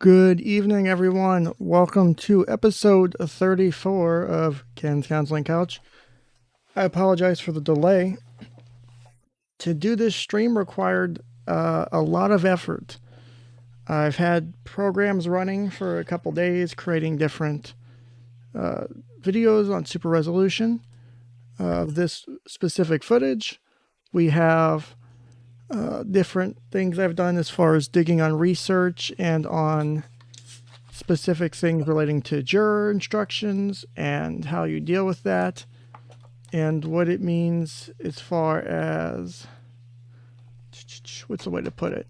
Good evening, everyone. Welcome to episode 34 of Ken's Counseling Couch. I apologize for the delay. To do this stream required a lot of effort. I've had programs running for a couple days, creating different videos on super resolution of this specific footage. We have different things I've done as far as digging on research and on specific things relating to juror instructions and how you deal with that and what it means as far as, what's the way to put it,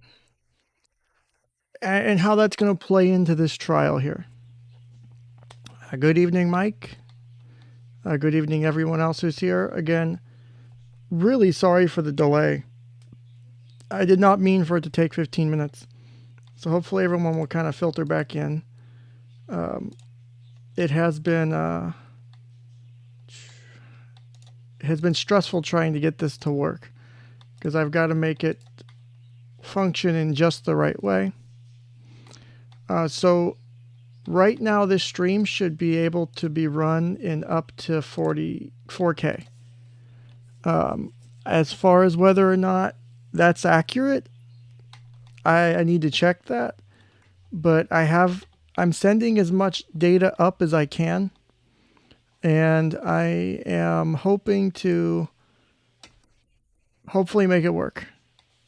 and how that's going to play into this trial here. Good evening, Mike. Good evening, everyone else who's here. Again, really sorry for the delay. I did not mean for it to take 15 minutes. So hopefully everyone will kind of filter back in. It has been stressful trying to get this to work because I've got to make it function in just the right way. So right now this stream should be able to be run in up to 4K. As far as whether or not that's accurate, I need to check that, but I'm sending as much data up as I can, and I am hoping to hopefully make it work.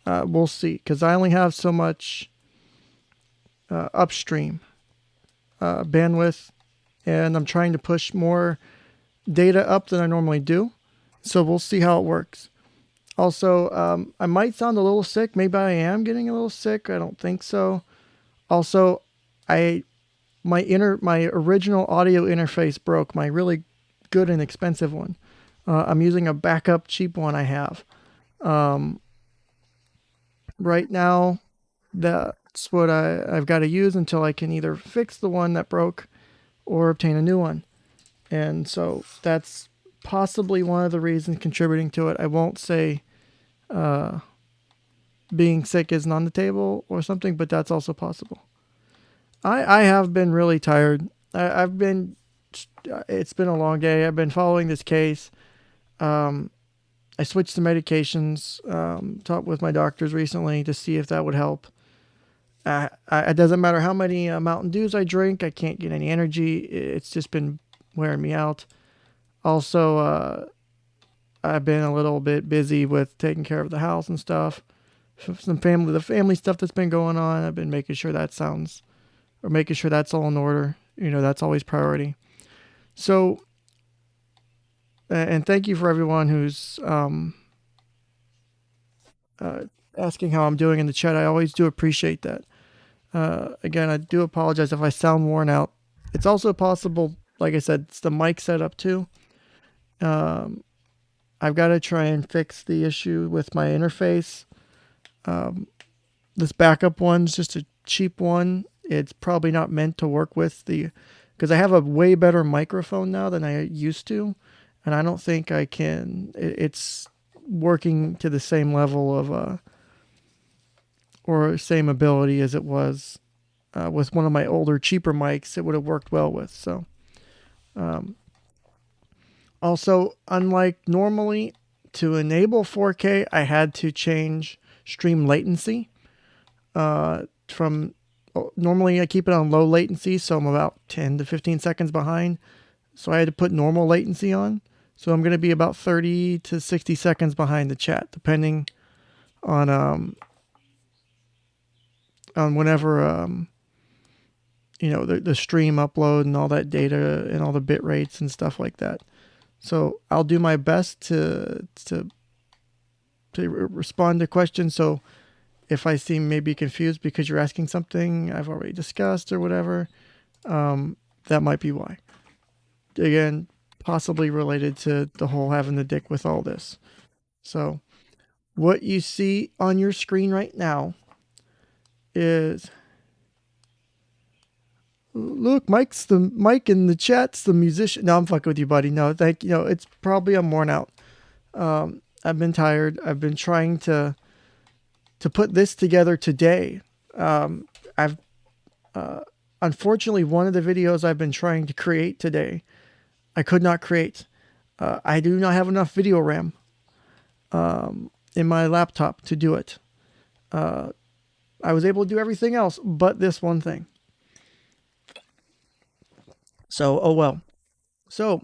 We'll see, because I only have so much upstream bandwidth, and I'm trying to push more data up than I normally do, so we'll see how it works. Also, I might sound a little sick. Maybe I am getting a little sick. I don't think so. Also, my original audio interface broke, my really good and expensive one. I'm using a backup cheap one I have. Right now, that's what I've got to use until I can either fix the one that broke or obtain a new one. And so that's possibly one of the reasons contributing to it. I won't say being sick isn't on the table or something, but that's also possible. I have been really tired. It's been a long day. I've been following this case. I switched to medications, talked with my doctors recently to see if that would help. It doesn't matter how many Mountain Dews I drink. I can't get any energy. It's just been wearing me out. Also, I've been a little bit busy with taking care of the house and stuff. The family stuff that's been going on. I've been making sure that's all in order. That's always priority. So, and thank you for everyone who's asking how I'm doing in the chat. I always do appreciate that. Again, I do apologize if I sound worn out. It's also possible, like I said, it's the mic setup too. I've got to try and fix the issue with my interface. This backup one's just a cheap one. It's probably not meant to work with because I have a way better microphone now than I used to, and I don't think I can. It's working to the same level of or same ability as it was with one of my older, cheaper mics. It would have worked well with. So. Also, unlike normally, to enable 4K, I had to change stream latency. Normally I keep it on low latency, so I'm about 10 to 15 seconds behind. So I had to put normal latency on. So I'm going to be about 30 to 60 seconds behind the chat, depending on whenever the stream upload and all that data and all the bit rates and stuff like that. So I'll do my best to respond to questions. So if I seem maybe confused because you're asking something I've already discussed or whatever, that might be why. Again, possibly related to the whole having the dick with all this. So what you see on your screen right now is... Look, Mike in the chat's the musician. No, I'm fucking with you, buddy. No, thank you. It's probably I'm worn out. I've been tired. I've been trying to put this together today. Unfortunately, one of the videos I've been trying to create today, I could not create. I do not have enough video RAM in my laptop to do it. I was able to do everything else but this one thing. So, oh well. So,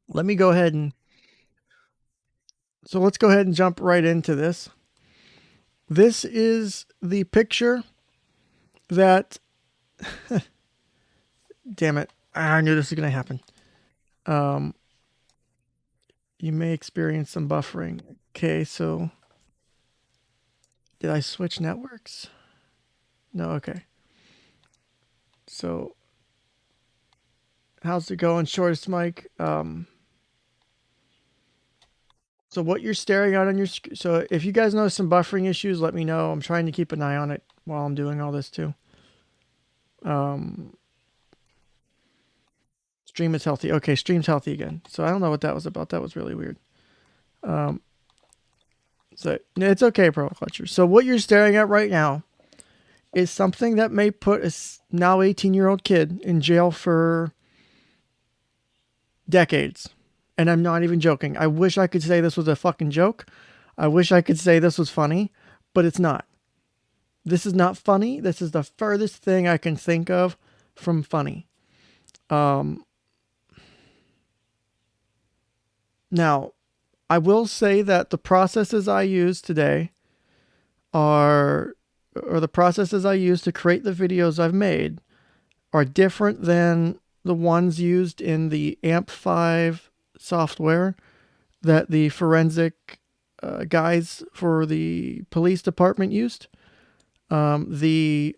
let me go ahead and... So let's go ahead and jump right into this. This is the picture that... Damn it. I knew this was going to happen. You may experience some buffering. Okay, so... Did I switch networks? No, okay. So... How's it going, shortest mic? So what you're staring at on your screen... So if you guys notice some buffering issues, let me know. I'm trying to keep an eye on it while I'm doing all this too. Stream is healthy. Okay, stream's healthy again. So I don't know what that was about. That was really weird. So it's okay, Pro Clutcher. So what you're staring at right now is something that may put a now 18-year-old kid in jail for decades. And I'm not even joking. I wish I could say this was a fucking joke. I wish I could say this was funny, but it's not. This is not funny. This is the furthest thing I can think of from funny. Now, I will say that the processes I use today or the processes I use to create the videos I've made are different than the ones used in the AMP5 software that the forensic guys for the police department used. The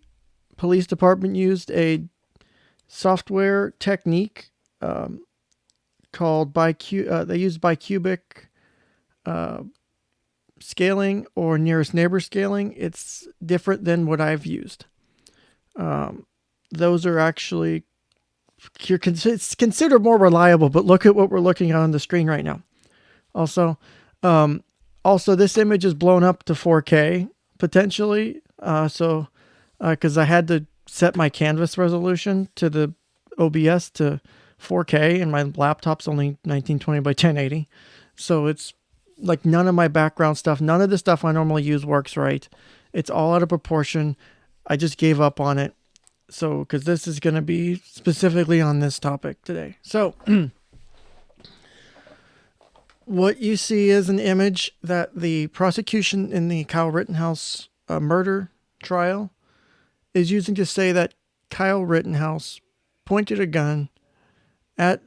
police department used a software technique called they used bicubic scaling or nearest neighbor scaling. It's different than what I've used. Those are actually it's considered more reliable, but look at what we're looking at on the screen right now. Also, this image is blown up to 4K potentially. Because I had to set my canvas resolution to the OBS to 4K, and my laptop's only 1920 by 1080. So it's like none of my background stuff, none of the stuff I normally use works right. It's all out of proportion. I just gave up on it. So, because this is going to be specifically on this topic today. So, what you see is an image that the prosecution in the Kyle Rittenhouse murder trial is using to say that Kyle Rittenhouse pointed a gun at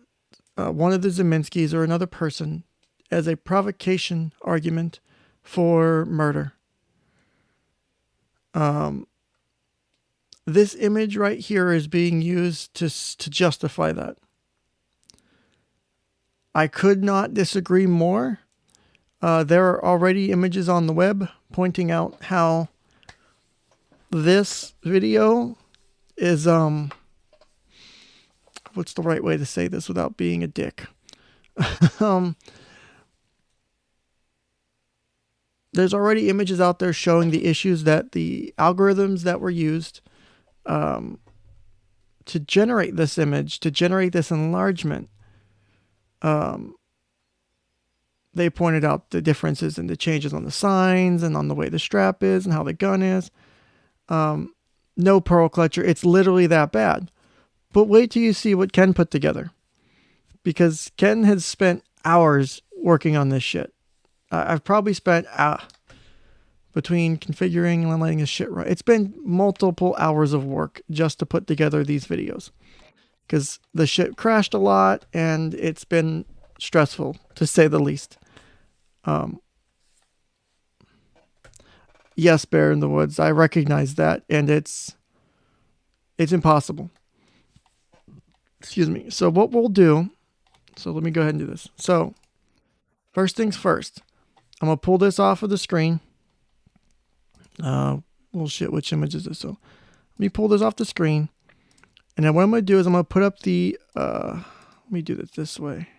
one of the 𝗍𝗏𝗻𝑚𝑠ky's or another person as a provocation argument for murder. This image right here is being used to justify that. I could not disagree more. There are already images on the web pointing out how this video is, what's the right way to say this without being a dick? There's already images out there showing the issues that the algorithms that were used to generate this image, to generate this enlargement, they pointed out the differences in the changes on the signs and on the way the strap is and how the gun is. No, Pearl Clutcher, it's literally that bad. But wait till you see what Ken put together. Because Ken has spent hours working on this shit. I've probably spent between configuring and letting this shit run. It's been multiple hours of work just to put together these videos. Because the shit crashed a lot and it's been stressful, to say the least. Yes, Bear in the Woods, I recognize that, and it's impossible. Excuse me. So what we'll do, so let me go ahead and do this. So first things first, I'm going to pull this off of the screen. Well, shit, which image is this? So let me pull this off the screen. And then what I'm going to do is I'm going to put up the, let me do this way.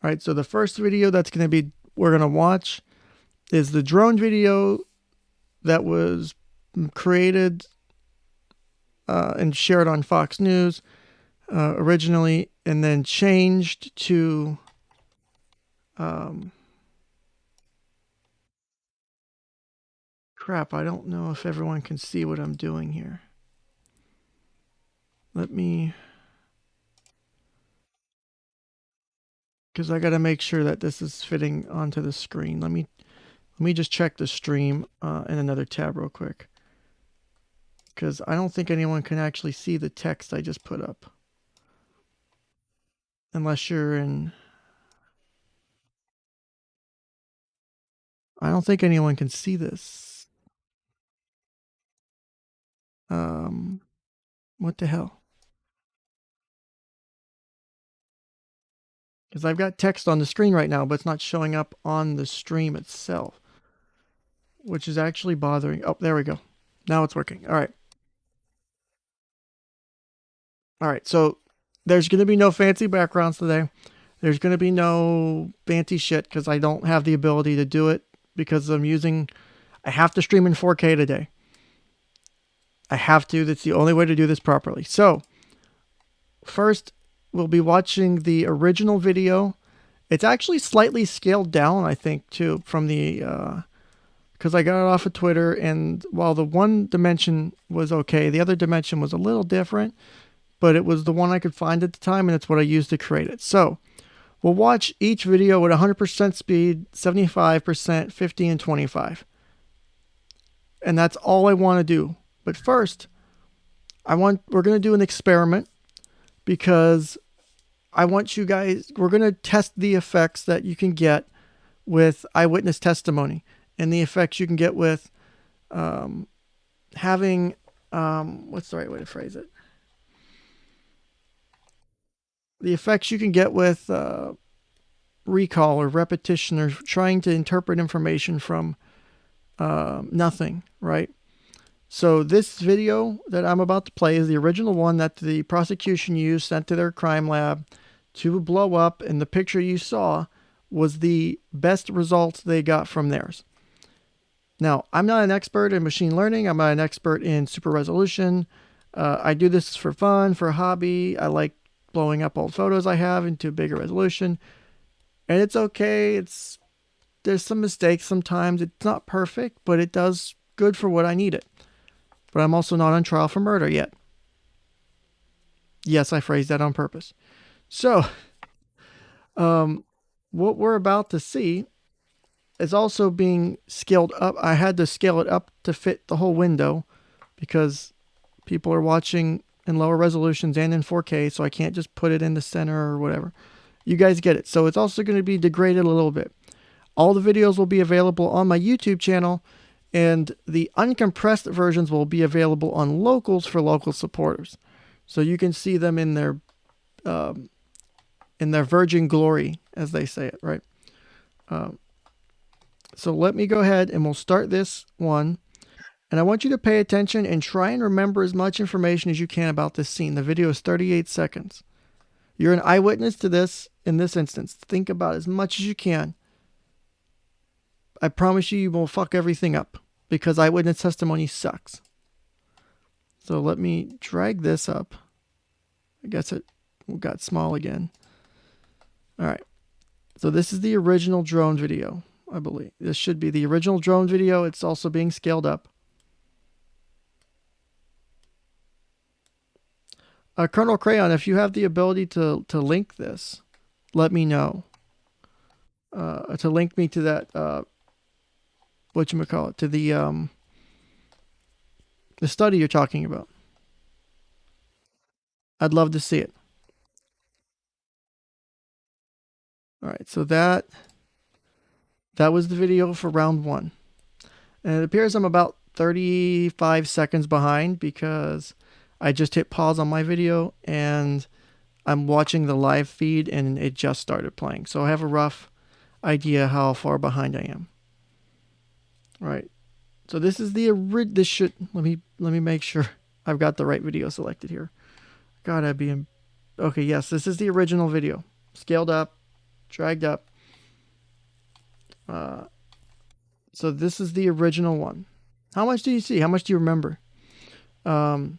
All right, so the first video that's going to be, we're going to watch is the drone video that was created and shared on Fox News originally, and then changed to crap, I don't know if everyone can see what I'm doing here. Let me, because I got to make sure that this is fitting onto the screen. Let me just check the stream in another tab real quick, because I don't think anyone can actually see the text I just put up. Unless you're in... I don't think anyone can see this. What the hell? Because I've got text on the screen right now, but it's not showing up on the stream itself, which is actually bothering. Oh, there we go. Now it's working. All right. All right. So there's going to be no fancy backgrounds today. There's going to be no fancy shit because I don't have the ability to do it because I have to stream in 4K today. I have to. That's the only way to do this properly. So first, we'll be watching the original video. It's actually slightly scaled down, I think, too, from the... because I got it off of Twitter, and while the one dimension was okay, the other dimension was a little different, but it was the one I could find at the time, and it's what I used to create it. So we'll watch each video at 100% speed, 75%, 50, and 25. And that's all I want to do. But first, we're going to do an experiment, because I want you guys, we're going to test the effects that you can get with eyewitness testimony and the effects you can get with having, what's the right way to phrase it? The effects you can get with recall or repetition or trying to interpret information from nothing, right? So this video that I'm about to play is the original one that the prosecution used, sent to their crime lab to blow up, and the picture you saw was the best results they got from theirs. Now, I'm not an expert in machine learning. I'm not an expert in super resolution. I do this for fun, for a hobby. I like blowing up old photos I have into bigger resolution. And it's okay. There's some mistakes sometimes. It's not perfect, but it does good for what I need it. But I'm also not on trial for murder yet. Yes, I phrased that on purpose. So, what we're about to see is also being scaled up. I had to scale it up to fit the whole window because people are watching in lower resolutions and in 4K, so I can't just put it in the center or whatever. You guys get it. So it's also going to be degraded a little bit. All the videos will be available on my YouTube channel, and the uncompressed versions will be available on locals for local supporters. So you can see them in their virgin glory, as they say it, right? So let me go ahead and we'll start this one. And I want you to pay attention and try and remember as much information as you can about this scene. The video is 38 seconds. You're an eyewitness to this in this instance. Think about as much as you can. I promise you will fuck everything up because eyewitness testimony sucks. So let me drag this up. I guess it got small again. All right. So this is the original drone video, I believe. This should be the original drone video. It's also being scaled up. Colonel Crayon, if you have the ability to link this, let me know. To link me to that, whatchamacallit, to the study you're talking about. I'd love to see it. All right, so that was the video for round one. And it appears I'm about 35 seconds behind because I just hit pause on my video and I'm watching the live feed and it just started playing. So I have a rough idea how far behind I am. All right. So this is let me make sure I've got the right video selected here. God, I'd be in. Okay, yes, this is the original video. Scaled up, dragged up. So this is the original one. How much do you see? How much do you remember? How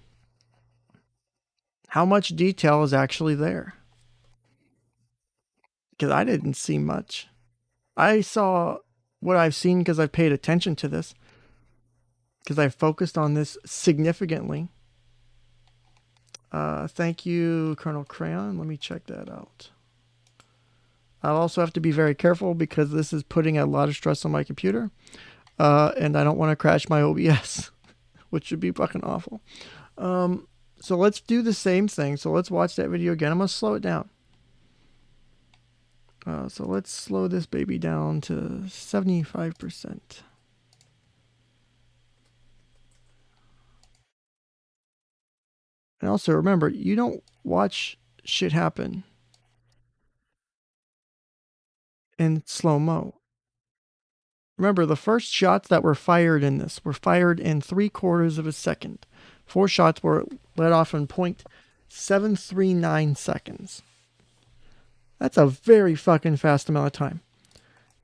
much detail is actually there? Because I didn't see much. I saw what I've seen because I've paid attention to this. Because I focused on this significantly. Thank you, Colonel Crayon. Let me check that out. I'll also have to be very careful because this is putting a lot of stress on my computer. And I don't want to crash my OBS, which would be fucking awful. So let's do the same thing. So let's watch that video again. I'm going to slow it down. So let's slow this baby down to 75%. And also remember, you don't watch shit happen in slow-mo. Remember, the first shots that were fired in this were fired in 3/4 of a second. 4 shots were let off in 0.739 seconds. That's a very fucking fast amount of time.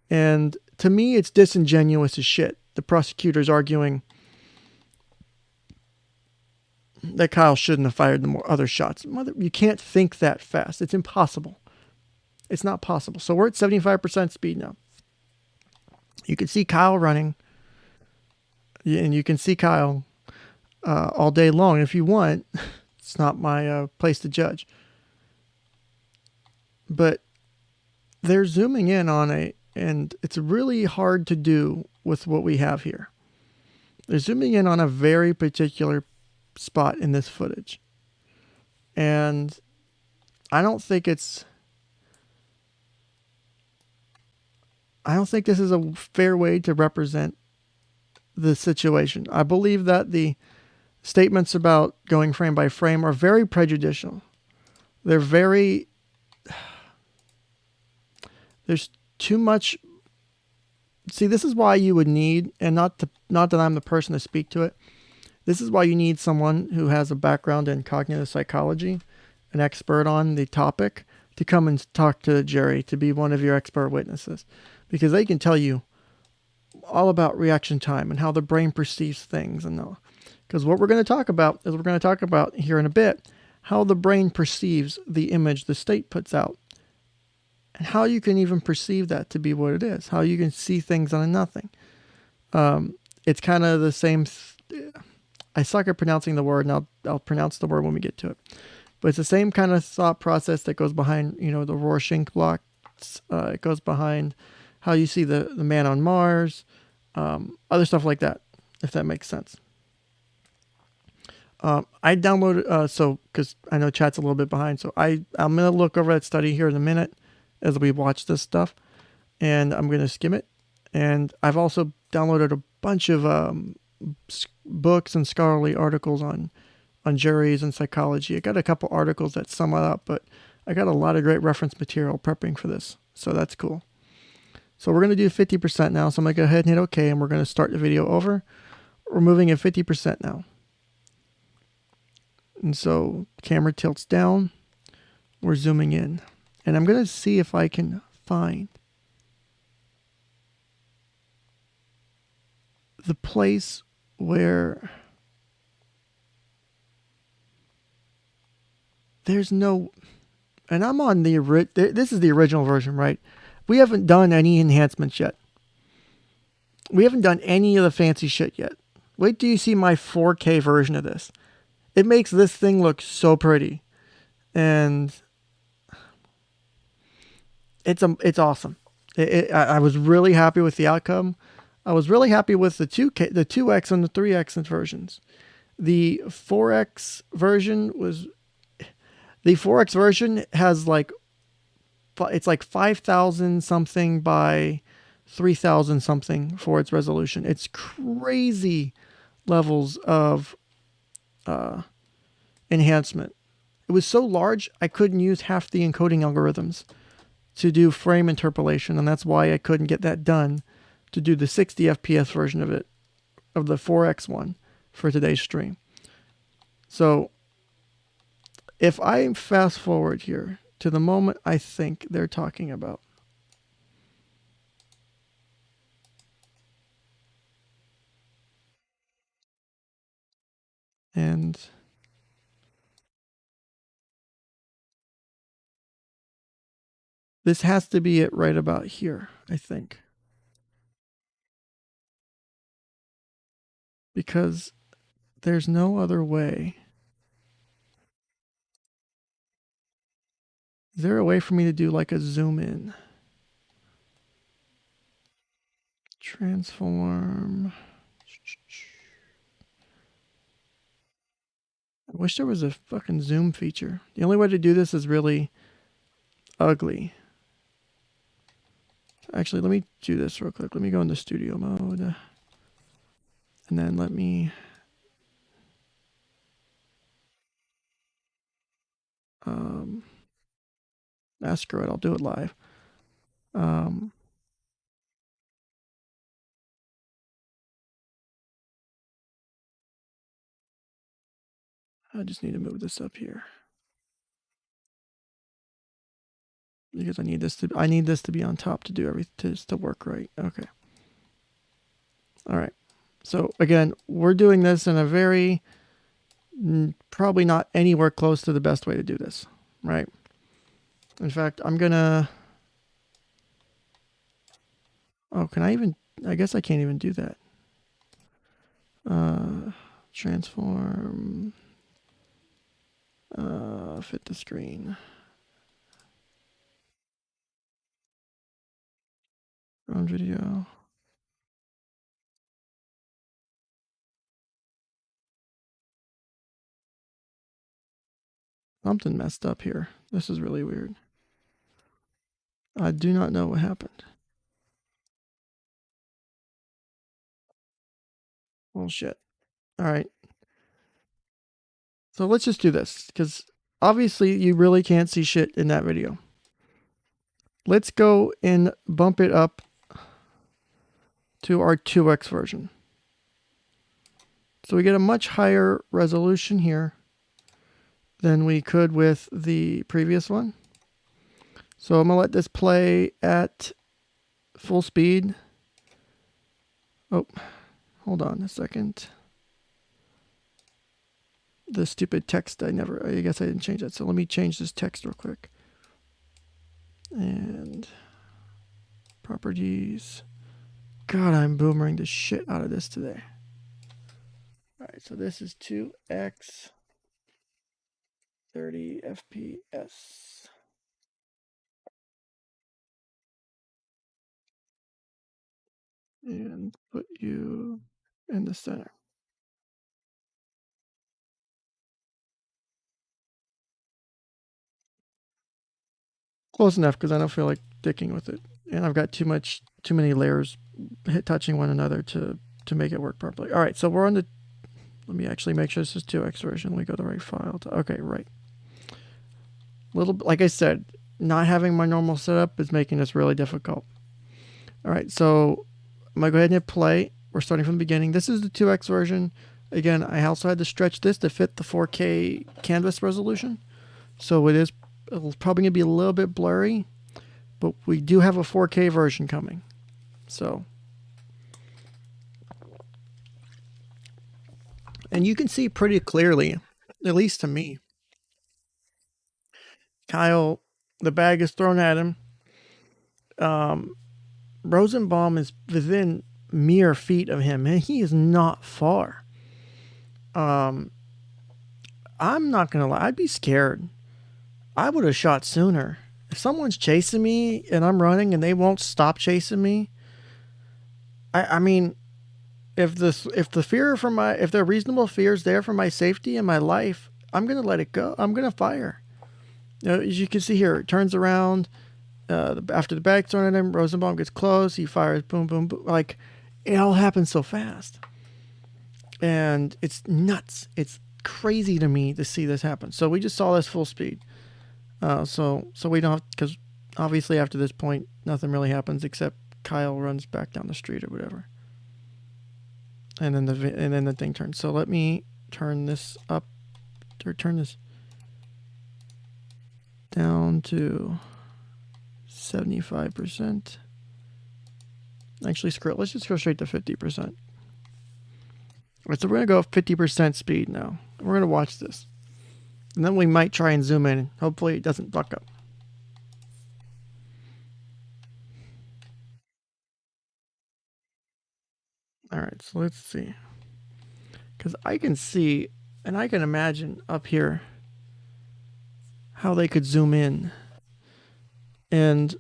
And to me, it's disingenuous as shit. The prosecutor's arguing that Kyle shouldn't have fired the other shots. You can't think that fast. It's impossible. It's not possible. So we're at 75% speed now. You can see Kyle running. And you can see Kyle all day long. If you want, it's not my place to judge. But they're zooming in on and it's really hard to do with what we have here. They're zooming in on a very particular spot in this footage. And I don't think this is a fair way to represent the situation. I believe that the statements about going frame by frame are very prejudicial. There's too much. See, this is why you would need, and not that I'm the person to speak to it. This is why you need someone who has a background in cognitive psychology, an expert on the topic, to come and talk to the jury, to be one of your expert witnesses. Because they can tell you all about reaction time and how the brain perceives things. Because what we're going to talk about here in a bit, how the brain perceives the image the state puts out. And how you can even perceive that to be what it is. How you can see things on a nothing. It's kind of the same. I suck at pronouncing the word, and I'll pronounce the word when we get to it. But it's the same kind of thought process that goes behind, the Rorschach blocks. It goes behind how you see the man on Mars, other stuff like that, if that makes sense. I downloaded, because I know chat's a little bit behind, so I'm going to look over that study here in a minute as we watch this stuff, and I'm going to skim it. And I've also downloaded a bunch of books and scholarly articles on juries and psychology. I got a couple articles that sum it up, but I got a lot of great reference material prepping for this, so that's cool. So we're going to do 50% now, so I'm going to go ahead and hit OK, and we're going to start the video over. We're moving at 50% now. And so camera tilts down. We're zooming in. And I'm going to see if I can find the place where there's no... And I'm on this is the original version, right? We haven't done any enhancements yet. We haven't done any of the fancy shit yet. Wait till you see my 4K version of this. It makes this thing look so pretty. And it's awesome. I was really happy with the outcome. I was really happy with the 2X and the 3X versions. The 4X version has it's like 5,000 something by 3,000 something for its resolution. It's crazy levels of enhancement. It was so large I couldn't use half the encoding algorithms to do frame interpolation, and that's why I couldn't get that done to do the 60 FPS version of it, of the 4X one for today's stream. So if I fast forward here to the moment I think they're talking about, And this has to be it right about here, I think. Because there's no other way. Is there a way for me to do like a zoom in? Transform. I wish there was a fucking zoom feature. The only way to do this is really ugly. Actually, let me do this real quick. Let me go into studio mode. And then let me... screw it, I'll do it live. I just need to move this up here. Because I need this to be on top to do everything to work right. Okay. All right. So again, we're doing this in a very probably not anywhere close to the best way to do this, right? In fact, I'm gonna. Oh, can I even? I guess I can't even do that. Transform. Fit the screen. Run video. Something messed up here. This is really weird. I do not know what happened. Bullshit. All right. So let's just do this because obviously you really can't see shit in that video. Let's go and bump it up to our 2x version. So we get a much higher resolution here than we could with the previous one. So I'm going to let this play at full speed. Oh, hold on a second. The stupid text, I guess I didn't change that. So let me change this text real quick. And properties. God, I'm boomering the shit out of this today. All right, so this is 2x 30 FPS. And put you in the center. Close enough because I don't feel like dicking with it. And I've got too many layers touching one another to make it work properly. All right, so we're on the, let me actually make sure this is 2x version. We go to the right file. Okay, right. Like I said, not having my normal setup is making this really difficult. All right, so I'm gonna go ahead and hit play. We're starting from the beginning. This is the 2x version. Again, I also had to stretch this to fit the 4K canvas resolution. So it's probably gonna be a little bit blurry, but we do have a 4K version coming. So, and you can see pretty clearly, at least to me, Kyle, the bag is thrown at him. Rosenbaum is within mere feet of him, and he is not far. I'm not gonna lie, I'd be scared. I would have shot sooner. If someone's chasing me and I'm running and they won't stop chasing me, I mean, if the reasonable fear is there for my safety and my life, I'm gonna let it go. I'm gonna fire. You know, as you can see here, it turns around. After the bag's thrown at him, Rosenbaum gets close. He fires, boom, boom, boom. Like, it all happens so fast, and it's nuts. It's crazy to me to see this happen. So we just saw this full speed. So we don't, because obviously after this point, nothing really happens except Kyle runs back down the street or whatever, and then the thing turns. So let me turn this up, or turn this down to 75%. Actually, screw it. Let's just go straight to 50%. So we're going to go 50% speed now. We're going to watch this. And then we might try and zoom in. Hopefully it doesn't buck up. All right, so let's see. Because I can see, and I can imagine up here how they could zoom in. And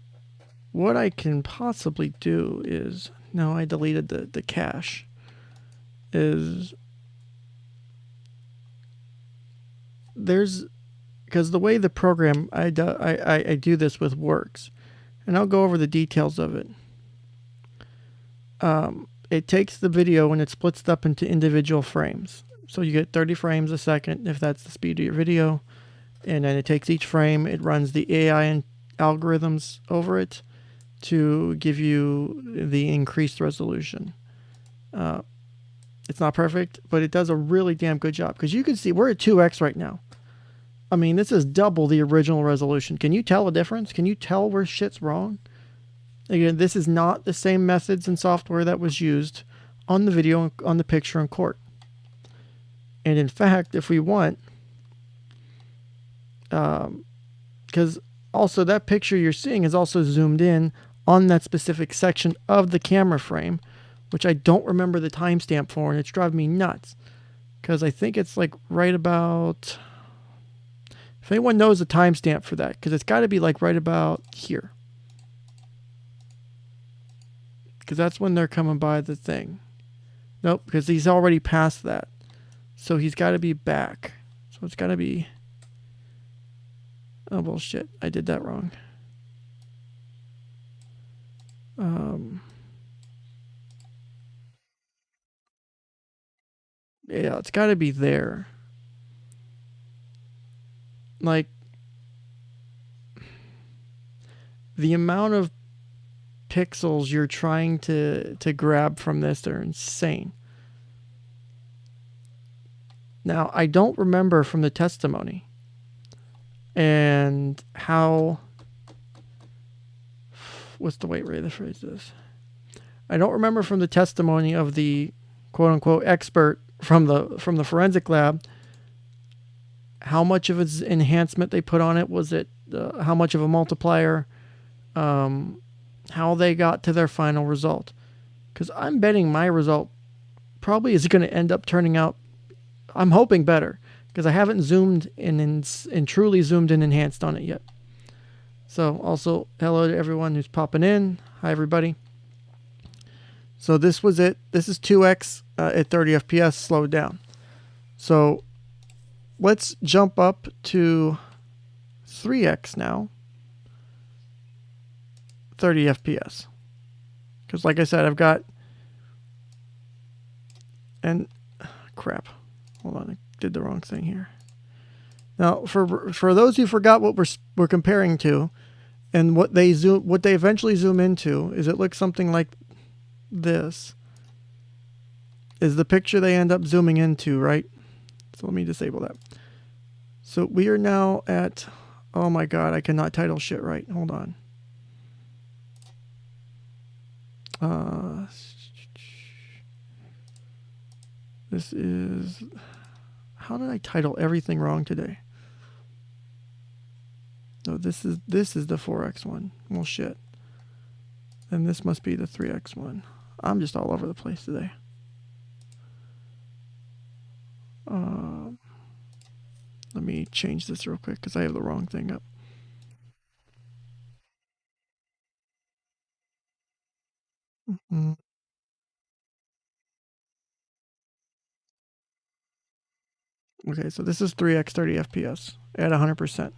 what I can possibly do is, no, I deleted the cache, is there's, because the way the program I do this with works, and I'll go over the details of it. It takes the video and it splits it up into individual frames. So you get 30 frames a second if that's the speed of your video. And then it takes each frame, it runs the AI and algorithms over it to give you the increased resolution. It's not perfect, but it does a really damn good job. Because you can see we're at 2x right now. I mean, this is double the original resolution. Can you tell a difference? Can you tell where shit's wrong? Again, this is not the same methods and software that was used on the video, on the picture in court. And in fact, if we want, because also that picture you're seeing is also zoomed in on that specific section of the camera frame, which I don't remember the timestamp for, and it's driving me nuts. Because I think it's like right about, if anyone knows the timestamp for that, because it's got to be like right about here. Because that's when they're coming by the thing. Nope, because he's already past that. So he's got to be back. So it's got to be... Oh, bullshit. I did that wrong. Yeah, it's got to be there. Like, the amount of pixels you're trying to grab from this are insane. Now, I don't remember from the testimony and how, what's the way to phrase this? I don't remember from the testimony of the quote-unquote expert from the forensic lab how much of its enhancement they put on it. Was it how much of a multiplier, how they got to their final result? Because I'm betting my result probably is going to end up turning out, I'm hoping, better, because I haven't zoomed in and truly zoomed in enhanced on it yet. So also hello to everyone who's popping in. Hi everybody. So this was it. This is 2x at 30 FPS slowed down. So let's jump up to 3x now. 30 FPS. Because like I said, I've got... And... Crap. Hold on, I did the wrong thing here. Now, for those who forgot what we're comparing to, and what they eventually zoom into, is it looks something like this. Is the picture they end up zooming into, right? So let me disable that. So we are now at... Oh my god, I cannot title shit right. Hold on. This is... How did I title everything wrong today? No, this is the 4x one. Well, shit. Then this must be the 3x one. I'm just all over the place today. Let me change this real quick because I have the wrong thing up. Okay, so this is 3x 30 FPS at 100%.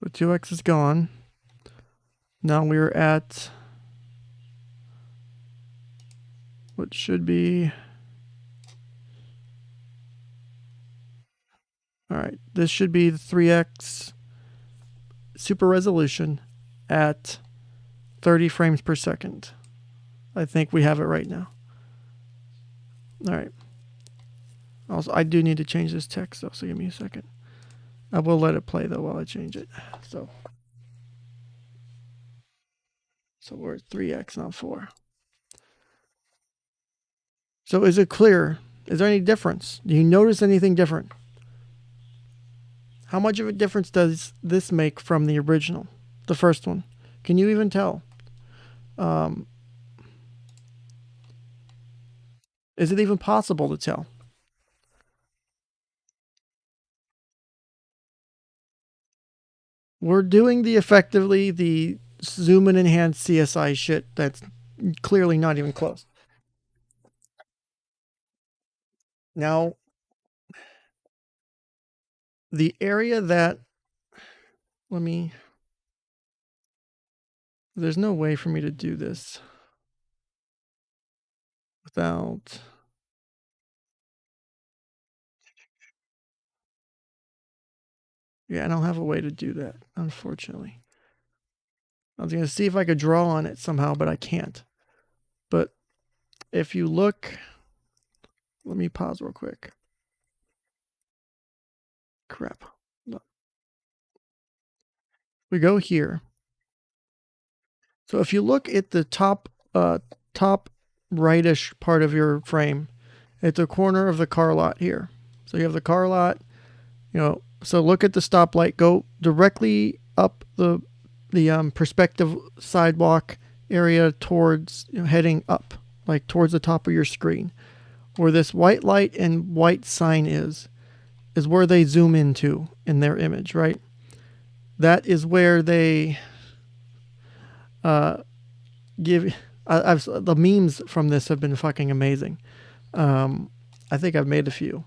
So 2x is gone. Now we're at what should be... Alright, this should be the 3x super resolution at 30 frames per second. I think we have it right now. Alright. Also, I do need to change this text though, so give me a second. I will let it play though while I change it. So we're at 3x, not 4. So is it clear? Is there any difference? Do you notice anything different? How much of a difference does this make from the original, the first one? Can you even tell? Is it even possible to tell? We're doing effectively the zoom and enhance CSI shit that's clearly not even close. Now, the area that, there's no way for me to do this without, yeah, I don't have a way to do that, unfortunately. I was going to see if I could draw on it somehow, but I can't. But if you look, let me pause real quick. Crap. No. We go here. So if you look at the top rightish part of your frame, at the corner of the car lot here. So you have the car lot, so look at the stoplight, go directly up the perspective sidewalk area towards, heading up, like towards the top of your screen. Where this white light and white sign is where they zoom into in their image, right? That is where they give. The memes from this have been fucking amazing. I think I've made a few.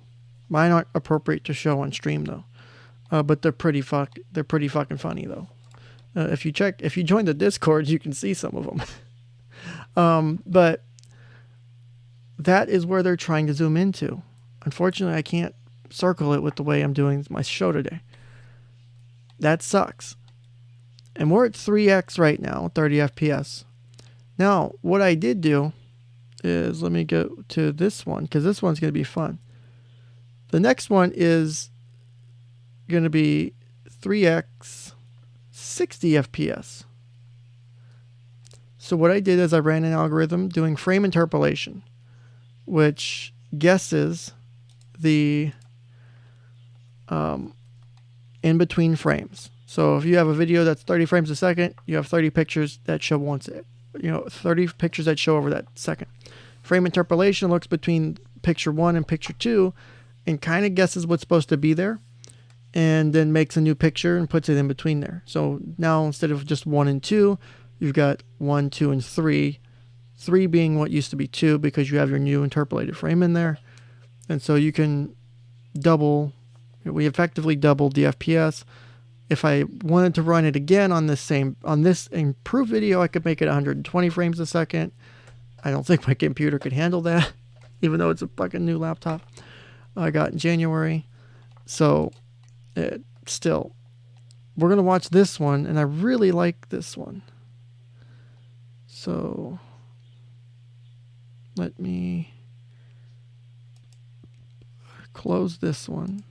Mine aren't appropriate to show on stream though, but they're pretty fucking funny though. If you join the Discord, you can see some of them. But that is where they're trying to zoom into. Unfortunately, I can't circle it with the way I'm doing my show today. That sucks. And we're at 3x right now, 30 FPS. Now, what I did do is, let me go to this one, because this one's going to be fun. The next one is going to be 3x 60 FPS. So what I did is I ran an algorithm doing frame interpolation, which guesses the in between frames. So if you have a video that's 30 frames a second, you have 30 pictures that show 30 pictures that show over that second. Frame interpolation looks between picture 1 and picture 2 and kind of guesses what's supposed to be there, and then makes a new picture and puts it in between there. So now instead of just 1 and 2, you've got 1, 2, and 3. 3 being what used to be 2 because you have your new interpolated frame in there. And so you can we effectively doubled the FPS. If I wanted to run it again on this improved video, I could make it 120 frames a second. I don't think my computer could handle that, even though it's a fucking new laptop I got in January. So still, we're going to watch this one, and I really like this one. So let me close this one.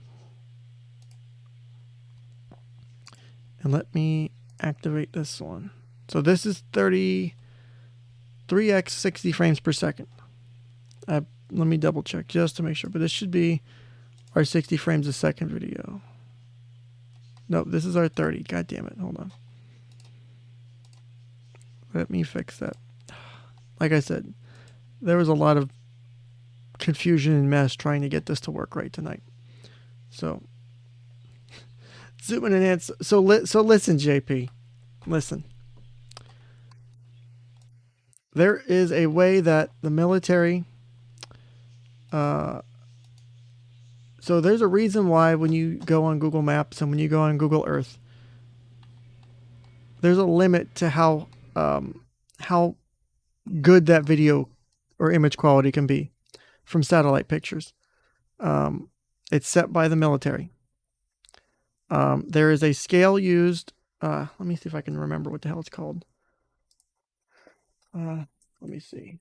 And let me activate this one. So this is 3x 60 frames per second. Let me double check just to make sure. But this should be our 60 frames a second video. No, this is our 30. God damn it. Hold on. Let me fix that. Like I said, there was a lot of confusion and mess trying to get this to work right tonight. So zoom in and enhance. So listen, JP. Listen. There is a way that the military... so there's a reason why when you go on Google Maps and when you go on Google Earth, there's a limit to how good that video or image quality can be from satellite pictures. It's set by the military. There is a scale used. Let me see if I can remember what the hell it's called. Let me see.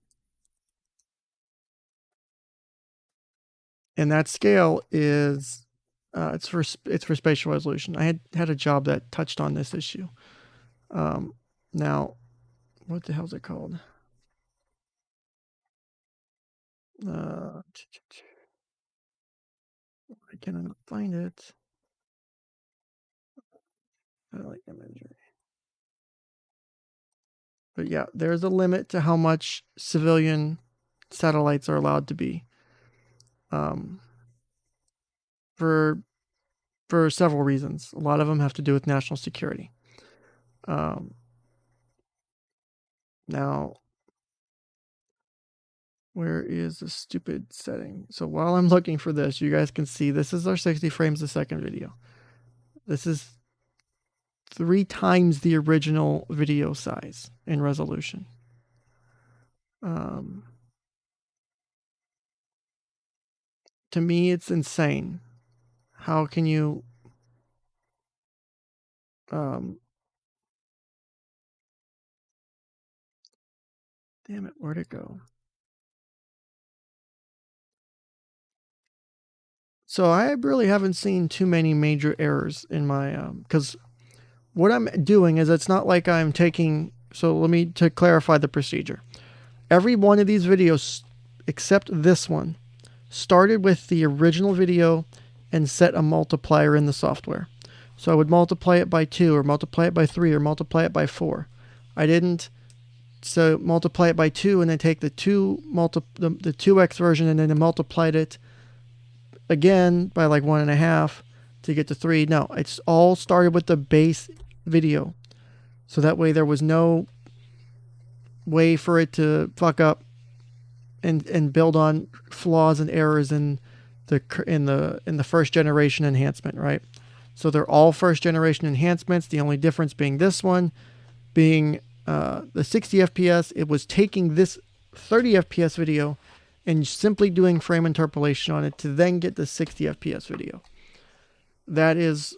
And that scale is It's for spatial resolution. I had a job that touched on this issue. Now, what the hell is it called? I cannot find it. I like imagery. But yeah, there's a limit to how much civilian satellites are allowed to be. For several reasons. A lot of them have to do with national security. Now, where is the stupid setting? So while I'm looking for this, you guys can see this is our 60 frames a second video. This is 3 times the original video size in resolution. To me, it's insane. How can you damn it, where'd it go? So I really haven't seen too many major errors in my because what I'm doing is it's not like I'm taking. So let me to clarify the procedure. Every one of these videos, except this one, started with the original video and set a multiplier in the software. So I would multiply it by 2 or multiply it by 3 or multiply it by 4. I didn't so multiply it by 2 and then take the 2x version and then I multiplied it again by like 1.5 to get to 3. No, it's all started with the base video. So that way there was no way for it to fuck up and build on flaws and errors in the first generation enhancement, right? So they're all first generation enhancements. The only difference being this one being the 60 FPS. It was taking this 30 FPS video and simply doing frame interpolation on it to then get the 60 FPS video. That is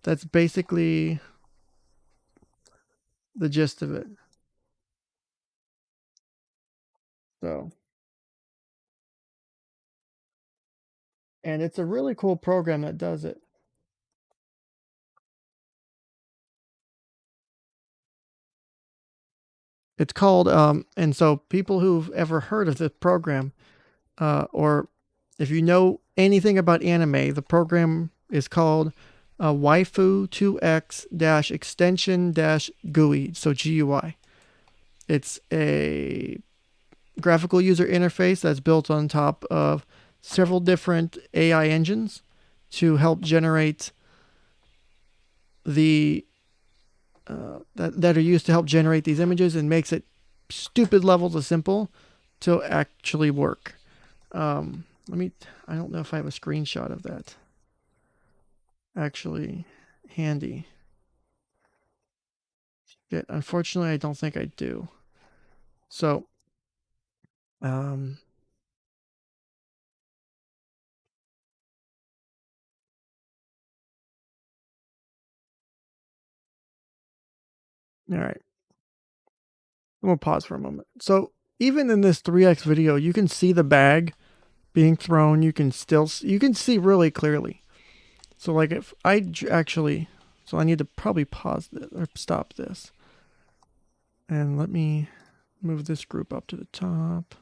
that's basically the gist of it. So, and it's a really cool program that does it. It's called, and so people who've ever heard of this program, or if you know anything about anime, the program is called 𝗏𝗡2x-extension-GUI, so GUI. It's a graphical user interface that's built on top of several different AI engines to help generate the that are used to help generate these images, and makes it stupid levels of simple to actually work. I don't know if I have a screenshot of that actually handy. Yet, unfortunately, I don't think I do. So, all right. We'll pause for a moment. So even in this 3x video, you can see the bag being thrown. You can see really clearly. So like if I actually, so I need to probably pause this or stop this. And let me move this group up to the top.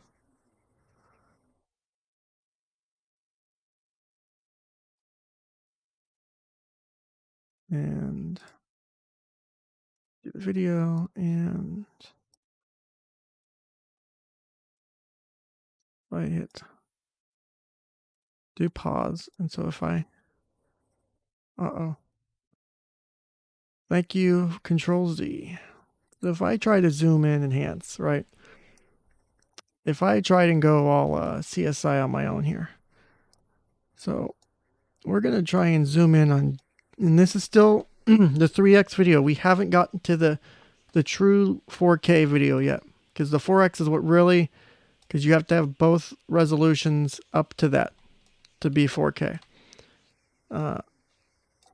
And do the video, and I hit do pause. And so if I, thank you, Control Z. So if I try to zoom in, enhance, right? If I try and go all CSI on my own here. So we're going to try and zoom in on, and this is still the 3x video. We haven't gotten to the true 4K video yet, because the 4x is what really, because you have to have both resolutions up to that to be 4K. All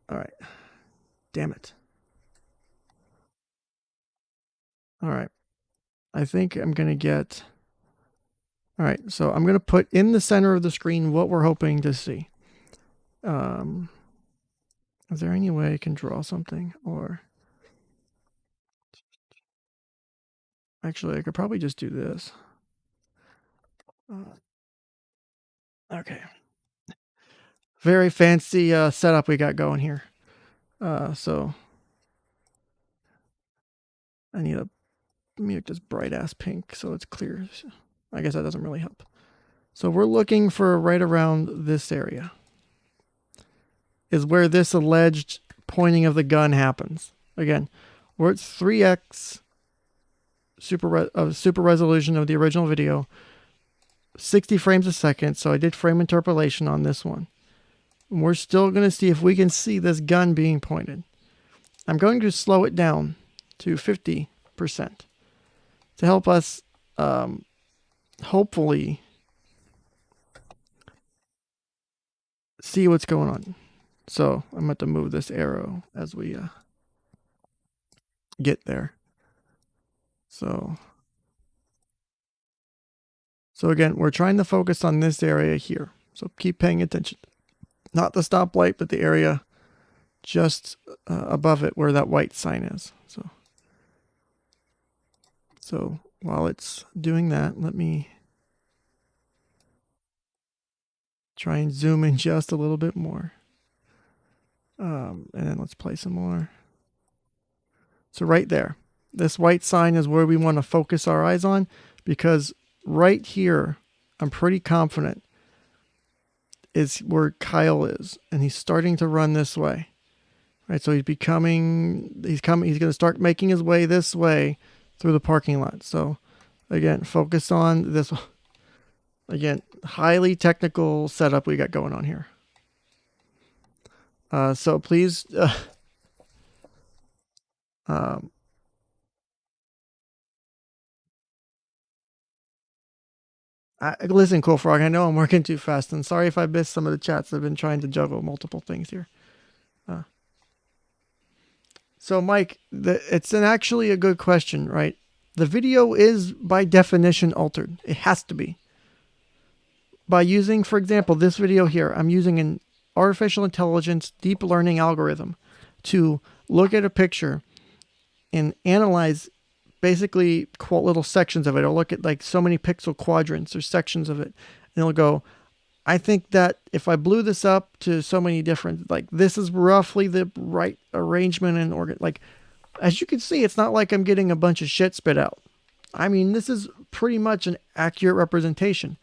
right. Damn it. All right. I think I'm going to get, All right, so I'm going to put in the center of the screen what we're hoping to see. Is there any way I can draw something? Or actually, I could probably just do this. Okay. Very fancy setup we got going here. So I need to make this bright ass pink so it's clear. I guess that doesn't really help. So we're looking for right around this area is where this alleged pointing of the gun happens. Again, we're at 3x super resolution of the original video, 60 frames a second. So I did frame interpolation on this one. And we're still going to see if we can see this gun being pointed. I'm going to slow it down to 50% to help us hopefully see what's going on. So I'm going to move this arrow as we get there. So again, we're trying to focus on this area here. So keep paying attention. Not the stoplight, but the area just above it where that white sign is. So while it's doing that, let me try and zoom in just a little bit more. And then let's play some more. So right there, this white sign is where we want to focus our eyes on, because right here, I'm pretty confident is where Kyle is, and he's starting to run this way. Right, so he's going to start making his way this way through the parking lot. So again, focus on this. Again, highly technical setup we got going on here. So please, listen, Cool Frog, I know I'm working too fast, and sorry if I missed some of the chats. I've been trying to juggle multiple things here. So Mike, it's actually a good question, right? The video is by definition altered. It has to be. By using, for example, this video here, I'm using an artificial intelligence deep learning algorithm to look at a picture and analyze basically little sections of it. It'll look at like so many pixel quadrants or sections of it. And it'll go, I think that if I blew this up to so many different, like this is roughly the right arrangement and organ. Like, as you can see, it's not like I'm getting a bunch of shit spit out. I mean, this is pretty much an accurate representation,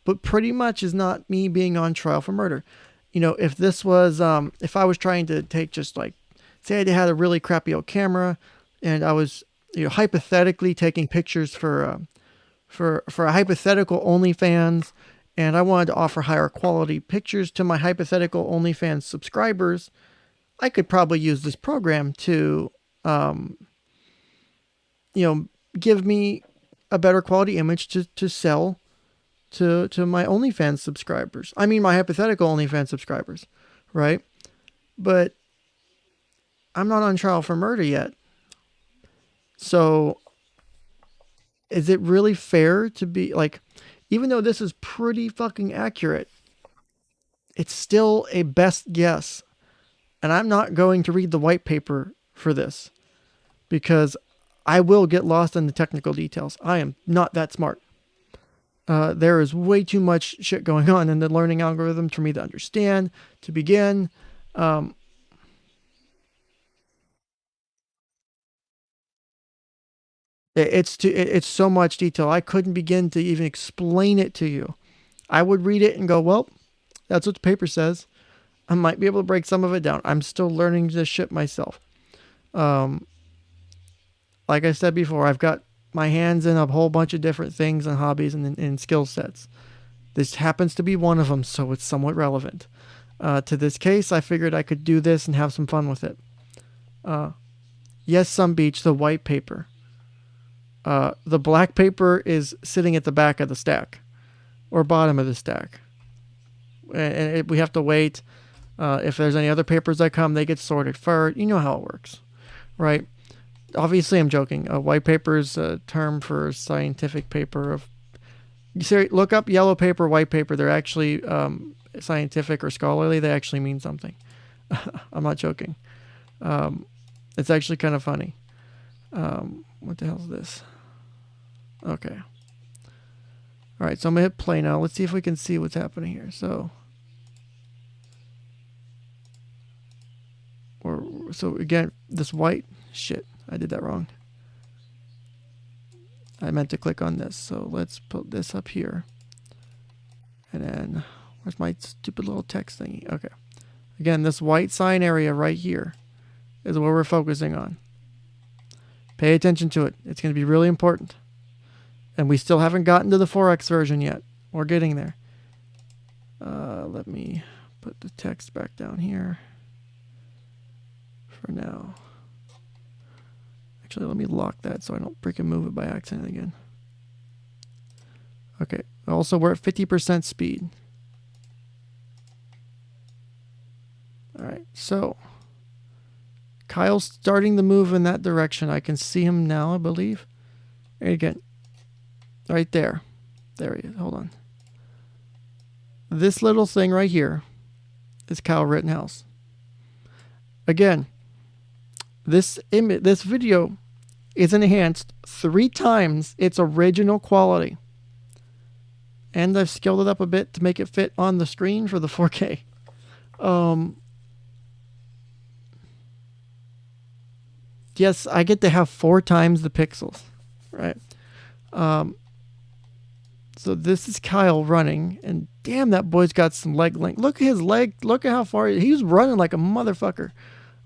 but pretty much is not me being on trial for murder. You know, if this was, if I was trying to take just like, say I had a really crappy old camera and I was, hypothetically taking pictures for a hypothetical OnlyFans, and I wanted to offer higher quality pictures to my hypothetical OnlyFans subscribers, I could probably use this program to, give me a better quality image to sell to my OnlyFans subscribers. I mean, my hypothetical OnlyFans subscribers, right? But I'm not on trial for murder yet. So is it really fair to be like, even though this is pretty fucking accurate, it's still a best guess. And I'm not going to read the white paper for this because I will get lost in the technical details. I am not that smart. There is way too much shit going on in the learning algorithm for me to understand, to begin. It's so much detail. I couldn't begin to even explain it to you. I would read it and go, well, that's what the paper says. I might be able to break some of it down. I'm still learning this shit myself. Like I said before, I've got my hands in a whole bunch of different things and hobbies and skill sets. This happens to be one of them, so it's somewhat relevant. To this case, I figured I could do this and have some fun with it. Yes, Some Beach, the white paper. The black paper is sitting at the back of the stack or bottom of the stack. And we have to wait. If there's any other papers that come, they get sorted first. You know how it works, right? Obviously, I'm joking. A white paper is a term for a scientific paper of look up yellow paper, white paper. They're actually scientific or scholarly. They actually mean something. I'm not joking. It's actually kind of funny. What the hell is this? Okay. All right, so I'm going to hit play now. Let's see if we can see what's happening here. So again, this white shit. I did that wrong. I meant to click on this. So let's put this up here. And then where's my stupid little text thingy? Okay. Again, this white sign area right here is what we're focusing on. Pay attention to it. It's going to be really important. And we still haven't gotten to the 4X version yet. We're getting there. Let me put the text back down here for now. Actually, let me lock that so I don't freaking move it by accident again. Okay. Also, we're at 50% speed. All right. So Kyle's starting to move in that direction. I can see him now, I believe. And again, right there. There he is. Hold on. This little thing right here is Kyle Rittenhouse. Again, this video is enhanced 3 times its original quality. And I've scaled it up a bit to make it fit on the screen for the 4K. Yes, I get to have 4 times the pixels, right? So this is Kyle running, and damn, that boy's got some leg length. Look at his leg. Look at how far he's running like a motherfucker.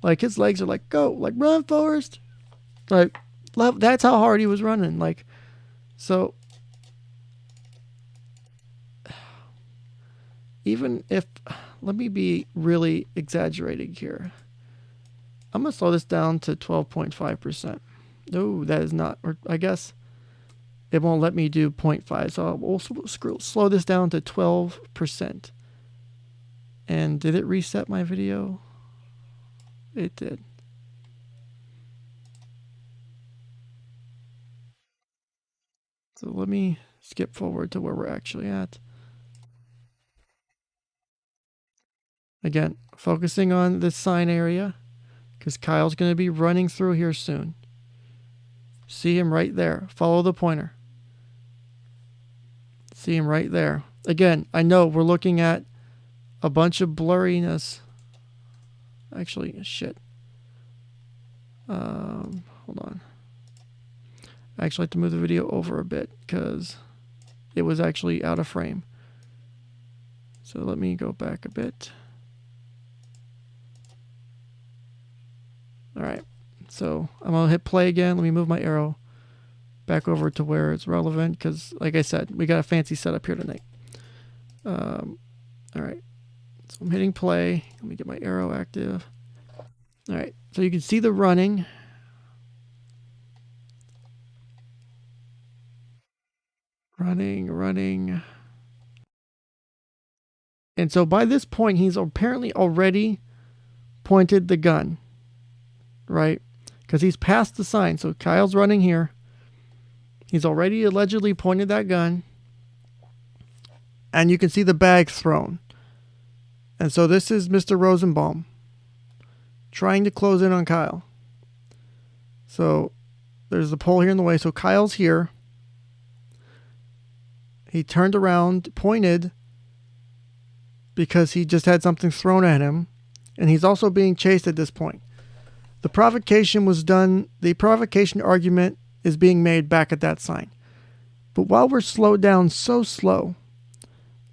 Like his legs are like, go, like run, Forrest. Like that's how hard he was running. Like, so even if, let me be really exaggerating here. I'm going to slow this down to 12.5%. No, that is not, or I guess it won't let me do 0.5. So we'll slow this down to 12%. And did it reset my video? It did. So let me skip forward to where we're actually at. Again, focusing on this sign area, because Kyle's going to be running through here soon. See him right there. Follow the pointer. See him right there. Again, I know we're looking at a bunch of blurriness. Actually, shit. Hold on. I actually have to move the video over a bit because it was actually out of frame. So let me go back a bit. All right. So I'm going to hit play again. Let me move my arrow back over to where it's relevant because, like I said, we got a fancy setup here tonight. All right. So I'm hitting play. Let me get my arrow active. All right. So you can see the running. Running. And so by this point, he's apparently already pointed the gun, right? Because he's past the sign. So Kyle's running here. He's already allegedly pointed that gun. And you can see the bag thrown. And so this is Mr. Rosenbaum trying to close in on Kyle. So there's the pole here in the way. So Kyle's here. He turned around, pointed, because he just had something thrown at him. And he's also being chased at this point. The provocation was done. The provocation argument is being made back at that sign. But while we're slowed down so slow,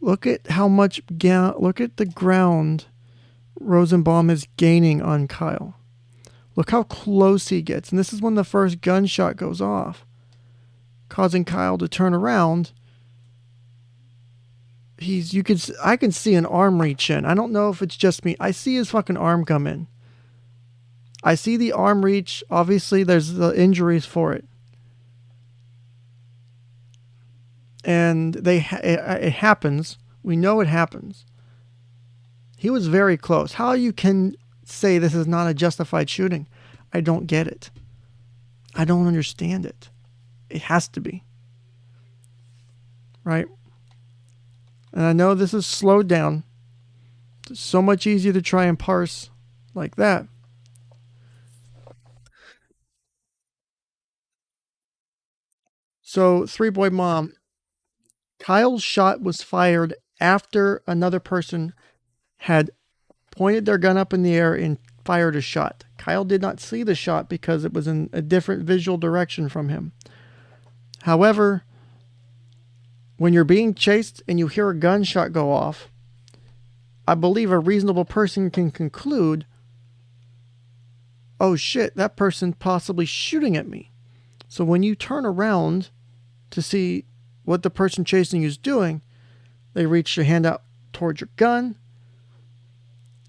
look at how much, look at the ground Rosenbaum is gaining on Kyle. Look how close he gets. And this is when the first gunshot goes off, causing Kyle to turn around. I can see an arm reach in. I don't know if it's just me. I see his fucking arm come in. I see the arm reach. Obviously, there's the injuries for it. And it happens. We know it happens. He was very close. How you can say this is not a justified shooting? I don't get it. I don't understand it. It has to be. right? And I know this is slowed down. It's so much easier to try and parse like that. So, Three Boy Mom, Kyle's shot was fired after another person had pointed their gun up in the air and fired a shot. Kyle did not see the shot because it was in a different visual direction from him. However, when you're being chased and you hear a gunshot go off, I believe a reasonable person can conclude, oh shit, that person possibly shooting at me. So when you turn around to see what the person chasing you is doing, they reach your hand out towards your gun.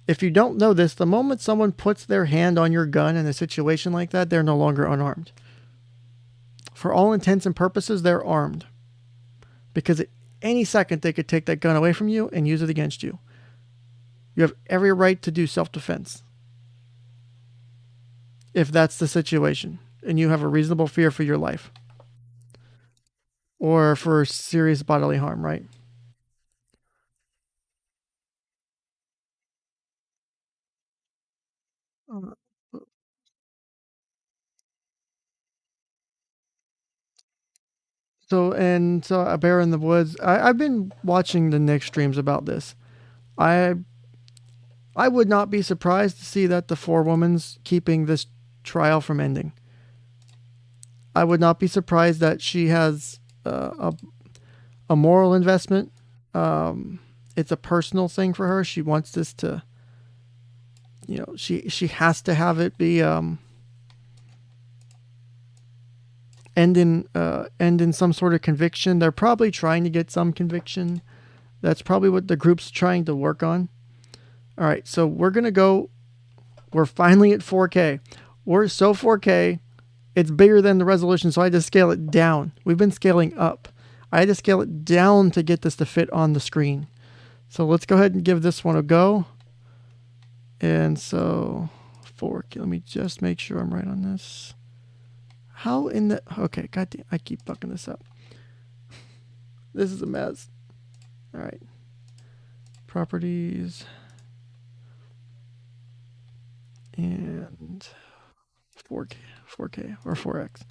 If you don't know this, the moment someone puts their hand on your gun in a situation like that, they're no longer unarmed. For all intents and purposes, they're armed. Because at any second, they could take that gun away from you and use it against you. You have every right to do self-defense. If that's the situation, and you have a reasonable fear for your life. Or for serious bodily harm, right? So a bear in the woods. I've been watching the Nick streams about this. I would not be surprised to see that the forewoman's keeping this trial from ending. I would not be surprised that she has a moral investment. It's a personal thing for her. She wants this to, she has to have it be end in some sort of conviction. They're probably trying to get some conviction. That's probably what the group's trying to work on. All right, so we're finally at 4K. We're so 4K, it's bigger than the resolution, so I had to scale it down. We've been scaling up. I had to scale it down to get this to fit on the screen. So let's go ahead and give this one a go. And so 4K, let me just make sure I'm right on this. How in the... Okay, goddamn, I keep fucking this up. This is a mess. All right. Properties. And 4K or 4X.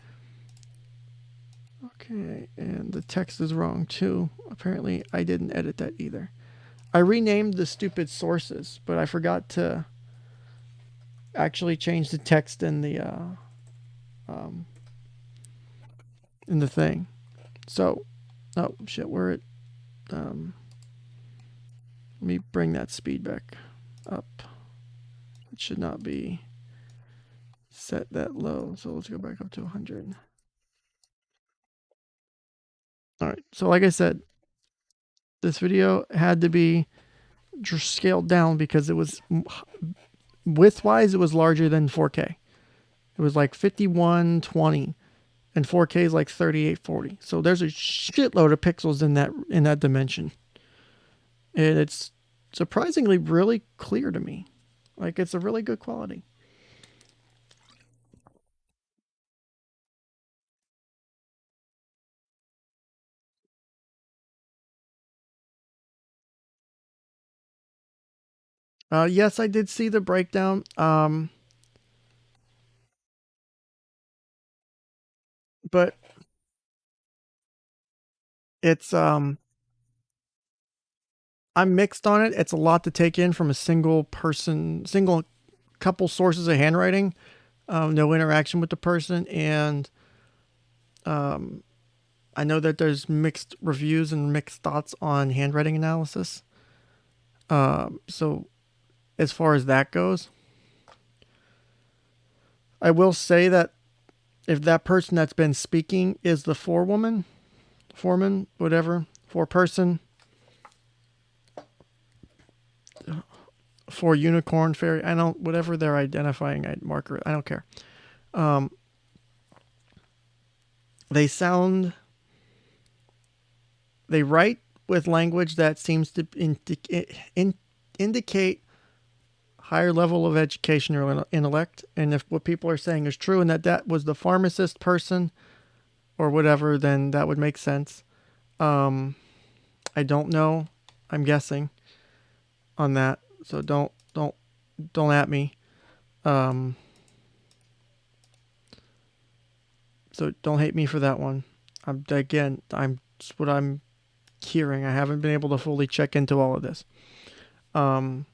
Okay, and the text is wrong too. Apparently, I didn't edit that either. I renamed the stupid sources, but I forgot to actually change the text in the thing. So, oh shit, we're at. Let me bring that speed back up. It should not be set that low. So let's go back up to 100. All right. So like I said, this video had to be scaled down because it was width-wise, it was larger than 4K. It was like 5120, and 4K is like 3840. So there's a shitload of pixels in that dimension, and it's surprisingly really clear to me. Like, it's a really good quality. Yes, I did see the breakdown. But it's I'm mixed on it. It's a lot to take in from a single couple sources of handwriting, no interaction with the person, and I know that there's mixed reviews and mixed thoughts on handwriting analysis. So as far as that goes, I will say that if that person that's been speaking is the foreman, whatever, foreperson, for unicorn fairy, I don't, whatever their identifying marker, I don't care. They write with language that seems to indicate higher level of education or intellect. And if what people are saying is true and that was the pharmacist person or whatever, then that would make sense. I don't know. I'm guessing on that. So don't at me. So don't hate me for that one. I'm just what I'm hearing. I haven't been able to fully check into all of this. So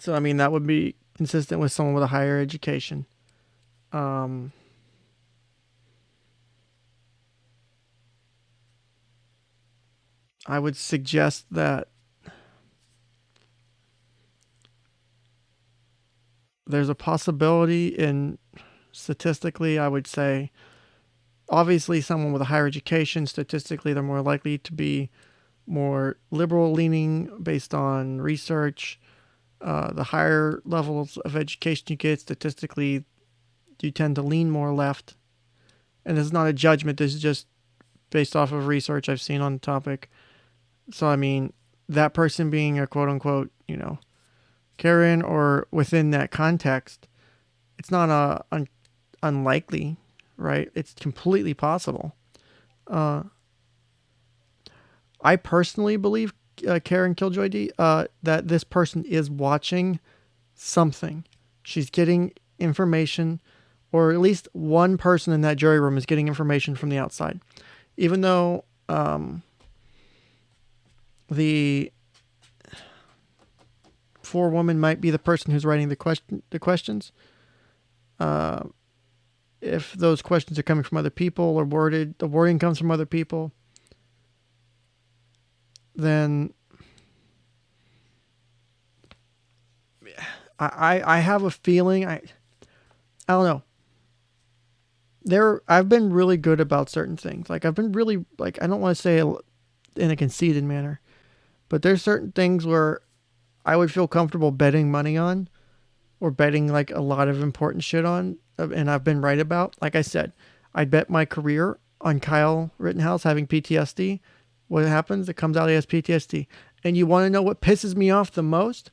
I mean that would be consistent with someone with a higher education. I would suggest that there's a possibility in statistically, I would say, obviously someone with a higher education, statistically, they're more likely to be more liberal leaning based on research. The higher levels of education you get, statistically, you tend to lean more left. And this is not a judgment. This is just based off of research I've seen on the topic. So, I mean, that person being a quote unquote, Karen or within that context, it's not unlikely, right? It's completely possible. I personally believe, Karen 𝗏𝗏𝗏𝗀𝗏, that this person is watching something. She's getting information, or at least one person in that jury room is getting information from the outside. Even though the forewoman might be the person who's writing the questions. If those questions are coming from other people or the wording comes from other people, then I have a feeling, I don't know. I've been really good about certain things. Like I've been really, I don't want to say in a conceited manner, but there's certain things where I would feel comfortable betting money on, or betting like a lot of important shit on, and I've been right about. Like I said, I'd bet my career on Kyle Rittenhouse having PTSD. What happens? It comes out he has PTSD. And you want to know what pisses me off the most?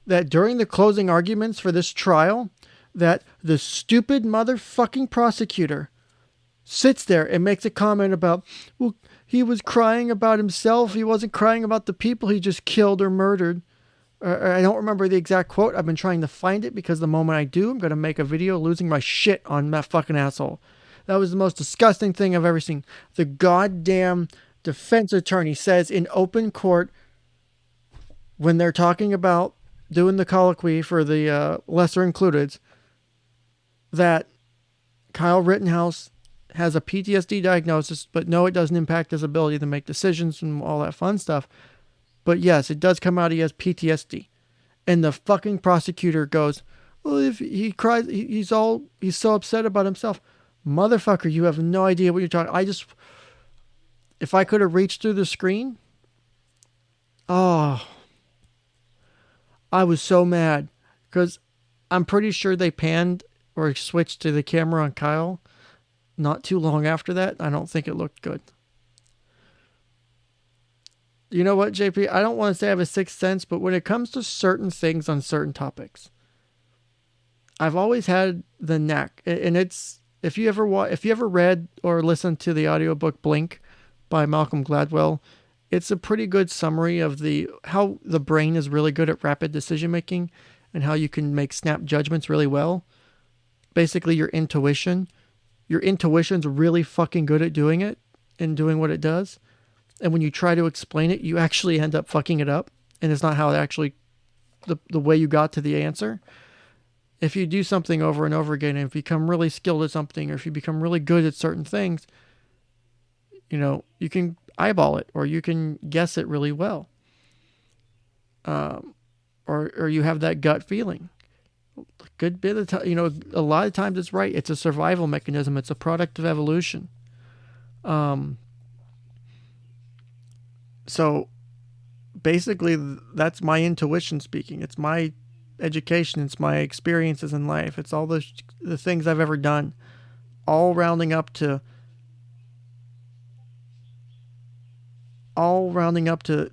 That during the closing arguments for this trial, that the stupid motherfucking prosecutor sits there and makes a comment about, well, he was crying about himself. He wasn't crying about the people he just killed or murdered. I don't remember the exact quote. I've been trying to find it because the moment I do, I'm going to make a video losing my shit on that fucking asshole. That was the most disgusting thing I've ever seen. The goddamn defense attorney says in open court, when they're talking about doing the colloquy for the lesser included, that Kyle Rittenhouse has a PTSD diagnosis, but no, it doesn't impact his ability to make decisions and all that fun stuff. But yes, it does come out he has PTSD. And the fucking prosecutor goes, well, if he cries, he's so upset about himself. Motherfucker, you have no idea what you're talking. If I could have reached through the screen, I was so mad. Because I'm pretty sure they panned or switched to the camera on Kyle not too long after that. I don't think it looked good. You know what, JP? I don't want to say I have a sixth sense, but when it comes to certain things on certain topics, I've always had the knack. And it's, if you ever read or listened to the audiobook Blink by Malcolm Gladwell, it's a pretty good summary of how the brain is really good at rapid decision making and how you can make snap judgments really well. Basically, your intuition's really fucking good at doing it and doing what it does. And when you try to explain it, you actually end up fucking it up. And it's not how it actually, the way you got to the answer. If you do something over and over again and become really skilled at something, or if you become really good at certain things, you can eyeball it, or you can guess it really well. Or you have that gut feeling. A good bit of time, a lot of times it's right. It's a survival mechanism. It's a product of evolution. So basically that's my intuition speaking. It's my education. It's my experiences in life. It's all the things I've ever done, all rounding up to,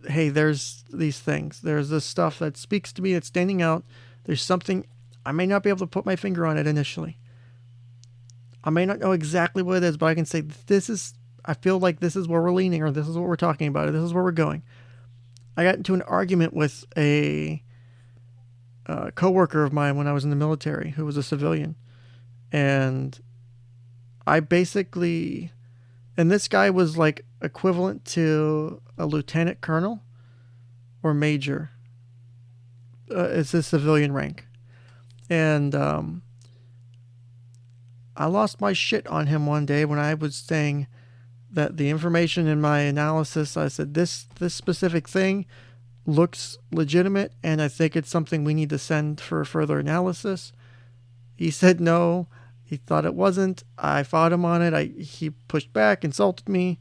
hey, there's these things. There's this stuff that speaks to me. It's standing out. There's something I may not be able to put my finger on it initially. I may not know exactly what it is, but I can say this is I feel like this is where we're leaning, or this is what we're talking about, or this is where we're going. I got into an argument with a coworker of mine when I was in the military who was a civilian. And I basically, and this guy was like equivalent to a lieutenant colonel or major. It's a civilian rank. And I lost my shit on him one day when I was saying that the information in my analysis, I said, this specific thing looks legitimate, and I think it's something we need to send for further analysis. He said no. He thought it wasn't. I fought him on it. He pushed back, insulted me.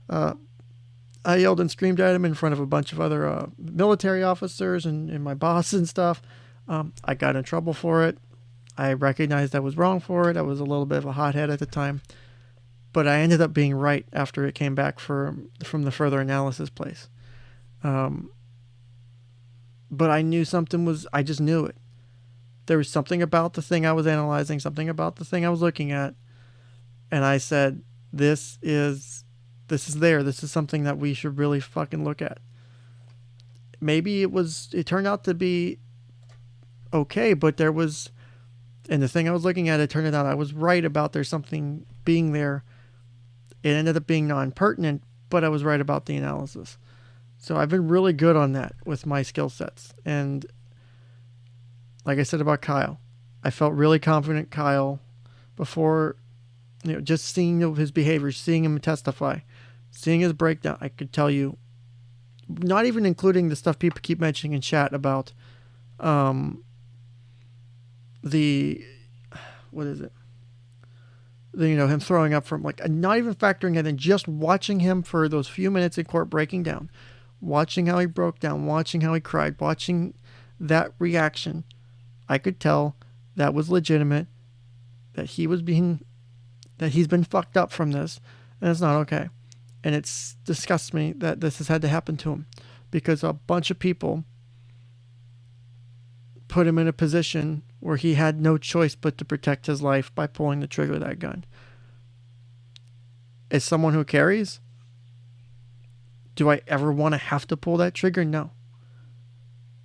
I yelled and screamed at him in front of a bunch of other military officers and my boss and stuff. I got in trouble for it. I recognized I was wrong for it. I was a little bit of a hothead at the time. But I ended up being right after it came back from the further analysis place. But I knew something was, I just knew it. There was something about the thing I was analyzing, something about the thing I was looking at. And I said, this is there. This is something that we should really fucking look at. Maybe it turned out to be okay, but there was, and the thing I was looking at, it turned out I was right about there's something being there. It ended up being non-pertinent, but I was right about the analysis. So I've been really good on that with my skill sets. And like I said about Kyle, I felt really confident Kyle before, just seeing his behavior, seeing him testify, seeing his breakdown. I could tell you, not even including the stuff people keep mentioning in chat about him throwing up from, like, not even factoring it in, just watching him for those few minutes in court breaking down, watching how he broke down, watching how he cried, watching that reaction. I could tell that was legitimate, that he's been fucked up from this, and it's not okay. And it disgusts me that this has had to happen to him, because a bunch of people put him in a position where he had no choice but to protect his life by pulling the trigger of that gun. As someone who carries, do I ever want to have to pull that trigger? No.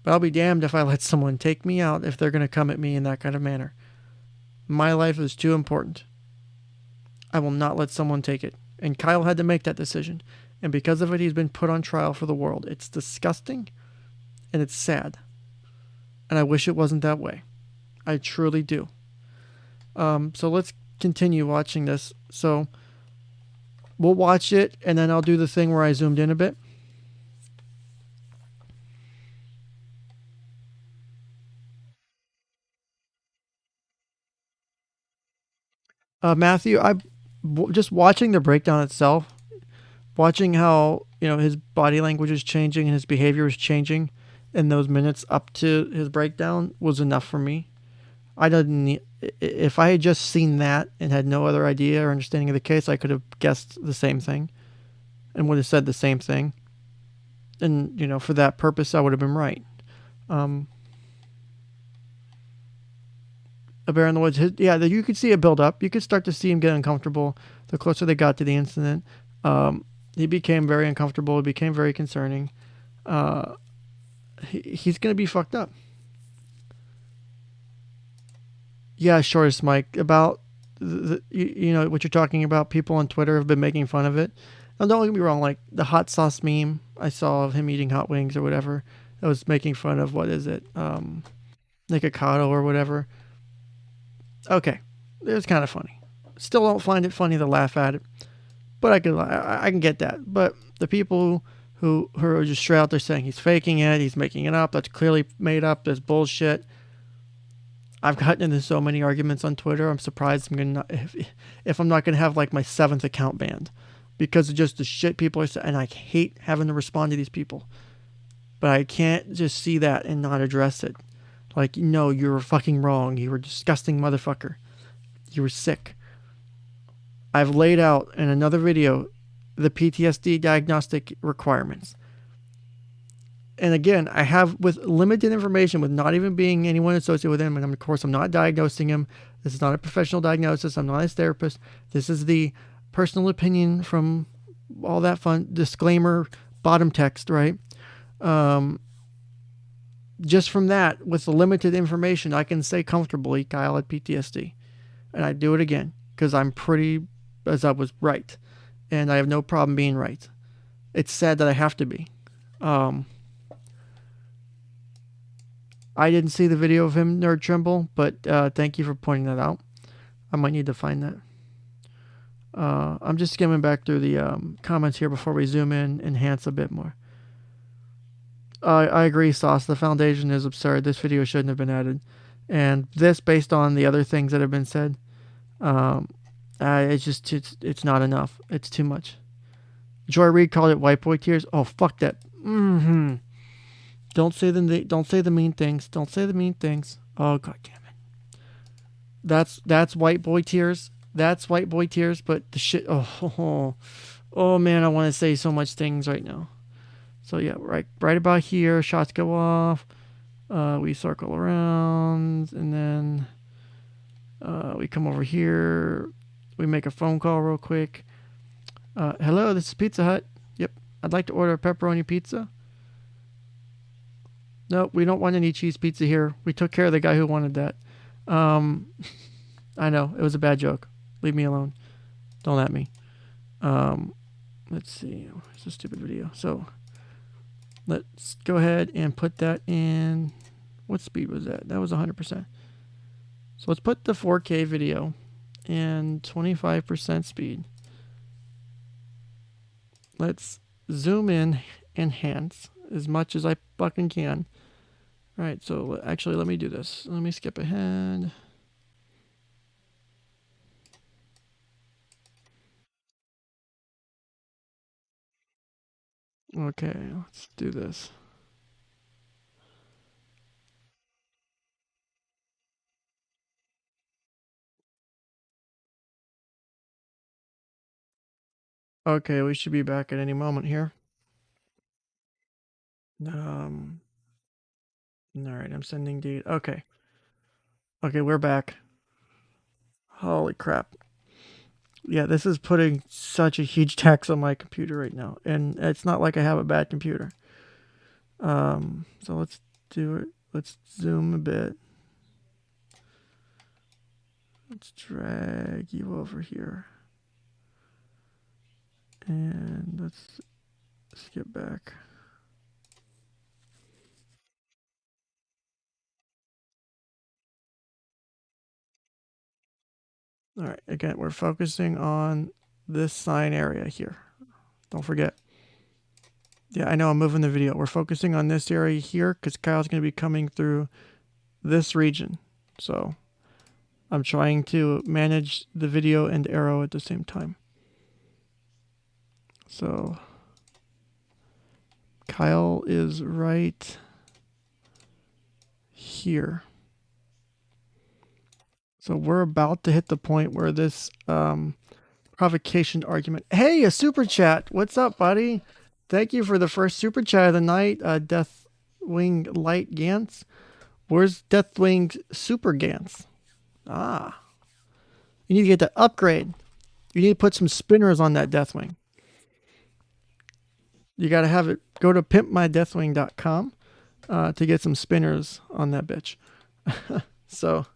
But I'll be damned if I let someone take me out if they're going to come at me in that kind of manner. My life is too important. I will not let someone take it. And Kyle had to make that decision. And because of it, he's been put on trial for the world. It's disgusting and it's sad. And I wish it wasn't that way. I truly do. So let's continue watching this. So we'll watch it, and then I'll do the thing where I zoomed in a bit. Matthew, just watching the breakdown itself, watching how his body language is changing and his behavior is changing in those minutes up to his breakdown was enough for me. If I had just seen that and had no other idea or understanding of the case, I could have guessed the same thing and would have said the same thing. And, for that purpose, I would have been right. A Bear in the Woods, you could see it build up. You could start to see him get uncomfortable the closer they got to the incident. He became very uncomfortable. It became very concerning. He's going to be fucked up. Yeah, Shortest Mike, about what you're talking about. People on Twitter have been making fun of it. Now, don't get me wrong, like the hot sauce meme I saw of him eating hot wings or whatever, that was making fun of, 𝗏𝗂𝗽𝗏𝗀 or whatever. Okay, it was kind of funny. Still don't find it funny to laugh at it, but I can get that. But the people who are just straight out there saying he's faking it, he's making it up, that's clearly made up, that's bullshit. I've gotten into so many arguments on Twitter. I'm surprised if I'm not gonna have like my 7th account banned because of just the shit people are saying. And I hate having to respond to these people, but I can't just see that and not address it. Like, no, you were fucking wrong. You were a disgusting motherfucker. You were sick. I've laid out in another video the PTSD diagnostic requirements. And again, I have, with limited information, with not even being anyone associated with him, and of course I'm not diagnosing him. This is not a professional diagnosis. I'm not his therapist. This is the personal opinion from all that fun disclaimer bottom text, right? Just from that, with the limited information, I can say comfortably, Kyle had PTSD. And I do it again, because I'm pretty, as I was right. And I have no problem being right. It's sad that I have to be. I didn't see the video of him nerd tremble, but thank you for pointing that out. I might need to find that. I'm just skimming back through the comments here before we zoom in, enhance a bit more. I agree, Sauce. The foundation is absurd. This video shouldn't have been added. And this, based on the other things that have been said, it's not enough. It's too much. Joy Reid called it white boy tears. Oh, fuck that. Don't say the mean things. Don't say the mean things. Oh, god damn it. That's white boy tears. That's white boy tears. But the shit. Oh man, I want to say so much things right now. So yeah, right about here, shots go off. We circle around, and then we come over here. We make a phone call real quick. Hello, this is Pizza Hut. Yep, I'd like to order a pepperoni pizza. Nope, we don't want any cheese pizza here. We took care of the guy who wanted that. I know, it was a bad joke. Leave me alone. Don't at me. Let's see. It's a stupid video. So let's go ahead and put that in. What speed was that? That was 100%. So let's put the 4K video in 25% speed. Let's zoom in, enhance as much as I fucking can. All right, so actually let me do this. Let me skip ahead. Okay, let's do this. Okay, we should be back at any moment here. All right, I'm sending deed. Okay. Okay, we're back. Holy crap. Yeah, this is putting such a huge tax on my computer right now. And it's not like I have a bad computer. So let's do it. Let's zoom a bit. Let's drag you over here. And let's skip back. All right, again, we're focusing on this sign area here. Don't forget. Yeah, I know I'm moving the video. We're focusing on this area here because Kyle's going to be coming through this region. So I'm trying to manage the video and arrow at the same time. So Kyle is right here. So we're about to hit the point where this provocation argument. Hey, a super chat. What's up, buddy? Thank you for the first super chat of the night, 𝐷eathWing Gantz. Where's 𝐷eathWing Super Gantz? Ah. You need to get the upgrade. You need to put some spinners on that 𝐷eathWing. You got to have it. Go to pimpmydeathwing.com to get some spinners on that bitch. So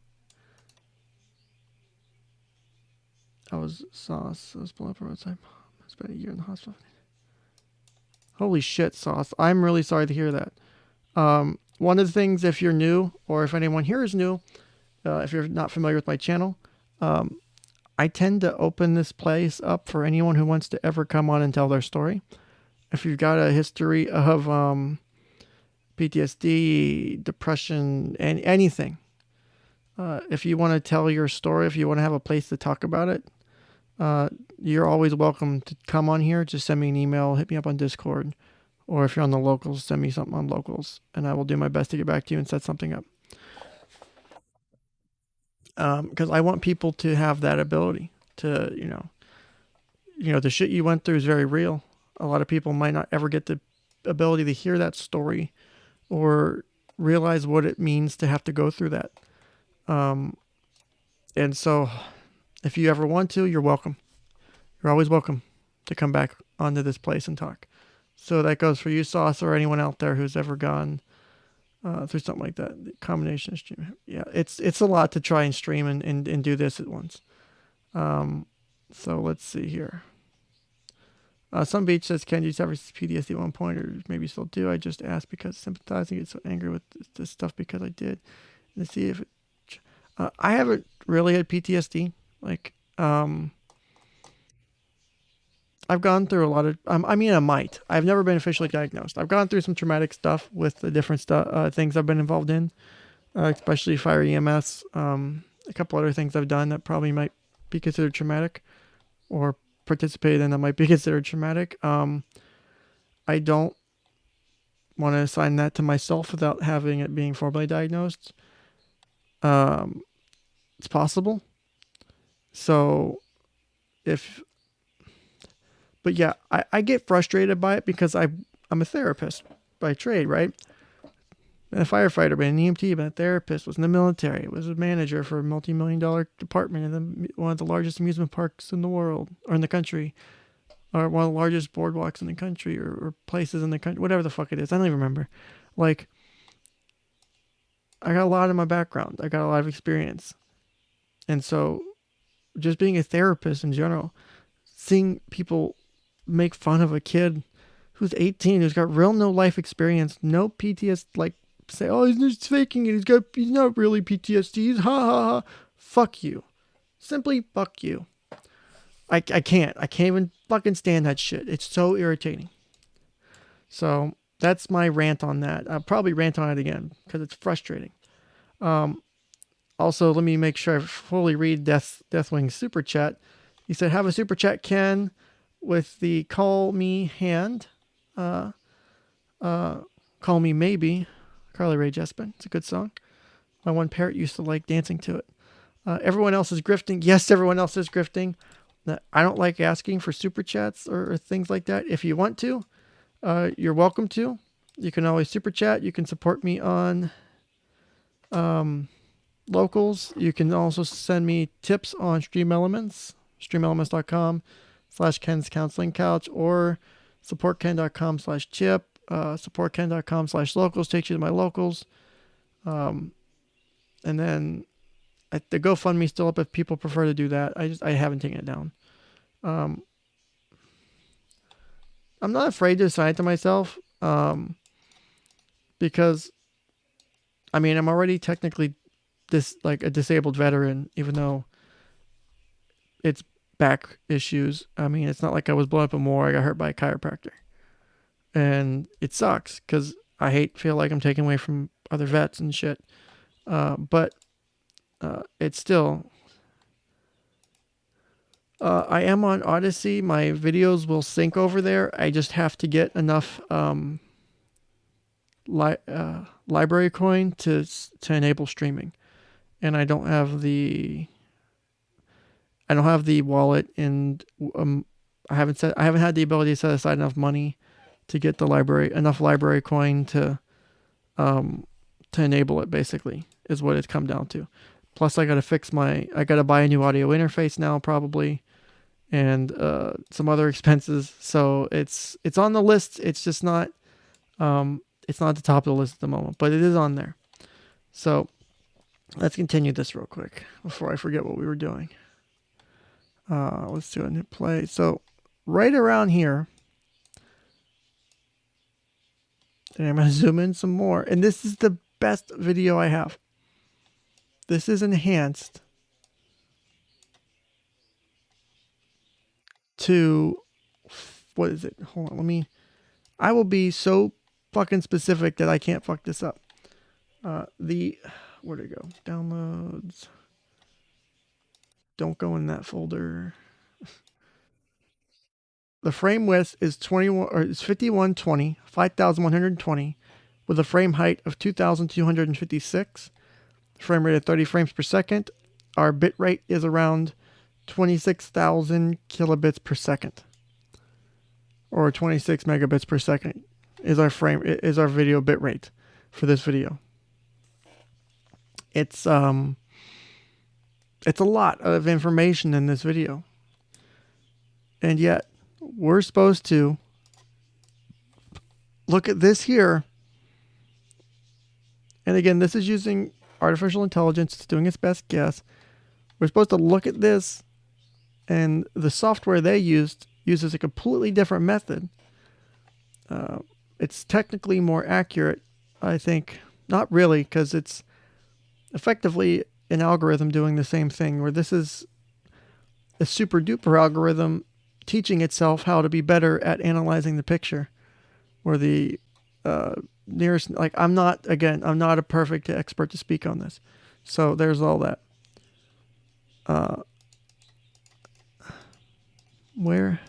I was Sauce. I was pulling up a roadside. I spent a year in the hospital. Holy shit, Sauce. I'm really sorry to hear that. One of the things, if you're new, or if anyone here is new, if you're not familiar with my channel, I tend to open this place up for anyone who wants to ever come on and tell their story. If you've got a history of PTSD, depression, and anything, if you want to tell your story, if you want to have a place to talk about it, you're always welcome to come on here. Just send me an email, hit me up on Discord, or if you're on the locals, send me something on locals, and I will do my best to get back to you and set something up. Because I want people to have that ability to, you know, the shit you went through is very real. A lot of people might not ever get the ability to hear that story or realize what it means to have to go through that. And so if you ever want to, you're welcome. you're always welcome to come back onto this place and talk. So that goes for you, Sauce, or anyone out there who's ever gone through something like that. The combination of stream. Yeah, it's a lot to try and stream and do this at once. So let's see here. Some Beach says, Ken, you suffer PTSD at one point, or maybe you still do. I just asked because sympathizing, get so angry with this stuff because I did. And to see if it, I haven't really had PTSD. Like, I've gone through a lot of, I mean, I might. I've never been officially diagnosed. I've gone through some traumatic stuff with the different things I've been involved in, especially fire EMS, a couple other things I've done that probably might be considered traumatic, or participated in that might be considered traumatic. I don't want to assign that to myself without having it being formally diagnosed. It's possible. So but yeah, I get frustrated by it because I'm a therapist by trade, right? Been a firefighter, been an EMT, been a therapist, was in the military, was a manager for a multi-million-dollar department in one of the largest amusement parks in the world, or in the country, or one of the largest boardwalks in the country, or places in the country, whatever the fuck it is. I don't even remember. Like, I got a lot in my background. I got a lot of experience. And so, just being a therapist in general, seeing people make fun of a kid who's 18, who's got real no life experience, no PTSD, like, say, oh, he's just faking it. He's not really PTSD. He's ha ha ha. Fuck you. Simply fuck you. I can't even fucking stand that shit. It's so irritating. So that's my rant on that. I'll probably rant on it again because it's frustrating. Also, let me make sure I fully read Deathwing's super chat. He said, have a super chat, Ken, with the call me hand. Call me maybe. Carly Rae Jepsen. It's a good song. My one parrot used to like dancing to it. Everyone else is grifting. Yes, everyone else is grifting. I don't like asking for super chats or things like that. If you want to, you're welcome to. You can always super chat. You can support me on locals. You can also send me tips on Stream Elements, streamelements.com/Ken's Counseling Couch, or supportken.com/chip. Supportken.com/locals takes you to my locals. And then the GoFundMe's still up if people prefer to do that. I haven't taken it down. I'm not afraid to assign it to myself. Because I mean, I'm already technically like a disabled veteran, even though it's back issues. I mean, it's not like I was blown up in war. I got hurt by a chiropractor. And it sucks because I feel like I'm taking away from other vets and shit. But it's still, I am on Odyssey. My videos will sync over there. I just have to get enough library coin to enable streaming. And I don't have the wallet, and I haven't had the ability to set aside enough money to get enough library coin to enable it, basically, is what it's come down to. Plus, I got to buy a new audio interface now, probably, and some other expenses. So it's on the list. It's just not, it's not at the top of the list at the moment, but it is on there. So let's continue this real quick before I forget what we were doing. Let's do a new play. So right around here, and I'm going to zoom in some more. And this is the best video I have. This is enhanced to, what is it? Hold on, I will be so fucking specific that I can't fuck this up. Where'd it go? Downloads. Don't go in that folder. The frame width is 5120, 5120, with a frame height of 2256. Frame rate of 30 frames per second. Our bit rate is around 26,000 kilobits per second, or 26 megabits per second is our video bit rate for this video. It's a lot of information in this video. And yet, we're supposed to look at this here. And again, this is using artificial intelligence. It's doing its best guess. We're supposed to look at this, and the software they uses a completely different method. It's technically more accurate, I think. Not really, because it's effectively an algorithm doing the same thing, where this is a super duper algorithm teaching itself how to be better at analyzing the picture. Or the nearest, like, I'm not a perfect expert to speak on this. So there's all that. Where?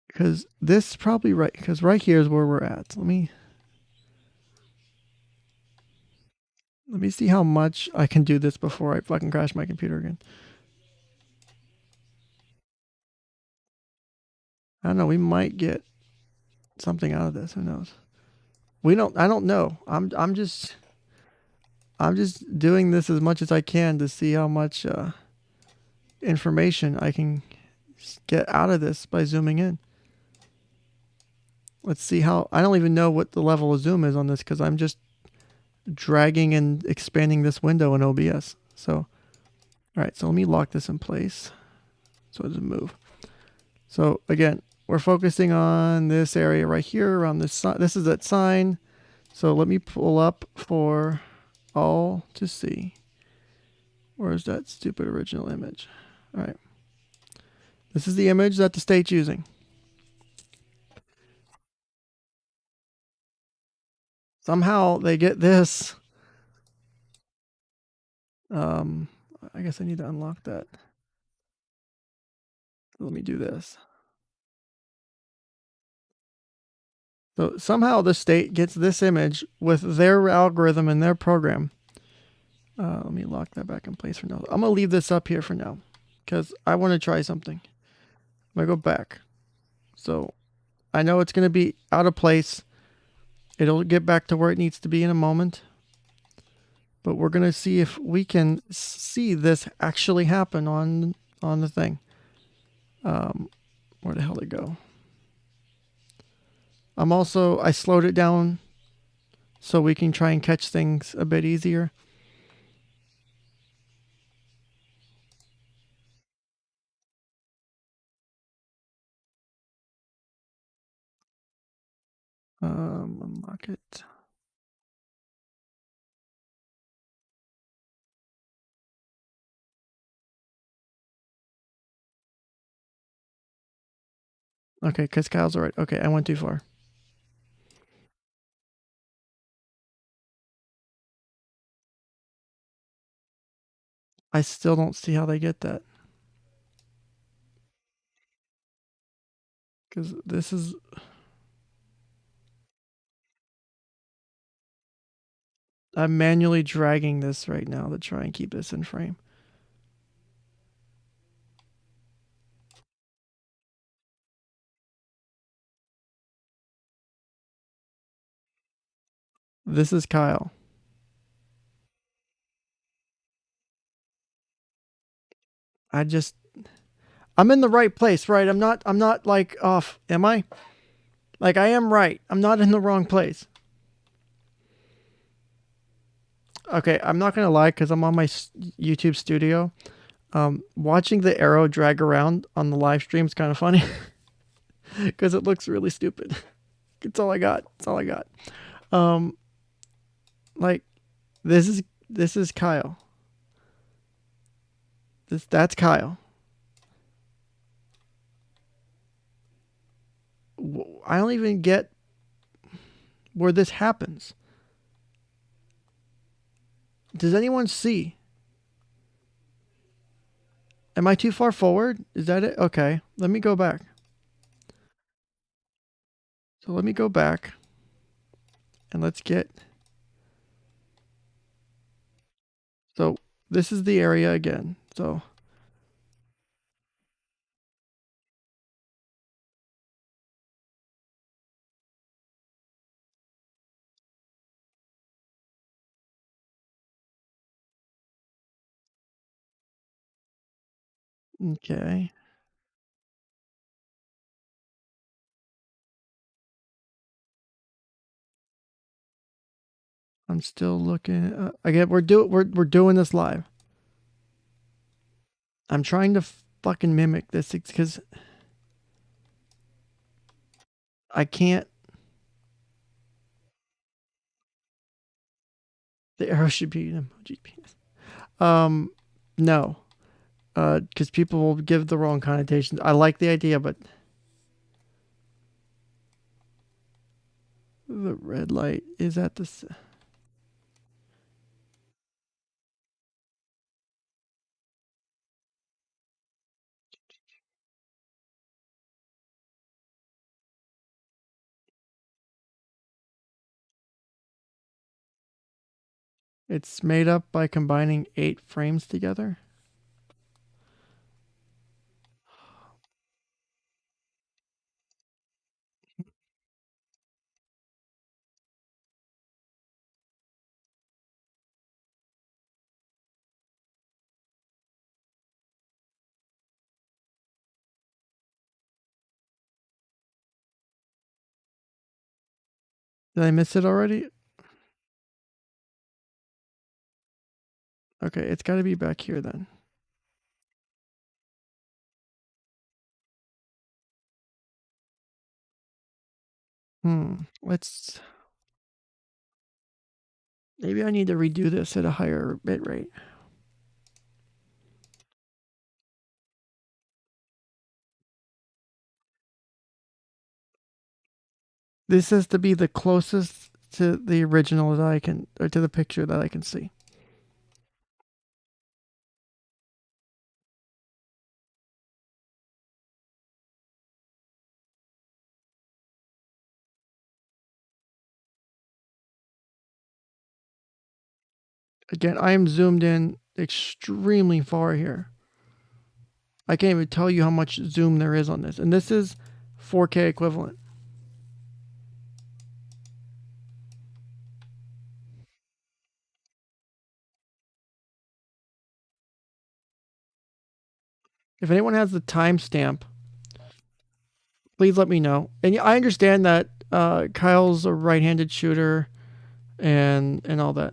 Because this is probably right, because right here is where we're at. Let me see how much I can do this before I fucking crash my computer again. I don't know. We might get something out of this. Who knows? I don't know. I'm just doing this as much as I can to see how much information I can get out of this by zooming in. Let's see how. I don't even know what the level of zoom is on this because I'm just dragging and expanding this window in OBS. So, all right. So let me lock this in place so it doesn't move. So again, we're focusing on this area right here around this sign. This is that sign. So let me pull up for all to see. Where's that stupid original image? All right. This is the image that the state's using. Somehow they get this. I guess I need to unlock that. Let me do this. So somehow the state gets this image with their algorithm and their program. Let me lock that back in place for now. I'm going to leave this up here for now because I want to try something. I'm going to go back. So I know it's going to be out of place. It'll get back to where it needs to be in a moment. But we're going to see if we can see this actually happen on the thing. Where the hell did it go? I slowed it down so we can try and catch things a bit easier. Unlock it. Okay, because Kyle's all right. Okay, I went too far. I still don't see how they get that. Because this is... I'm manually dragging this right now to try and keep this in frame. This is Kyle. I'm in the right place, right? I'm not like off, am I? Like I am right. I'm not in the wrong place. Okay, I'm not going to lie because I'm on my YouTube studio. Watching the arrow drag around on the live stream is kind of funny because it looks really stupid. It's all I got. It's all I got. Like this is Kyle. That's Kyle. I don't even get where this happens. Does anyone see? Am I too far forward? Is that it? Okay, let me go back. So let me go back and let's get... So this is the area again. So Okay. I'm still looking. Again, we're doing this live. I'm trying to fucking mimic this because I can't. The arrow should be an emoji penis. No, because people will give the wrong connotations. I like the idea, but the red light is at the. It's made up by combining 8 frames together. Did I miss it already? Okay, it's got to be back here then. Let's. Maybe I need to redo this at a higher bit rate. This has to be the closest to the original that I can, or to the picture that I can see. Again, I am zoomed in extremely far here. I can't even tell you how much zoom there is on this. And this is 4K equivalent. If anyone has the timestamp, please let me know. And I understand that Kyle's a right-handed shooter and all that.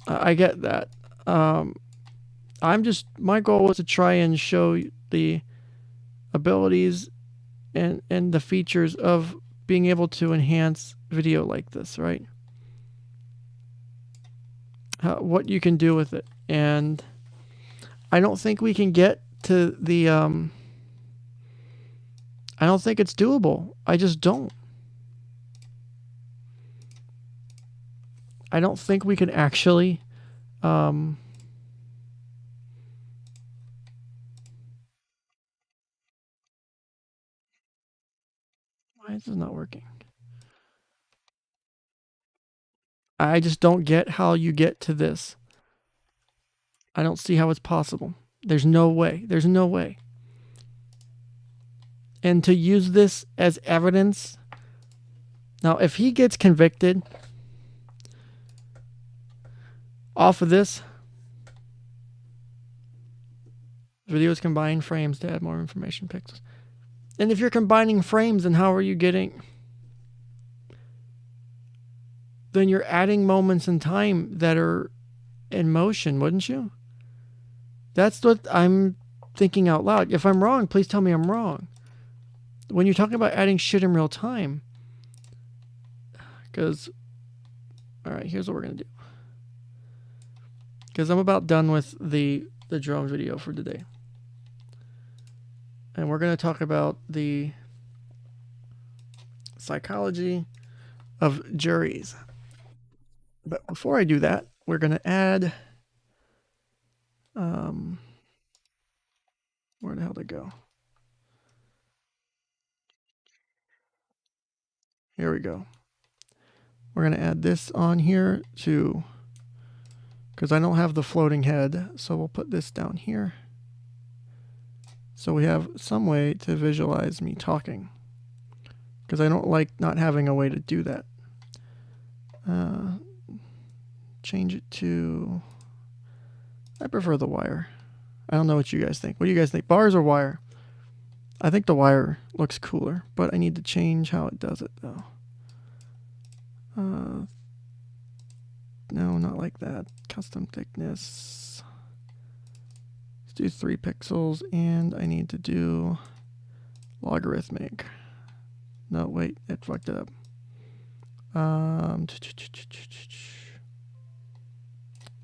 I get that. My goal was to try and show the abilities and the features of being able to enhance video like this, right? What you can do with it. And I don't think we can get to the I don't think it's doable. I just don't. I don't think we can actually why is this not working? I just don't get how you get to this. I don't see how it's possible. There's no way. There's no way. And to use this as evidence. Now, if he gets convicted off of this, videos combine frames to add more information pixels. And if you're combining frames, then how are you getting? Then you're adding moments in time that are in motion, wouldn't you? That's what I'm thinking out loud. If I'm wrong, please tell me I'm wrong. When you're talking about adding shit in real time, because, all right, here's what we're going to do. Because I'm about done with the drone video for today. And we're going to talk about the psychology of juries. But before I do that, we're going to add, where the hell did it go? Here we go. We're going to add this on here to, because I don't have the floating head, so we'll put this down here. So we have some way to visualize me talking, because I don't like not having a way to do that. Change it to I prefer the wire. I don't know what you guys think. What do you guys think? Bars or wire? I think the wire looks cooler, but I need to change how it does it though. No, not like that. Custom thickness. Let's do 3 pixels, and I need to do logarithmic. No, wait, it fucked it up.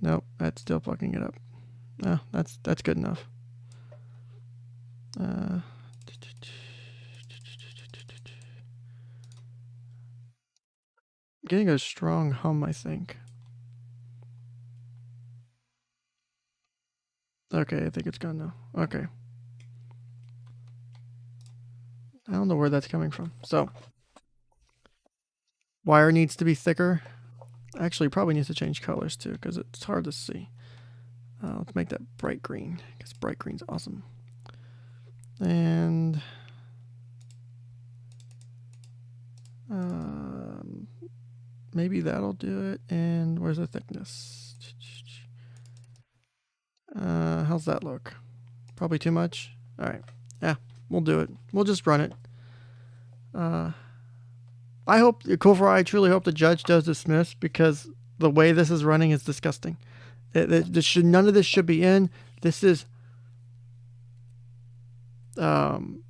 Nope, that's still fucking it up. No, that's good enough. Getting a strong hum, I think. Okay, I think it's gone now. Okay. I don't know where that's coming from. So, wire needs to be thicker. Actually, probably needs to change colors too, because it's hard to see. Let's make that bright green, because bright green's awesome. And maybe that'll do it. And where's the thickness? How's that look? Probably too much. All right. Yeah, we'll do it. We'll just run it. I hope, I truly hope the judge does dismiss, because the way this is running is disgusting. None of this should be in. This is, none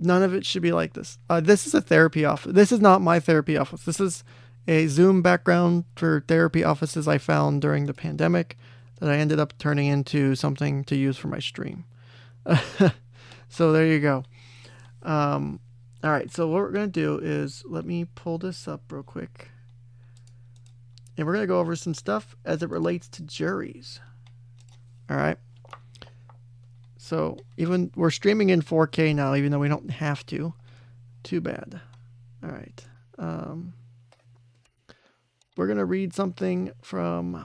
of it should be like this. This is a therapy office. This is not my therapy office. This is a Zoom background for therapy offices I found during the pandemic that I ended up turning into something to use for my stream. So there you go. All right, so what we're going to do is, let me pull this up real quick. And we're going to go over some stuff as it relates to juries. All right. So even we're streaming in 4K now, even though we don't have to. Too bad. All right. We're going to read something from...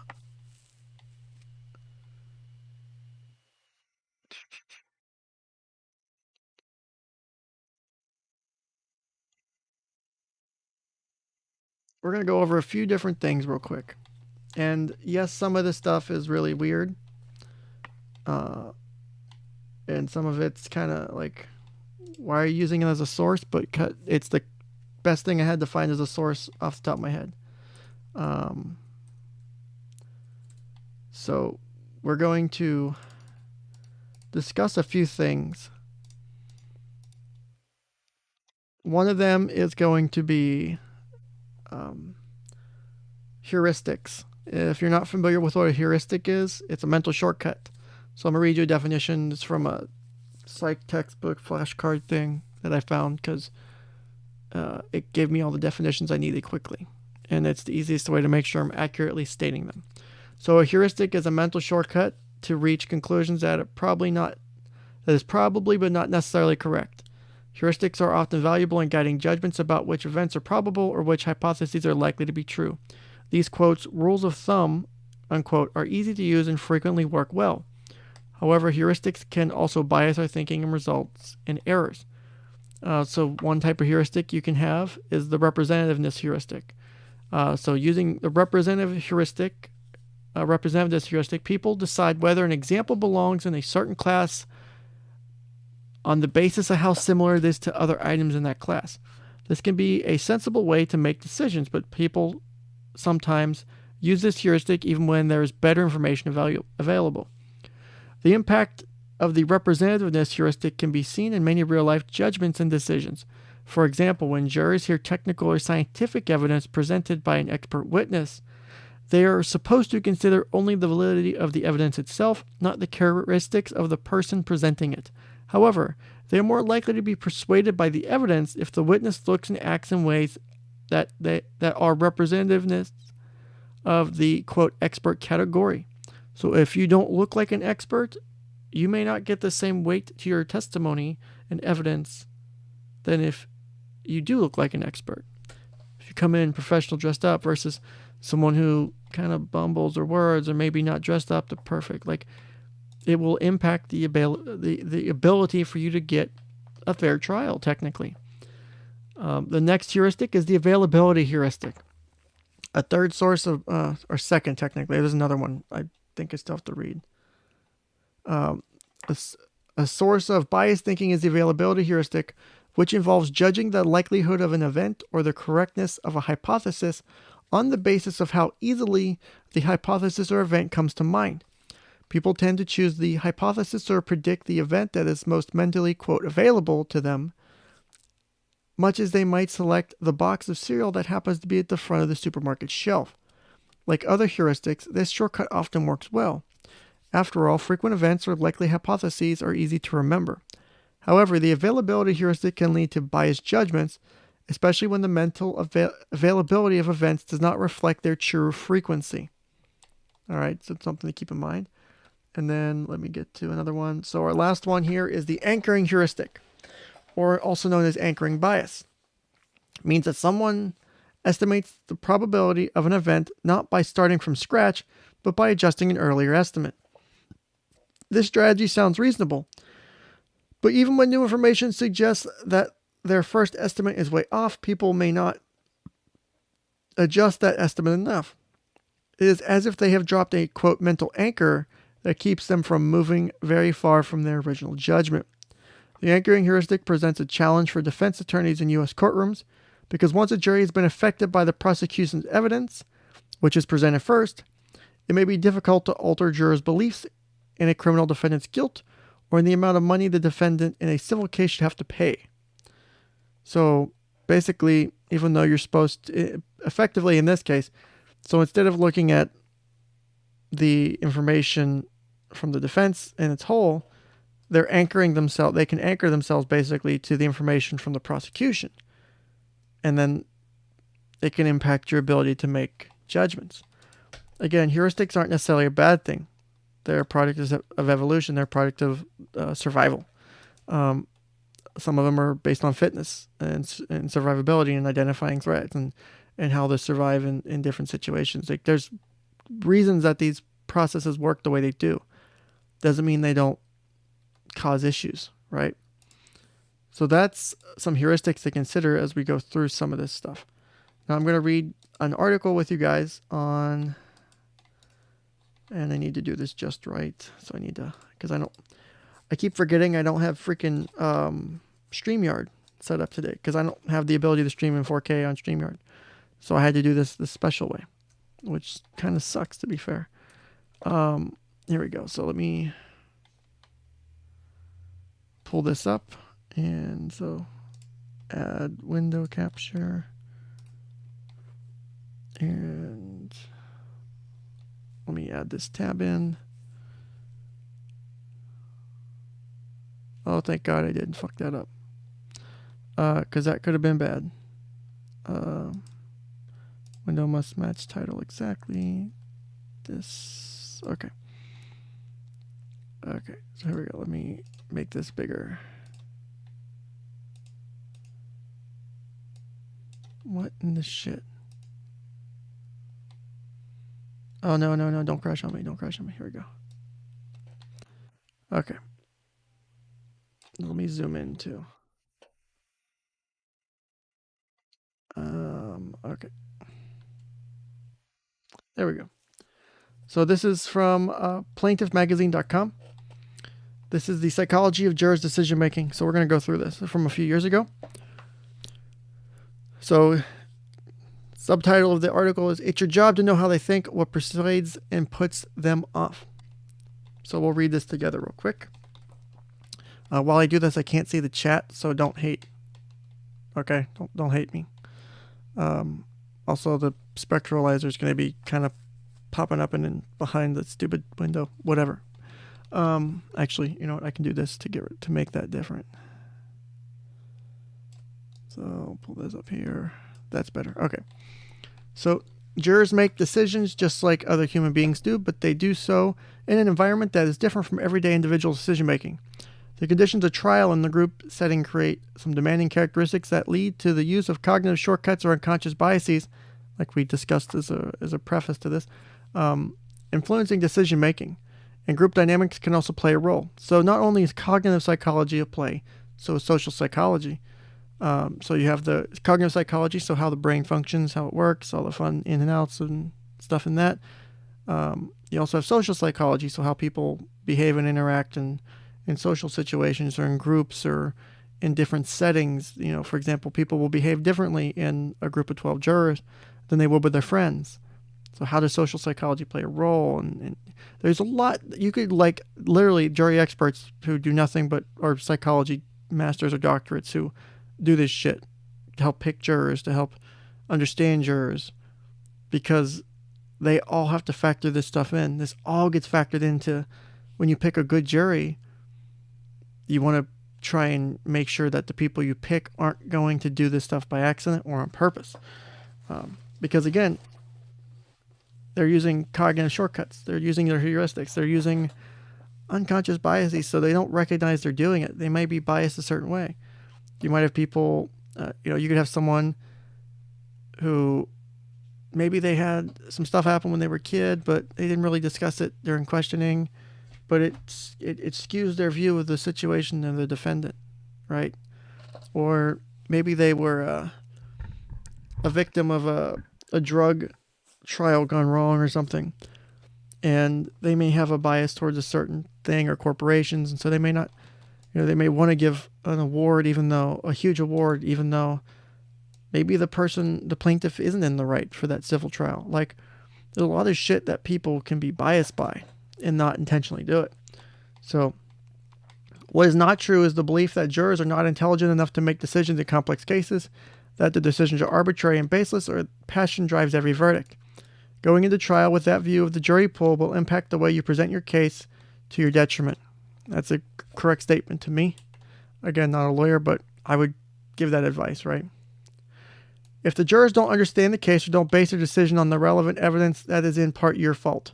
We're going to go over a few different things real quick. And yes, some of this stuff is really weird. And some of it's kind of like, why are you using it as a source? But it's the best thing I had to find as a source off the top of my head. So we're going to discuss a few things. One of them is going to be heuristics. If you're not familiar with what a heuristic is, it's a mental shortcut. So I'm going to read you a definition. It's from a psych textbook flashcard thing that I found, because it gave me all the definitions I needed quickly. And it's the easiest way to make sure I'm accurately stating them. So a heuristic is a mental shortcut to reach conclusions that is probably but not necessarily correct. Heuristics are often valuable in guiding judgments about which events are probable or which hypotheses are likely to be true. These, quotes, rules of thumb, unquote, are easy to use and frequently work well. However, heuristics can also bias our thinking and results in errors. So one type of heuristic you can have is the representativeness heuristic. So using the representativeness heuristic, people decide whether an example belongs in a certain class on the basis of how similar it is to other items in that class. This can be a sensible way to make decisions, but people sometimes use this heuristic even when there is better information available. The impact of the representativeness heuristic can be seen in many real-life judgments and decisions. For example, when juries hear technical or scientific evidence presented by an expert witness, they are supposed to consider only the validity of the evidence itself, not the characteristics of the person presenting it. However, they are more likely to be persuaded by the evidence if the witness looks and acts in ways that are representativeness of the, quote, expert category. So if you don't look like an expert, you may not get the same weight to your testimony and evidence than if you do look like an expert. If you come in professional dressed up versus someone who kind of bumbles their words or maybe not dressed up to perfect, like, it will impact the ability for you to get a fair trial, technically. The next heuristic is the availability heuristic. A third source of, or second, technically, there's another one I think I still have to read. A source of biased thinking is the availability heuristic, which involves judging the likelihood of an event or the correctness of a hypothesis on the basis of how easily the hypothesis or event comes to mind. People tend to choose the hypothesis or predict the event that is most mentally, quote, available to them, much as they might select the box of cereal that happens to be at the front of the supermarket shelf. Like other heuristics, this shortcut often works well. After all, frequent events or likely hypotheses are easy to remember. However, the availability heuristic can lead to biased judgments, especially when the mental availability of events does not reflect their true frequency. All right, so it's something to keep in mind. And then let me get to another one. So our last one here is the anchoring heuristic, or also known as anchoring bias. It means that someone estimates the probability of an event not by starting from scratch, but by adjusting an earlier estimate. This strategy sounds reasonable, but even when new information suggests that their first estimate is way off, people may not adjust that estimate enough. It is as if they have dropped a, quote, mental anchor that keeps them from moving very far from their original judgment. The anchoring heuristic presents a challenge for defense attorneys in U.S. courtrooms because once a jury has been affected by the prosecution's evidence, which is presented first, it may be difficult to alter jurors' beliefs in a criminal defendant's guilt or in the amount of money the defendant in a civil case should have to pay. So basically, even though you're supposed to, effectively in this case, so instead of looking at the information from the defense in its whole, they're anchoring themselves, they can anchor themselves basically to the information from the prosecution. And then it can impact your ability to make judgments. Again, heuristics aren't necessarily a bad thing. They're a product of evolution. They're a product of survival. Some of them are based on fitness and survivability and identifying threats and how to survive in different situations. Like there's reasons that these processes work the way they do. Doesn't mean they don't cause issues, right? So that's some heuristics to consider as we go through some of this stuff. Now I'm going to read an article with you guys on, and I need to do this just right. So I need to, because I keep forgetting I don't have freaking StreamYard set up today because I don't have the ability to stream in 4K on StreamYard. So I had to do this the special way, which kind of sucks to be fair. Here we go. So let me pull this up. And so add window capture. And let me add this tab in. Oh, thank God I didn't fuck that up. Because that could have been bad. Window must match title exactly. This. Okay. Okay, so here we go. Let me make this bigger. What in the shit? Oh, no, no, no. Don't crash on me. Don't crash on me. Here we go. Okay. Let me zoom in too. Okay. There we go. So this is from plaintiffmagazine.com. This is the psychology of jurors' decision making. So we're going to go through this from a few years ago. So subtitle of the article is, "It's your job to know how they think, what persuades and puts them off." So we'll read this together real quick. While I do this, I can't see the chat, so don't hate. Okay, don't hate me. Also, the spectralizer is going to be kind of popping up and in behind the stupid window, whatever. Actually, you know what? I can do this to make that different. So I'll pull this up here. That's better. Okay. So jurors make decisions just like other human beings do, but they do so in an environment that is different from everyday individual decision making. The conditions of trial in the group setting create some demanding characteristics that lead to the use of cognitive shortcuts or unconscious biases, like we discussed as a preface to this, influencing decision making. And group dynamics can also play a role. So not only is cognitive psychology at play, so is social psychology. So you have the cognitive psychology, so how the brain functions, how it works, all the fun in and outs and stuff in that. You You also have social psychology, so how people behave and interact in social situations or in groups or in different settings. You know, for example, people will behave differently in a group of 12 jurors than they would with their friends. So how does social psychology play a role? And there's a lot. You could, like, literally jury experts who do nothing but are psychology masters or doctorates who do this shit to help pick jurors, to help understand jurors, because they all have to factor this stuff in. This all gets factored into when you pick a good jury. You want to try and make sure that the people you pick aren't going to do this stuff by accident or on purpose. Because again, they're using cognitive shortcuts. They're using their heuristics. They're using unconscious biases, so they don't recognize they're doing it. They may be biased a certain way. You might have people, you could have someone who maybe they had some stuff happen when they were a kid, but they didn't really discuss it during questioning, but it skews their view of the situation of the defendant, right? Or maybe they were a victim of a drug trial gone wrong or something, and they may have a bias towards a certain thing or corporations, and so they may not, they may want to give an award, a huge award, even though maybe the plaintiff isn't in the right for that civil trial. Like, there's a lot of shit that people can be biased by and not intentionally do it. So what is not true is the belief that jurors are not intelligent enough to make decisions in complex cases, that the decisions are arbitrary and baseless, or passion drives every verdict. Going into trial with that view of the jury pool will impact the way you present your case to your detriment. That's a correct statement to me. Again, not a lawyer, but I would give that advice, right? If the jurors don't understand the case or don't base their decision on the relevant evidence, that is in part your fault.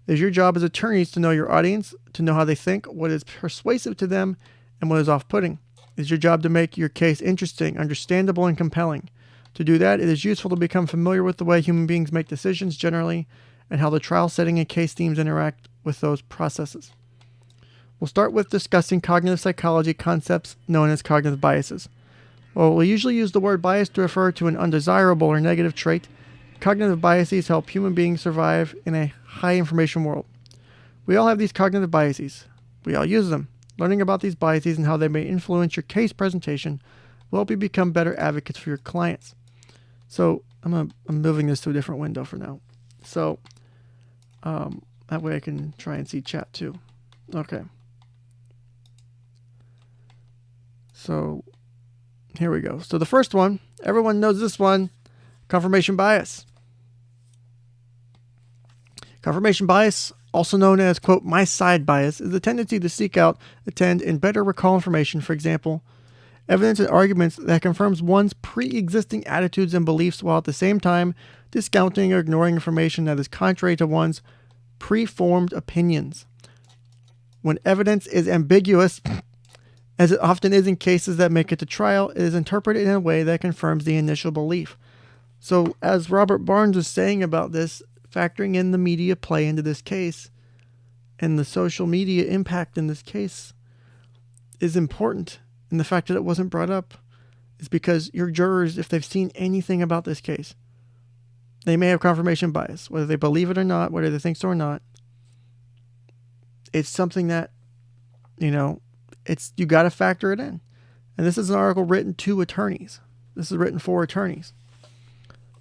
It is your job as attorneys to know your audience, to know how they think, what is persuasive to them, and what is off-putting. It is your job to make your case interesting, understandable, and compelling. To do that, it is useful to become familiar with the way human beings make decisions generally and how the trial setting and case teams interact with those processes. We'll start with discussing cognitive psychology concepts known as cognitive biases. While we usually use the word bias to refer to an undesirable or negative trait, cognitive biases help human beings survive in a high information world. We all have these cognitive biases. We all use them. Learning about these biases and how they may influence your case presentation will help you become better advocates for your clients. So I'm moving this to a different window for now. So that way I can try and see chat too. Okay. So here we go. So the first one, everyone knows this one, confirmation bias. Confirmation bias, also known as, quote, my side bias, is the tendency to seek out, attend, and better recall information, for example, evidence and arguments that confirms one's pre-existing attitudes and beliefs, while at the same time discounting or ignoring information that is contrary to one's pre-formed opinions. When evidence is ambiguous, as it often is in cases that make it to trial, it is interpreted in a way that confirms the initial belief. So as Robert Barnes was saying about this, factoring in the media play into this case and the social media impact in this case is important. And the fact that it wasn't brought up is because your jurors, if they've seen anything about this case, they may have confirmation bias, whether they believe it or not, whether they think so or not. It's something that, you got to factor it in. And this is an article written to attorneys. This is written for attorneys.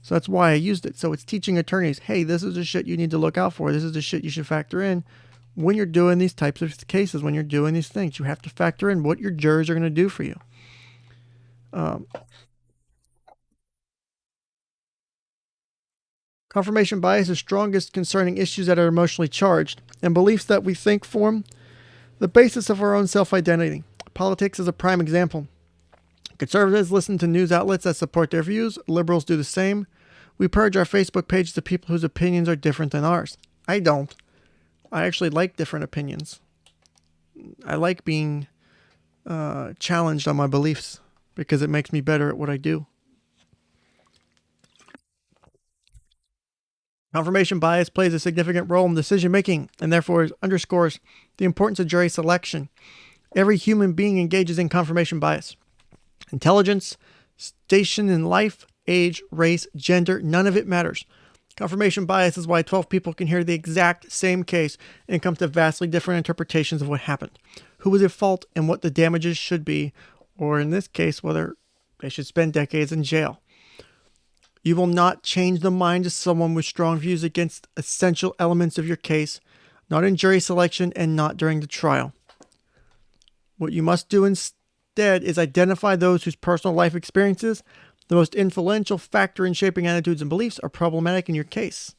So that's why I used it. So it's teaching attorneys, hey, this is the shit you need to look out for. This is the shit you should factor in when you're doing these types of cases, when you're doing these things. You have to factor in what your jurors are going to do for you. Confirmation bias is strongest concerning issues that are emotionally charged and beliefs that we think form the basis of our own self-identity. Politics is a prime example. Conservatives listen to news outlets that support their views. Liberals do the same. We purge our Facebook pages to people whose opinions are different than ours. I don't. I actually like different opinions. I like being challenged on my beliefs because it makes me better at what I do. Confirmation bias plays a significant role in decision-making and therefore underscores the importance of jury selection. Every human being engages in confirmation bias. Intelligence, station in life, age, race, gender, none of it matters. Confirmation bias is why 12 people can hear the exact same case and come to vastly different interpretations of what happened, who was at fault, and what the damages should be, or in this case, whether they should spend decades in jail. You will not change the mind of someone with strong views against essential elements of your case, not in jury selection and not during the trial. What you must do instead is identify those whose personal life experiences, the most influential factor in shaping attitudes and beliefs, are problematic in your case.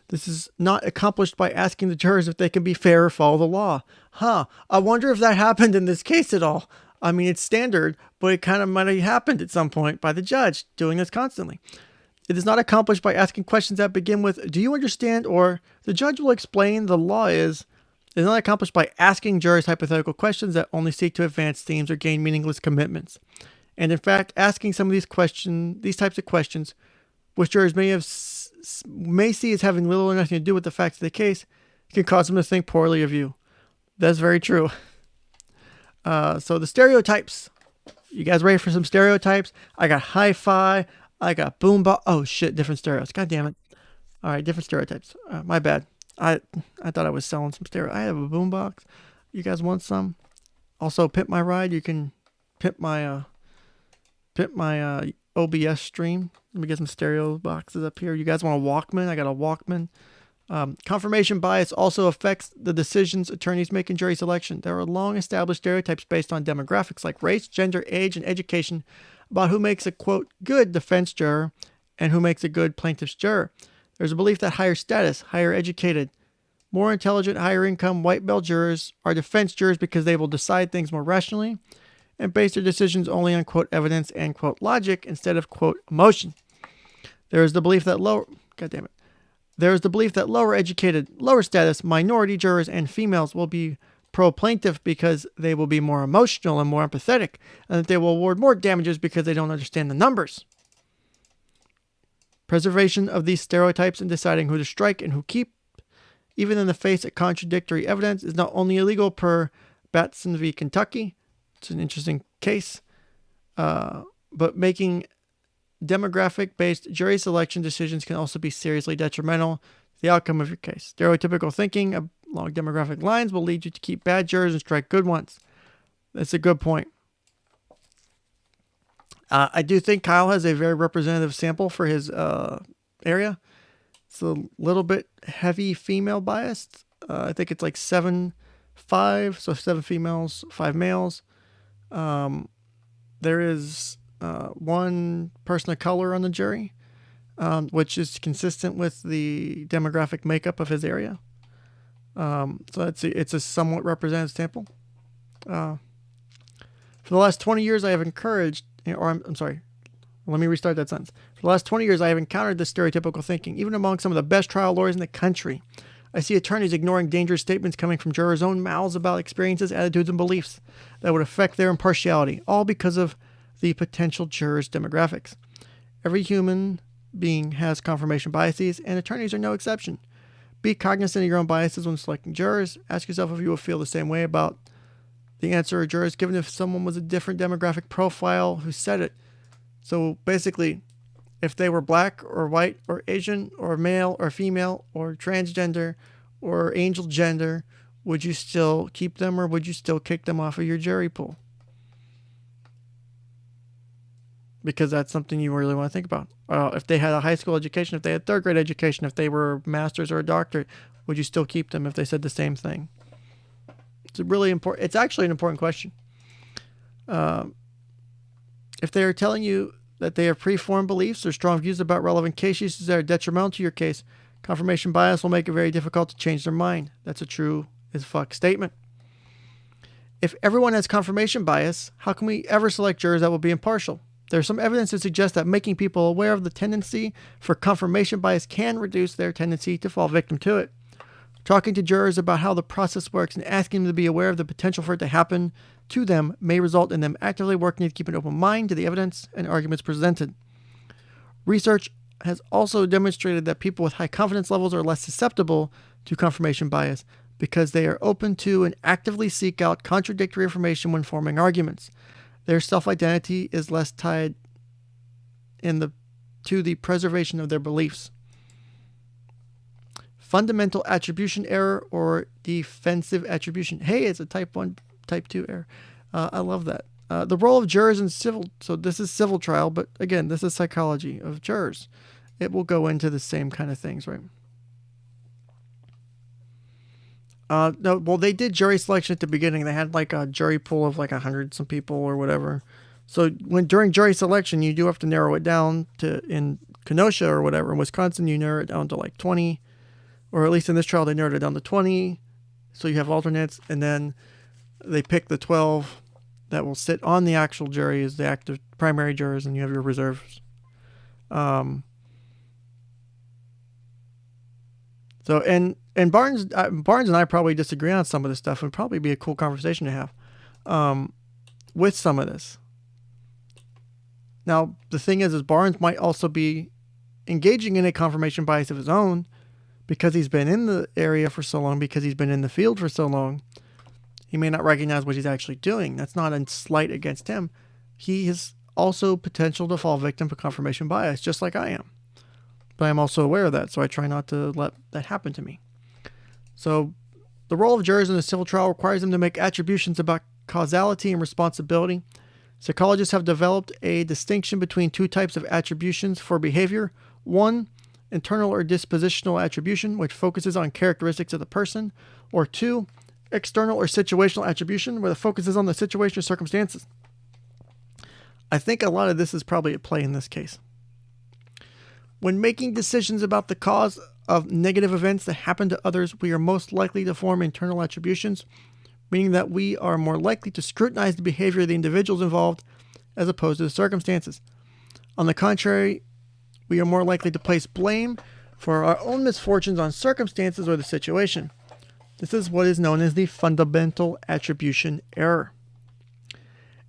This is not accomplished by asking the jurors if they can be fair or follow the law. I wonder if that happened in this case at all. I mean, it's standard, but it kind of might have happened at some point by the judge doing this constantly. It is not accomplished by asking questions that begin with, do you understand? Or the judge will explain the law is. It is not accomplished by asking jurors hypothetical questions that only seek to advance themes or gain meaningless commitments. And in fact, asking some of these types of questions, which jurors may see as having little or nothing to do with the facts of the case, can cause them to think poorly of you. That's very true. So the stereotypes. You guys ready for some stereotypes? I got hi-fi. I got boombox. Oh shit, different stereos. God damn it. All right, different stereotypes. My bad. I thought I was selling some stereo. I have a boombox. You guys want some? Also, pimp my ride. You can pimp my OBS stream. Let me get some stereo boxes up here. You guys want a Walkman? I got a Walkman. Confirmation bias also affects the decisions attorneys make in jury selection. There are long-established stereotypes based on demographics like race, gender, age, and education about who makes a, quote, good defense juror and who makes a good plaintiff's juror. There's a belief that higher status, higher educated, more intelligent, higher income, white belt jurors are defense jurors because they will decide things more rationally and base their decisions only on, quote, evidence and, quote, logic instead of, quote, emotion. There is the belief that lower educated, lower status, minority jurors and females will be pro-plaintiff because they will be more emotional and more empathetic, and that they will award more damages because they don't understand the numbers. Preservation of these stereotypes in deciding who to strike and who keep, even in the face of contradictory evidence, is not only illegal per Batson v. Kentucky, it's an interesting case, but making demographic-based jury selection decisions can also be seriously detrimental to the outcome of your case. Stereotypical thinking along demographic lines will lead you to keep bad jurors and strike good ones. That's a good point. I do think Kyle has a very representative sample for his area. It's a little bit heavy female biased. I think it's like 7-5, so 7 females, 5 males. There is one person of color on the jury, which is consistent with the demographic makeup of his area. So it's a somewhat representative sample. For the last 20 years, I have encouraged, I'm sorry, let me restart that sentence. For the last 20 years, I have encountered this stereotypical thinking, even among some of the best trial lawyers in the country. I see attorneys ignoring dangerous statements coming from jurors' own mouths about experiences, attitudes, and beliefs that would affect their impartiality, all because of the potential jurors' demographics. Every human being has confirmation biases, and attorneys are no exception. Be cognizant of your own biases when selecting jurors. Ask yourself if you will feel the same way about the answer a juror is given if someone was a different demographic profile who said it. So basically, if they were black or white or Asian or male or female or transgender or angel gender, would you still keep them or would you still kick them off of your jury pool? Because that's something you really want to think about. If they had a high school education, if they had third grade education, if they were a master's or a doctorate, would you still keep them if they said the same thing? It's really important. It's actually an important question. If they are telling you that they have preformed beliefs or strong views about relevant case issues that are detrimental to your case, confirmation bias will make it very difficult to change their mind. That's a true as fuck statement. If everyone has confirmation bias, how can we ever select jurors that will be impartial? There's some evidence to suggest that making people aware of the tendency for confirmation bias can reduce their tendency to fall victim to it. Talking to jurors about how the process works and asking them to be aware of the potential for it to happen to them may result in them actively working to keep an open mind to the evidence and arguments presented. Research has also demonstrated that people with high confidence levels are less susceptible to confirmation bias because they are open to and actively seek out contradictory information when forming arguments. Their self-identity is less tied to the preservation of their beliefs. fundamental attribution error or defensive attribution. Hey, it's a type 1, type 2 error. I love that. The role of jurors in civil. So this is civil trial, but again, this is psychology of jurors. It will go into the same kind of things, right? No, well, they did jury selection at the beginning. They had like a jury pool of like 100 some people or whatever. So during jury selection, you do have to narrow it down to, in Kenosha or whatever, in Wisconsin, you narrow it down to like 20, or at least in this trial, they narrowed it down to 20. So you have alternates, and then they pick the 12 that will sit on the actual jury as the active primary jurors, and you have your reserves. So, and Barnes and I probably disagree on some of this stuff. It would probably be a cool conversation to have with some of this. Now, the thing is Barnes might also be engaging in a confirmation bias of his own because he's been in the area for so long, because he's been in the field for so long. He may not recognize what he's actually doing. That's not a slight against him. He is also potential to fall victim to confirmation bias, just like I am. But I'm also aware of that, so I try not to let that happen to me. So the role of jurors in a civil trial requires them to make attributions about causality and responsibility. Psychologists have developed a distinction between two types of attributions for behavior. One, internal or dispositional attribution, which focuses on characteristics of the person. Or two, external or situational attribution, where the focus is on the situation or circumstances. I think a lot of this is probably at play in this case. When making decisions about the cause of negative events that happen to others, we are most likely to form internal attributions, meaning that we are more likely to scrutinize the behavior of the individuals involved as opposed to the circumstances. On the contrary, we are more likely to place blame for our own misfortunes on circumstances or the situation. This is what is known as the fundamental attribution error.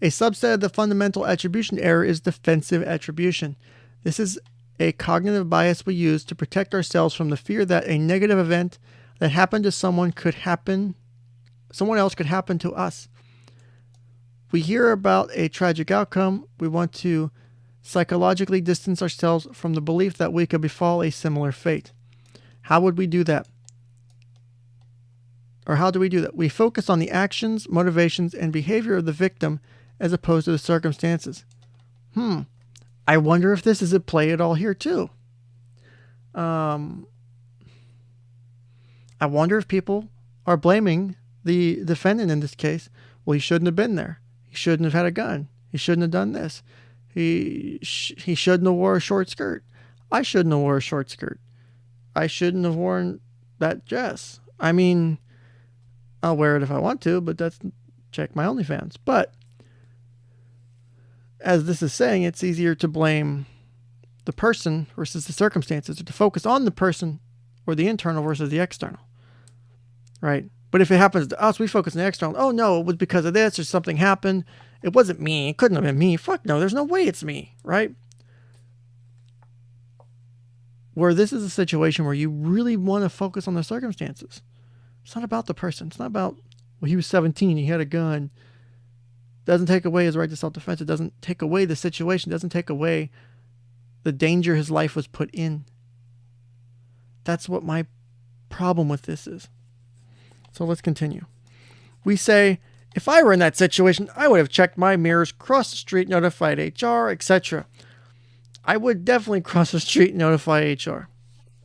A subset of the fundamental attribution error is defensive attribution. This is a cognitive bias we use to protect ourselves from the fear that a negative event that happened to someone else could happen to us. We hear about a tragic outcome. We want to psychologically distance ourselves from the belief that we could befall a similar fate. How would we do that? Or how do we do that? We focus on the actions, motivations, and behavior of the victim as opposed to the circumstances. I wonder if this is at play at all here too. I wonder if people are blaming the defendant in this case. Well, he shouldn't have been there. He shouldn't have had a gun. He shouldn't have done this. He shouldn't have wore a short skirt. I shouldn't have wore a short skirt. I shouldn't have worn that dress. I mean, I'll wear it if I want to, but that's check my OnlyFans. But as this is saying, it's easier to blame the person versus the circumstances, or to focus on the person or the internal versus the external, right? But if it happens to us, we focus on the external. Oh no, it was because of this or something happened. It wasn't me. It couldn't have been me. Fuck no, there's no way it's me, right? Where this is a situation where you really want to focus on the circumstances. It's not about the person. It's not about, well, he was 17, he had a gun. Doesn't take away his right to self-defense. It doesn't take away the situation. It doesn't take away the danger his life was put in. That's what my problem with this is. So let's continue. We say, if I were in that situation, I would have checked my mirrors, crossed the street, notified HR, etc. I would definitely cross the street and notify HR.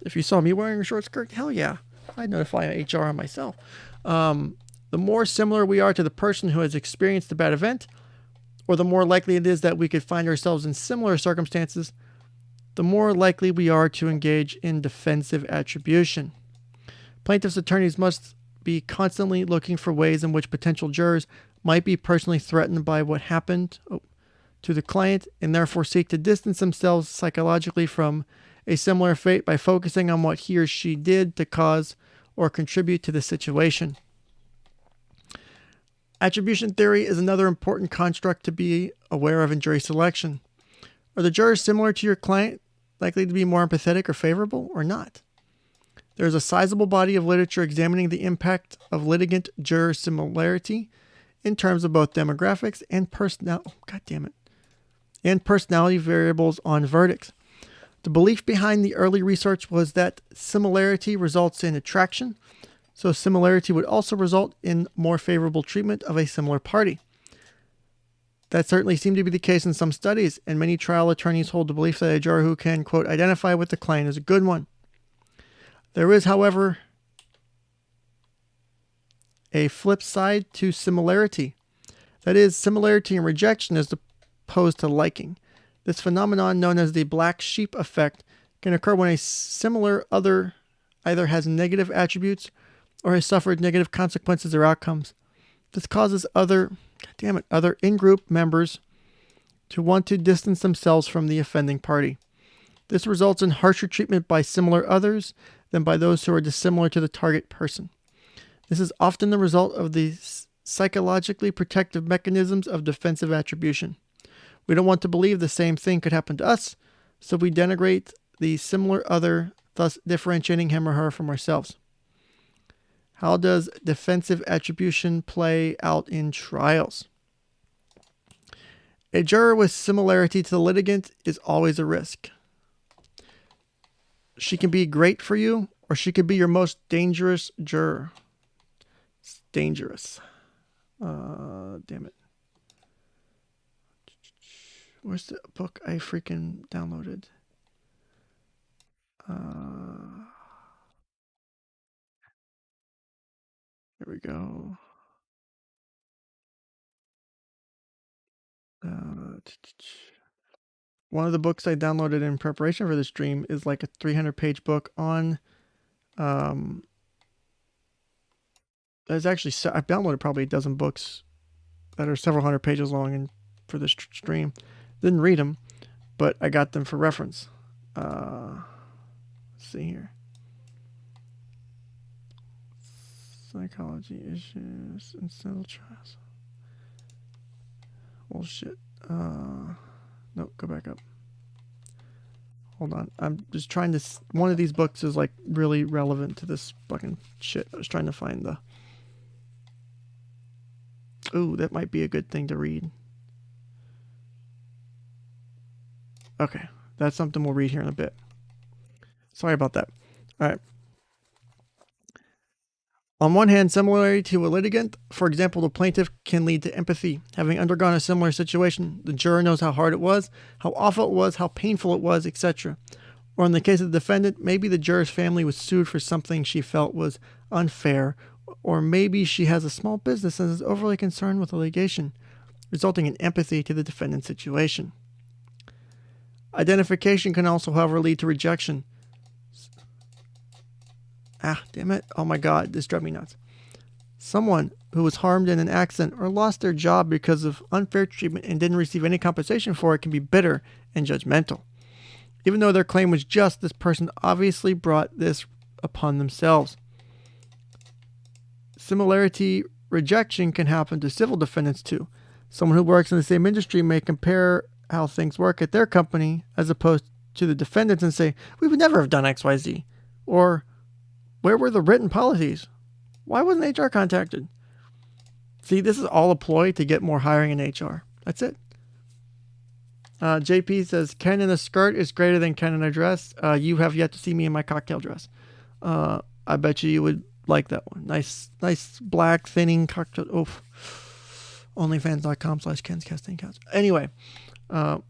If you saw me wearing a short skirt, hell yeah, I'd notify HR on myself. The more similar we are to the person who has experienced the bad event, or the more likely it is that we could find ourselves in similar circumstances, the more likely we are to engage in defensive attribution. Plaintiffs' attorneys must be constantly looking for ways in which potential jurors might be personally threatened by what happened to the client, and therefore seek to distance themselves psychologically from a similar fate by focusing on what he or she did to cause or contribute to the situation. Attribution theory is another important construct to be aware of in jury selection. Are the jurors similar to your client, likely to be more empathetic or favorable, or not? There is a sizable body of literature examining the impact of litigant-juror similarity in terms of both demographics and personality variables on verdicts. The belief behind the early research was that similarity results in attraction, so similarity would also result in more favorable treatment of a similar party. That certainly seemed to be the case in some studies, and many trial attorneys hold the belief that a juror who can, quote, identify with the client is a good one. There is, however, a flip side to similarity. That is, similarity and rejection as opposed to liking. This phenomenon, known as the black sheep effect, can occur when a similar other either has negative attributes or has suffered negative consequences or outcomes. This causes other in-group members to want to distance themselves from the offending party. This results in harsher treatment by similar others than by those who are dissimilar to the target person. This is often the result of the psychologically protective mechanisms of defensive attribution. We don't want to believe the same thing could happen to us, so we denigrate the similar other, thus differentiating him or her from ourselves. How does defensive attribution play out in trials? A juror with similarity to the litigant is always a risk. She can be great for you, or she could be your most dangerous juror. It's dangerous. Damn it. Where's the book I freaking downloaded? Here we go. One of the books I downloaded in preparation for this stream is like a 300-page book on there's actually, I've downloaded probably a dozen books that are several hundred pages long and for this stream. Didn't read them, but I got them for reference. Let's see here. Psychology issues in civil trials. Bullshit. Nope, go back up. Hold on. I'm just trying to... One of these books is like really relevant to this fucking shit. I was trying to find the... Ooh, that might be a good thing to read. Okay. That's something we'll read here in a bit. Sorry about that. All right. On one hand, similarity to a litigant, for example, the plaintiff, can lead to empathy. Having undergone a similar situation, the juror knows how hard it was, how awful it was, how painful it was, etc. Or in the case of the defendant, maybe the juror's family was sued for something she felt was unfair, or maybe she has a small business and is overly concerned with the litigation, resulting in empathy to the defendant's situation. Identification can also, however, lead to rejection. Ah, damn it. Oh my God, this drove me nuts. Someone who was harmed in an accident or lost their job because of unfair treatment and didn't receive any compensation for it can be bitter and judgmental. Even though their claim was just, this person obviously brought this upon themselves. Similarity rejection can happen to civil defendants too. Someone who works in the same industry may compare how things work at their company as opposed to the defendants and say, we would never have done XYZ. Or, where were the written policies? Why wasn't HR contacted? See, this is all a ploy to get more hiring in HR. That's it. JP says, Ken in a skirt is greater than Ken in a dress. You have yet to see me in my cocktail dress. I bet you would like that one. Nice black thinning cocktail. Oof. Onlyfans.com/KensCastingCouch. Anyway. I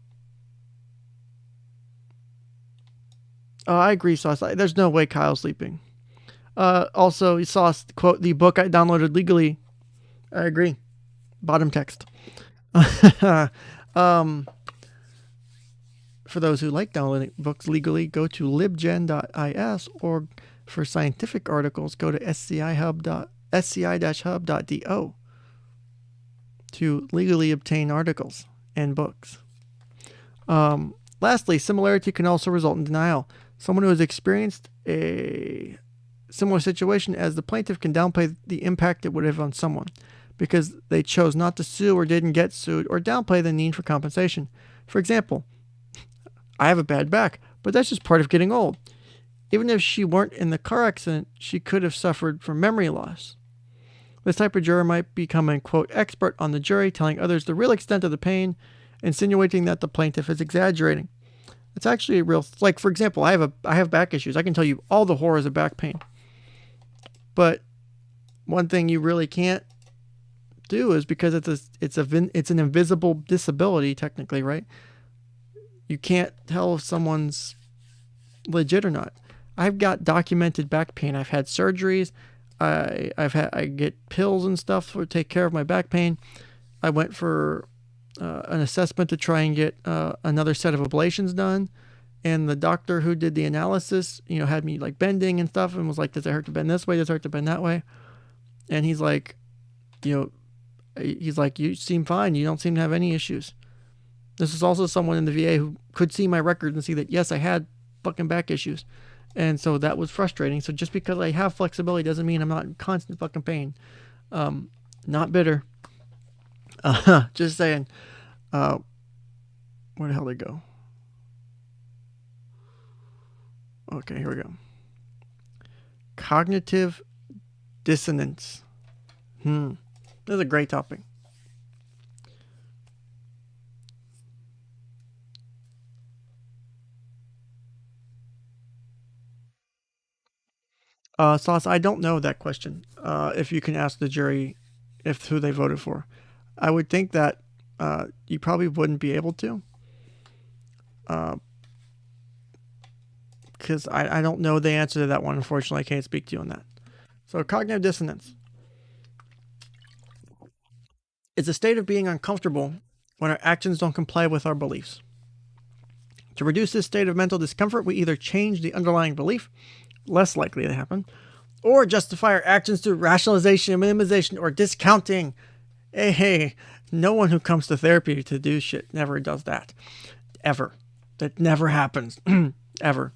agree, Sauce. There's no way Kyle's sleeping. Also, Sauce, quote, the book I downloaded legally. I agree. Bottom text. For those who like downloading books legally, go to libgen.is, or for scientific articles, go to sci-hub.do to legally obtain articles and books. Lastly, similarity can also result in denial. Someone who has experienced a similar situation as the plaintiff can downplay the impact it would have on someone because they chose not to sue or didn't get sued, or downplay the need for compensation. For example, I have a bad back, but that's just part of getting old. Even if she weren't in the car accident, she could have suffered from memory loss. This type of juror might become a, quote, expert on the jury, telling others the real extent of the pain, insinuating that the plaintiff is exaggerating. It's actually a real, like, for example, I have back issues. I can tell you all the horrors of back pain. But one thing you really can't do is, because it's an invisible disability technically, right? You can't tell if someone's legit or not. I've got documented back pain. I've had surgeries. I get pills and stuff to take care of my back pain. I went for an assessment to try and get another set of ablations done, and the doctor who did the analysis, had me like bending and stuff, and was like, "Does it hurt to bend this way? Does it hurt to bend that way?" And he's like, "You seem fine. You don't seem to have any issues." This is also someone in the VA who could see my record and see that, yes, I had fucking back issues. And so that was frustrating. So just because I have flexibility doesn't mean I'm not in constant fucking pain. Not bitter. Just saying. Where the hell did it go? Okay, here we go. Cognitive dissonance. This is a great topic. Sauce, I don't know that question. If you can ask the jury who they voted for. I would think that you probably wouldn't be able to. Because I don't know the answer to that one. Unfortunately, I can't speak to you on that. So cognitive dissonance is a state of being uncomfortable when our actions don't comply with our beliefs. To reduce this state of mental discomfort, we either change the underlying belief, less likely to happen, or justify our actions through rationalization, minimization, or discounting. Hey, no one who comes to therapy to do shit never does that. Ever. That never happens. Ever.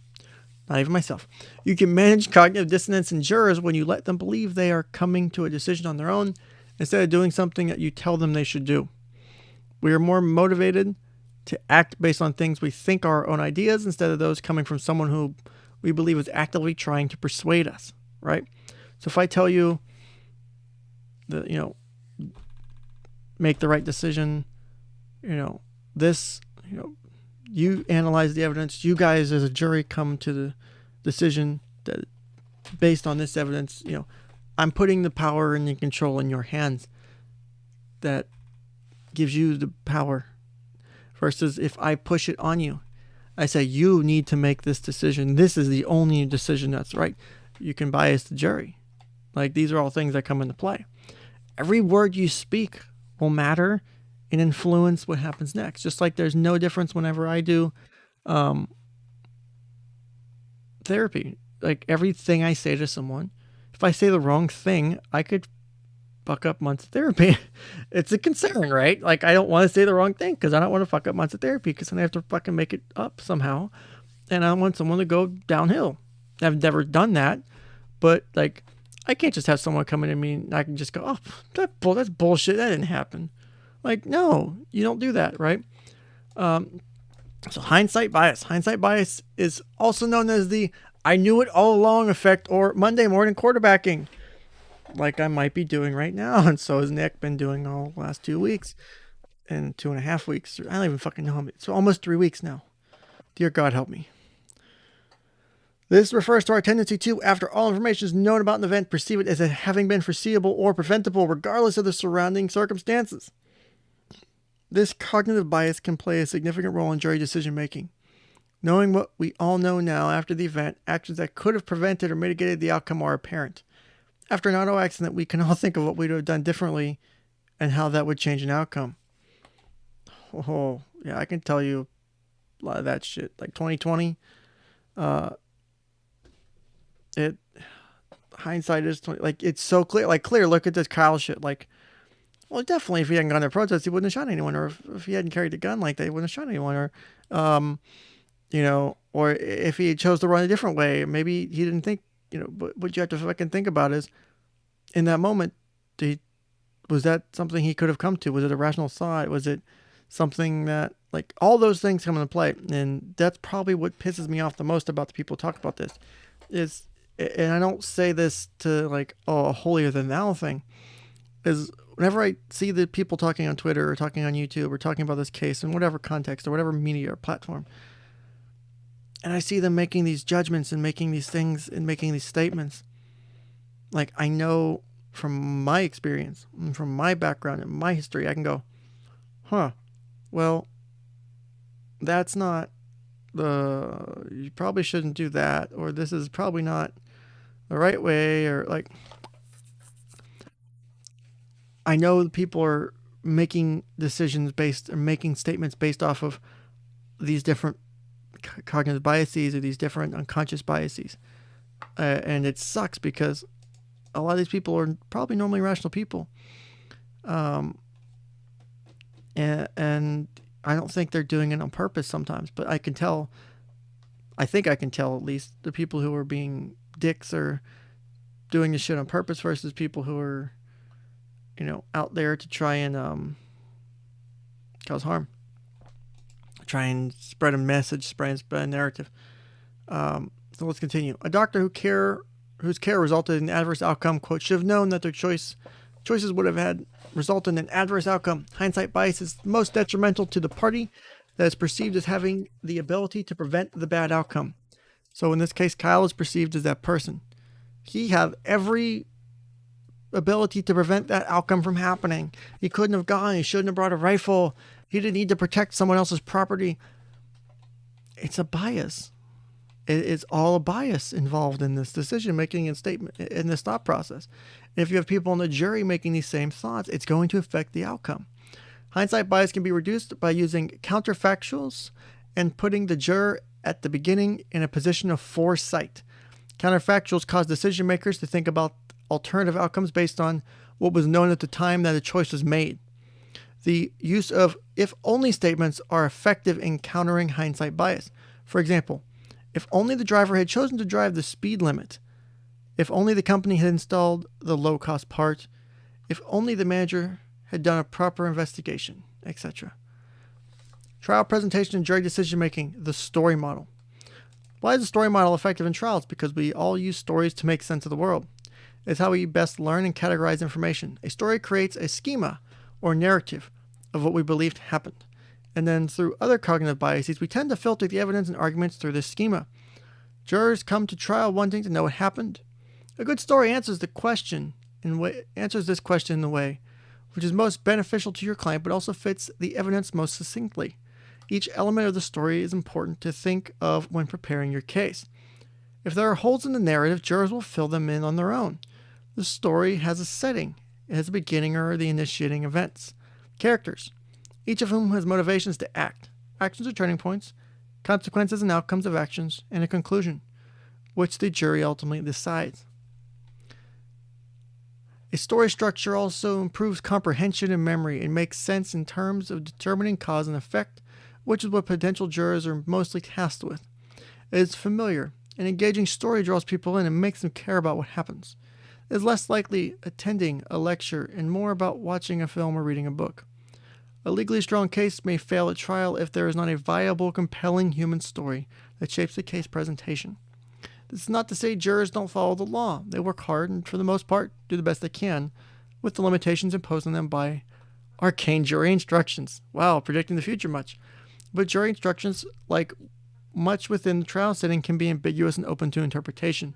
Not even myself. You can manage cognitive dissonance in jurors when you let them believe they are coming to a decision on their own instead of doing something that you tell them they should do. We are more motivated to act based on things we think are our own ideas instead of those coming from someone who we believe is actively trying to persuade us, right? So if I tell you that, make the right decision, you analyze the evidence, you guys as a jury come to the decision that based on this evidence, I'm putting the power and the control in your hands. That gives you the power. Versus if I push it on you, I say, you need to make this decision. This is the only decision that's right. You can bias the jury. Like, these are all things that come into play. Every word you speak will matter and influence what happens next. Just like there's no difference whenever I do therapy. Like, everything I say to someone, if I say the wrong thing, I could fuck up months of therapy. It's a concern, right? Like, I don't want to say the wrong thing because I don't want to fuck up months of therapy because then I have to fucking make it up somehow. And I want someone to go downhill. I've never done that, but like, I can't just have someone come in to me and I can just go, oh, that's bullshit. That didn't happen. Like, no, you don't do that, right? So hindsight bias. Hindsight bias is also known as the I knew it all along effect, or Monday morning quarterbacking, like I might be doing right now. And so has Nick been doing all the last 2 weeks and 2.5 weeks. I don't even fucking know. It's almost 3 weeks now. Dear God, help me. This refers to our tendency to, after all information is known about an event, perceive it as having been foreseeable or preventable, regardless of the surrounding circumstances. This cognitive bias can play a significant role in jury decision-making. Knowing what we all know now after the event, actions that could have prevented or mitigated the outcome are apparent. After an auto accident, we can all think of what we would have done differently and how that would change an outcome. Oh, yeah, I can tell you a lot of that shit. Like 2020, hindsight is 20, like, it's so clear. Like, clear, look at this Kyle shit. Like, well, definitely if he hadn't gone to protest, he wouldn't have shot anyone. Or if he hadn't carried a gun like that, he wouldn't have shot anyone. Or, or if he chose to run a different way, maybe he didn't think, but what you have to fucking think about is, in that moment, was that something he could have come to? Was it a rational thought? Was it something that, like, all those things come into play? And that's probably what pisses me off the most about the people who talk about this. And I don't say this to, like, a holier than thou thing, is whenever I see the people talking on Twitter or talking on YouTube or talking about this case in whatever context or whatever media or platform, And I see them making these judgments and making these things and making these statements. Like, I know from my experience and from my background and my history, I can go, well, that's not you probably shouldn't do that, or this is probably not the right way, or like, I know people are making decisions or making statements based off of these different cognitive biases or these different unconscious biases. And it sucks because a lot of these people are probably normally rational people. And I don't think they're doing it on purpose sometimes, but I think I can tell at least the people who are being dicks or doing this shit on purpose versus people who are, out there to try and cause harm, try and spread a message, spread a narrative. So let's continue. A doctor whose care resulted in an adverse outcome, quote, should have known that their choices would have had resulted in an adverse outcome. Hindsight bias is most detrimental to the party that is perceived as having the ability to prevent the bad outcome. So in this case, Kyle is perceived as that person. He had every ability to prevent that outcome from happening. He couldn't have gone. He shouldn't have brought a rifle. He didn't need to protect someone else's property. It's a bias. It's all a bias involved in this decision making and statement, in this thought process. And if you have people on the jury making these same thoughts, it's going to affect the outcome. Hindsight bias can be reduced by using counterfactuals and putting the juror at the beginning in a position of foresight. Counterfactuals cause decision makers to think about alternative outcomes based on what was known at the time that a choice was made. The use of if-only statements are effective in countering hindsight bias. For example, if only the driver had chosen to drive the speed limit, if only the company had installed the low-cost part, if only the manager had done a proper investigation, etc. Trial presentation and jury decision-making, the story model. Why is the story model effective in trials? Because we all use stories to make sense of the world. It's how we best learn and categorize information. A story creates a schema or narrative of what we believed happened. And then through other cognitive biases, we tend to filter the evidence and arguments through this schema. Jurors come to trial wanting to know what happened. A good story answers this question in the way which is most beneficial to your client, but also fits the evidence most succinctly. Each element of the story is important to think of when preparing your case. If there are holes in the narrative, jurors will fill them in on their own. The story has a setting. It has a beginning or the initiating events. Characters, each of whom has motivations to act. Actions are turning points, consequences and outcomes of actions, and a conclusion, which the jury ultimately decides. A story structure also improves comprehension and memory and makes sense in terms of determining cause and effect, which is what potential jurors are mostly tasked with. It is familiar. An engaging story draws people in and makes them care about what happens. It is less likely attending a lecture and more about watching a film or reading a book. A legally strong case may fail at trial if there is not a viable, compelling human story that shapes the case presentation. This is not to say jurors don't follow the law. They work hard and, for the most part, do the best they can with the limitations imposed on them by arcane jury instructions. Wow, predicting the future much. But jury instructions, like much within the trial setting, can be ambiguous and open to interpretation.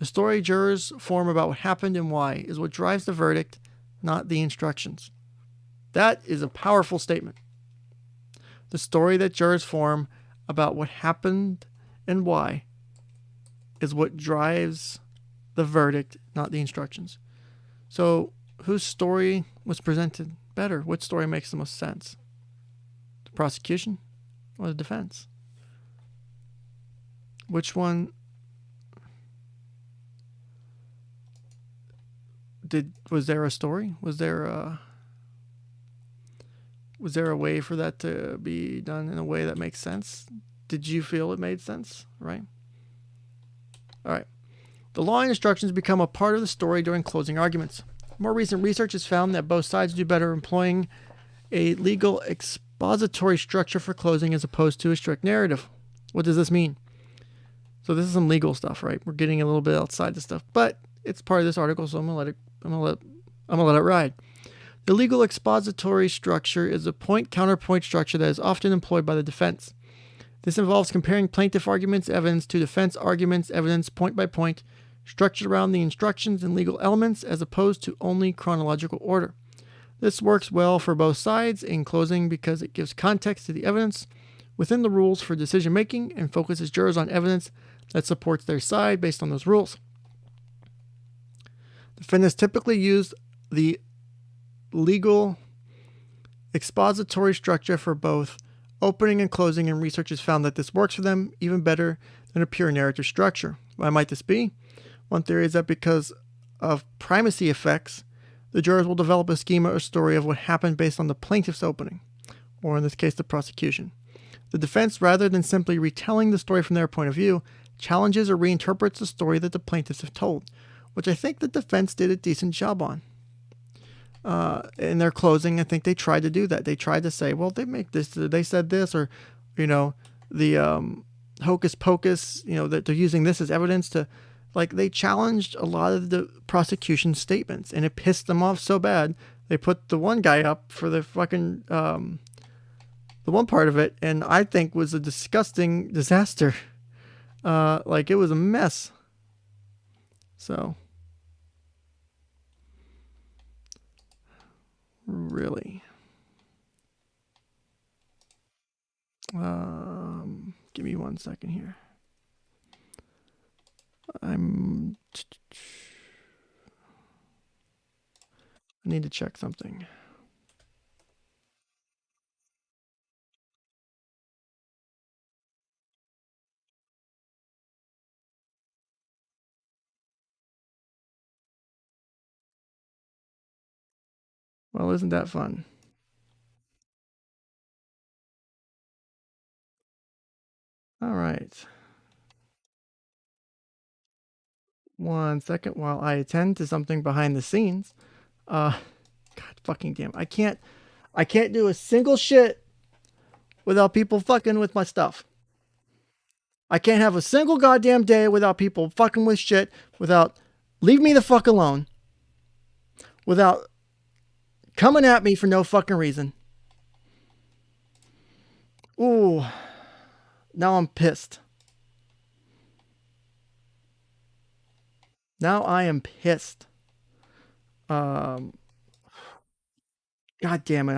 The story jurors form about what happened and why is what drives the verdict, not the instructions. That is a powerful statement. The story that jurors form about what happened and why is what drives the verdict, not the instructions. So, whose story was presented better? Which story makes the most sense? The prosecution or the defense? Which one was there a story? Was there a way for that to be done in a way that makes sense? Did you feel it made sense? Right? All right. The law and instructions become a part of the story during closing arguments. More recent research has found that both sides do better employing a legal expository structure for closing as opposed to a strict narrative. What does this mean? So this is some legal stuff, right? We're getting a little bit outside the stuff, but it's part of this article, so I'm gonna let it ride. The legal expository structure is a point-counterpoint structure that is often employed by the defense. This involves comparing plaintiff arguments, evidence to defense arguments, evidence point by point, structured around the instructions and legal elements as opposed to only chronological order. This works well for both sides in closing because it gives context to the evidence within the rules for decision making and focuses jurors on evidence that supports their side based on those rules. Defendants typically use the legal expository structure for both opening and closing, and research has found that this works for them even better than a pure narrative structure. Why might this be? One theory is that because of primacy effects, the jurors will develop a schema or story of what happened based on the plaintiff's opening, or in this case, the prosecution. The defense, rather than simply retelling the story from their point of view, challenges or reinterprets the story that the plaintiffs have told, which I think the defense did a decent job on. In their closing, I think they tried to do that. They tried to say, well, they said this, or, the hocus pocus, that they're using this as evidence to, they challenged a lot of the prosecution's statements, and it pissed them off so bad. They put the one guy up for the fucking, the one part of it, and I think was a disgusting disaster. It was a mess. So, really. Give me 1 second here. I need to check something. Well, isn't that fun? All right. 1 second while I attend to something behind the scenes. God fucking damn. I can't do a single shit without people fucking with my stuff. I can't have a single goddamn day without people fucking with shit, without leave me the fuck alone, without coming at me for no fucking reason. Ooh. Now I'm pissed. Now I am pissed. God damn it,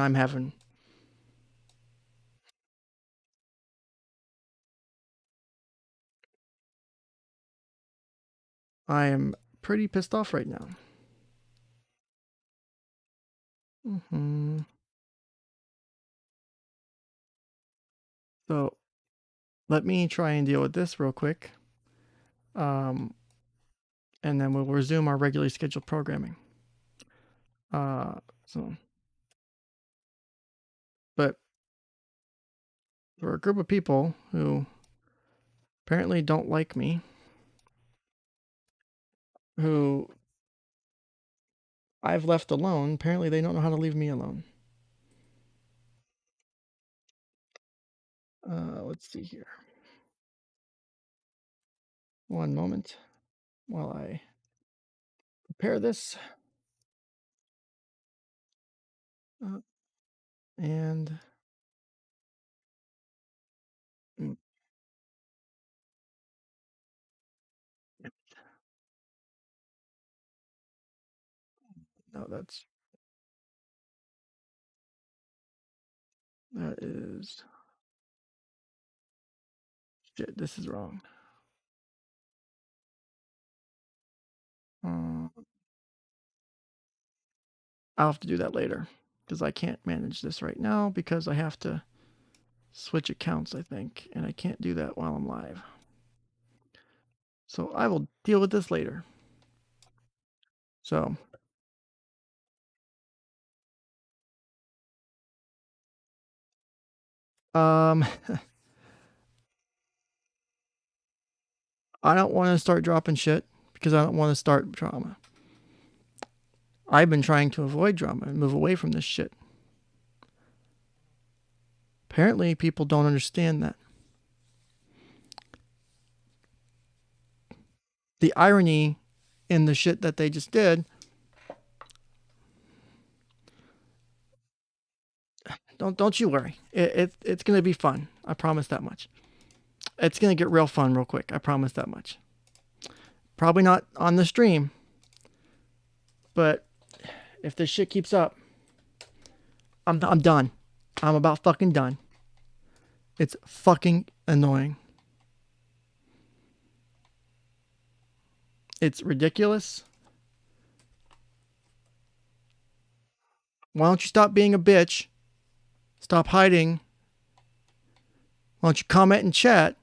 I am pretty pissed off right now. So let me try and deal with this real quick. And then we'll resume our regularly scheduled programming. But for a group of people who apparently don't like me, who I've left alone, apparently they don't know how to leave me alone. Let's see here. 1 moment while I prepare this. And no, that is shit. This is wrong. I'll have to do that later because I can't manage this right now because I have to switch accounts, I think, and I can't do that while I'm live. So I will deal with this later. So I don't want to start dropping shit because I don't want to start drama. I've been trying to avoid drama and move away from this shit. Apparently, people don't understand that. The irony in the shit that they just did, don't you worry. It's going to be fun. I promise that much. It's going to get real fun real quick. I promise that much. Probably not on the stream, but if this shit keeps up, I'm done. I'm about fucking done. It's fucking annoying. It's ridiculous. Why don't you stop being a bitch? Stop hiding. Why don't you comment and chat?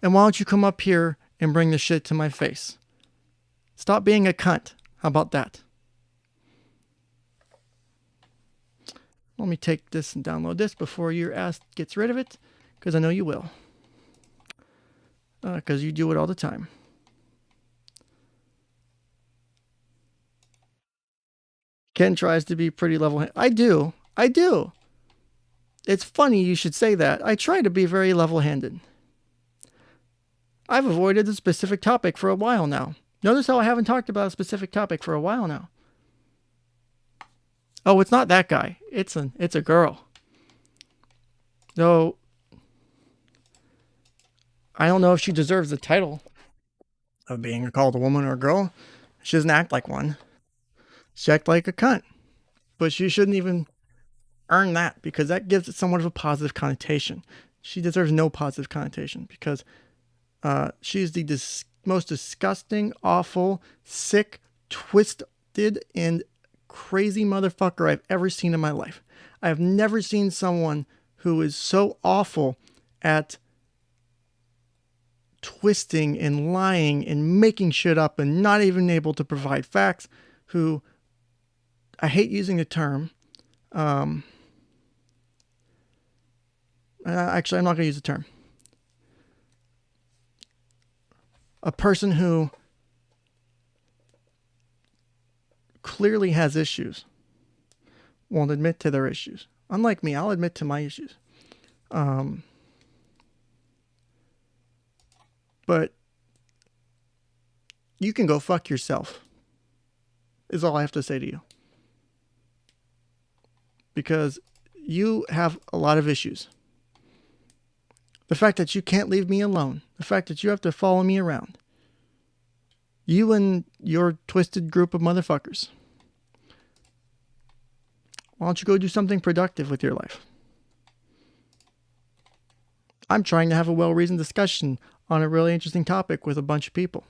And why don't you come up here and bring the shit to my face? Stop being a cunt. How about that? Let me take this and download this before your ass gets rid of it, because I know you will. Because you do it all the time. Ken tries to be pretty level-headed. I do. It's funny you should say that. I try to be very level-handed. I've avoided a specific topic for a while now. Notice how I haven't talked about a specific topic for a while now. Oh, it's not that guy. It's a girl. Though, I don't know if she deserves the title of being called a woman or a girl. She doesn't act like one. She acts like a cunt. But she shouldn't even earn that, because that gives it somewhat of a positive connotation. She deserves no positive connotation, because she's the most disgusting, awful, sick, twisted, and crazy motherfucker I've ever seen in my life. I have never seen someone who is so awful at twisting and lying and making shit up and not even able to provide facts, who, I hate using the term, actually I'm not going to use the term. A person who clearly has issues won't admit to their issues. Unlike me, I'll admit to my issues. But you can go fuck yourself, is all I have to say to you. Because you have a lot of issues. The fact that you can't leave me alone. The fact that you have to follow me around. You and your twisted group of motherfuckers. Why don't you go do something productive with your life? I'm trying to have a well-reasoned discussion on a really interesting topic with a bunch of people.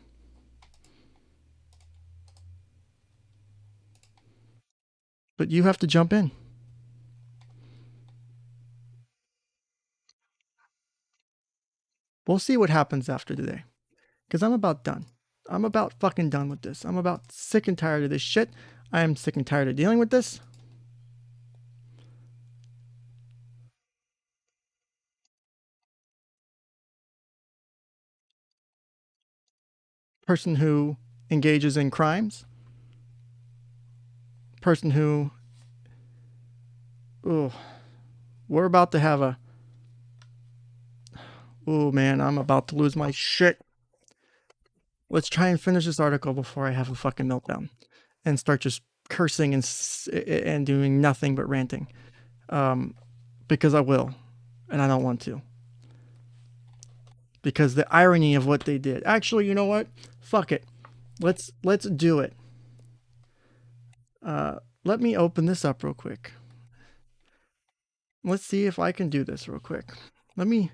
But you have to jump in. We'll see what happens after today. Because I'm about done. I'm about fucking done with this. I'm about sick and tired of this shit. I am sick and tired of dealing with this. Person who engages in crimes. Person who... Oh, we're about to have a... Oh man, I'm about to lose my shit. Let's try and finish this article before I have a fucking meltdown and start just cursing and doing nothing but ranting. Because I will, and I don't want to. Because the irony of what they did. Actually, you know what? Fuck it. Let's do it. Let me open this up real quick. Let's see if I can do this real quick. Let me...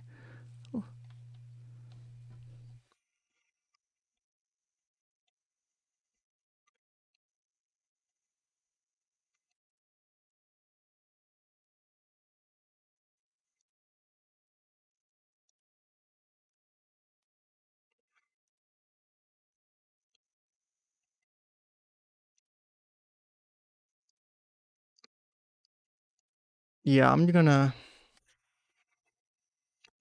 Yeah, I'm gonna...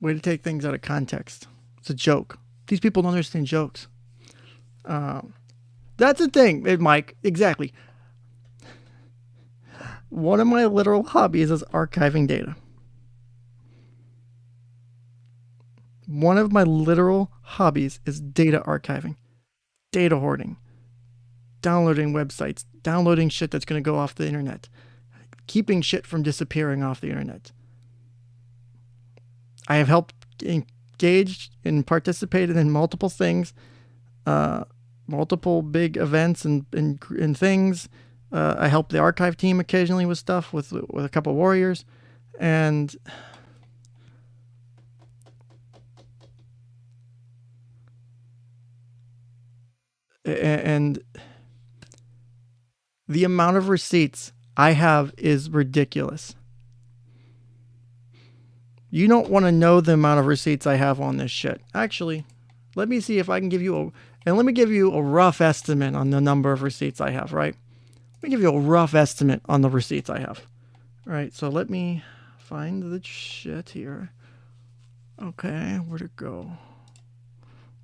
Way to take things out of context. It's a joke. These people don't understand jokes. That's the thing, Mike. Exactly. One of my literal hobbies is archiving data. One of my literal hobbies is data archiving, data hoarding, downloading websites, downloading shit that's going to go off the internet, keeping shit from disappearing off the internet. I have helped engaged and participated in multiple things, multiple big events and things. I help the archive team occasionally with stuff with a couple warriors, and the amount of receipts I have is ridiculous. You don't want to know the amount of receipts I have on this shit. Actually, let me see if I can give you let me give you a rough estimate on the number of receipts I have, right? Let me give you a rough estimate on the receipts I have. All right, so let me find the shit here. Okay, where'd it go?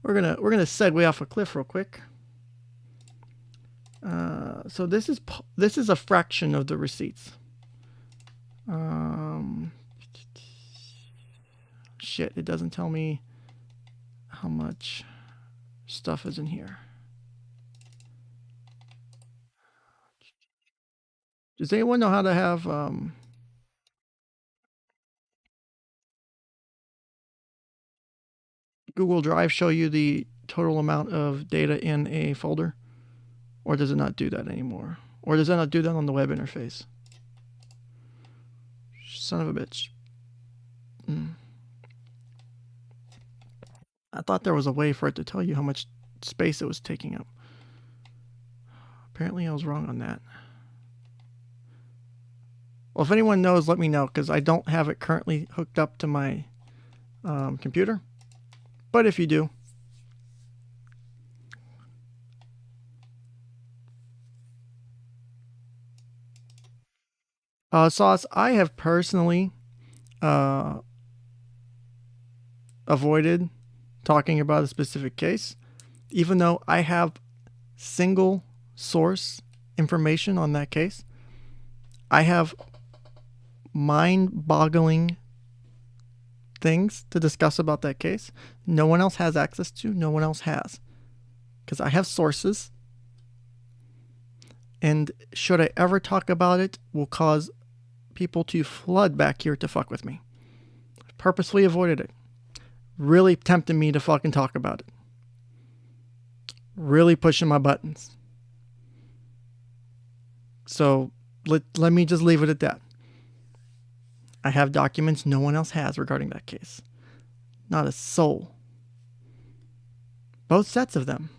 We're gonna segue off a cliff real quick. So this is a fraction of the receipts. Shit, it doesn't tell me how much stuff is in here. Does anyone know how to have Google Drive show you the total amount of data in a folder? Or does it not do that anymore? Or does it not do that on the web interface? Son of a bitch. I thought there was a way for it to tell you how much space it was taking up. Apparently I was wrong on that. Well, if anyone knows, let me know, because I don't have it currently hooked up to my computer. But if you do, Sauce, I have personally avoided talking about a specific case, even though I have single source information on that case. I have mind-boggling things to discuss about that case. No one else has access to, no one else has. Because I have sources. And should I ever talk about it, will cause people to flood back here to fuck with me. I purposely avoided it. Really tempting me to fucking talk about it. Really pushing my buttons. So let me just leave it at that. I have documents no one else has regarding that case. Not a soul. Both sets of them.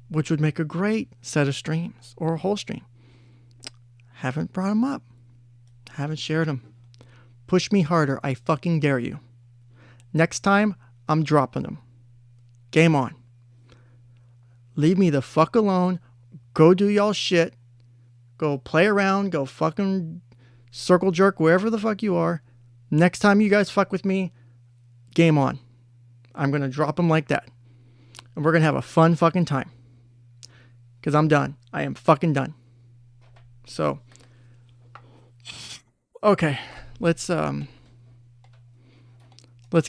Which would make a great set of streams or a whole stream. Haven't brought them up. Haven't shared them. Push me harder. I fucking dare you. Next time, I'm dropping them. Game on. Leave me the fuck alone. Go do y'all shit. Go play around. Go fucking circle jerk wherever the fuck you are. Next time you guys fuck with me, game on. I'm going to drop them like that. And we're going to have a fun fucking time. Because I'm done. I am fucking done. So, okay. Let's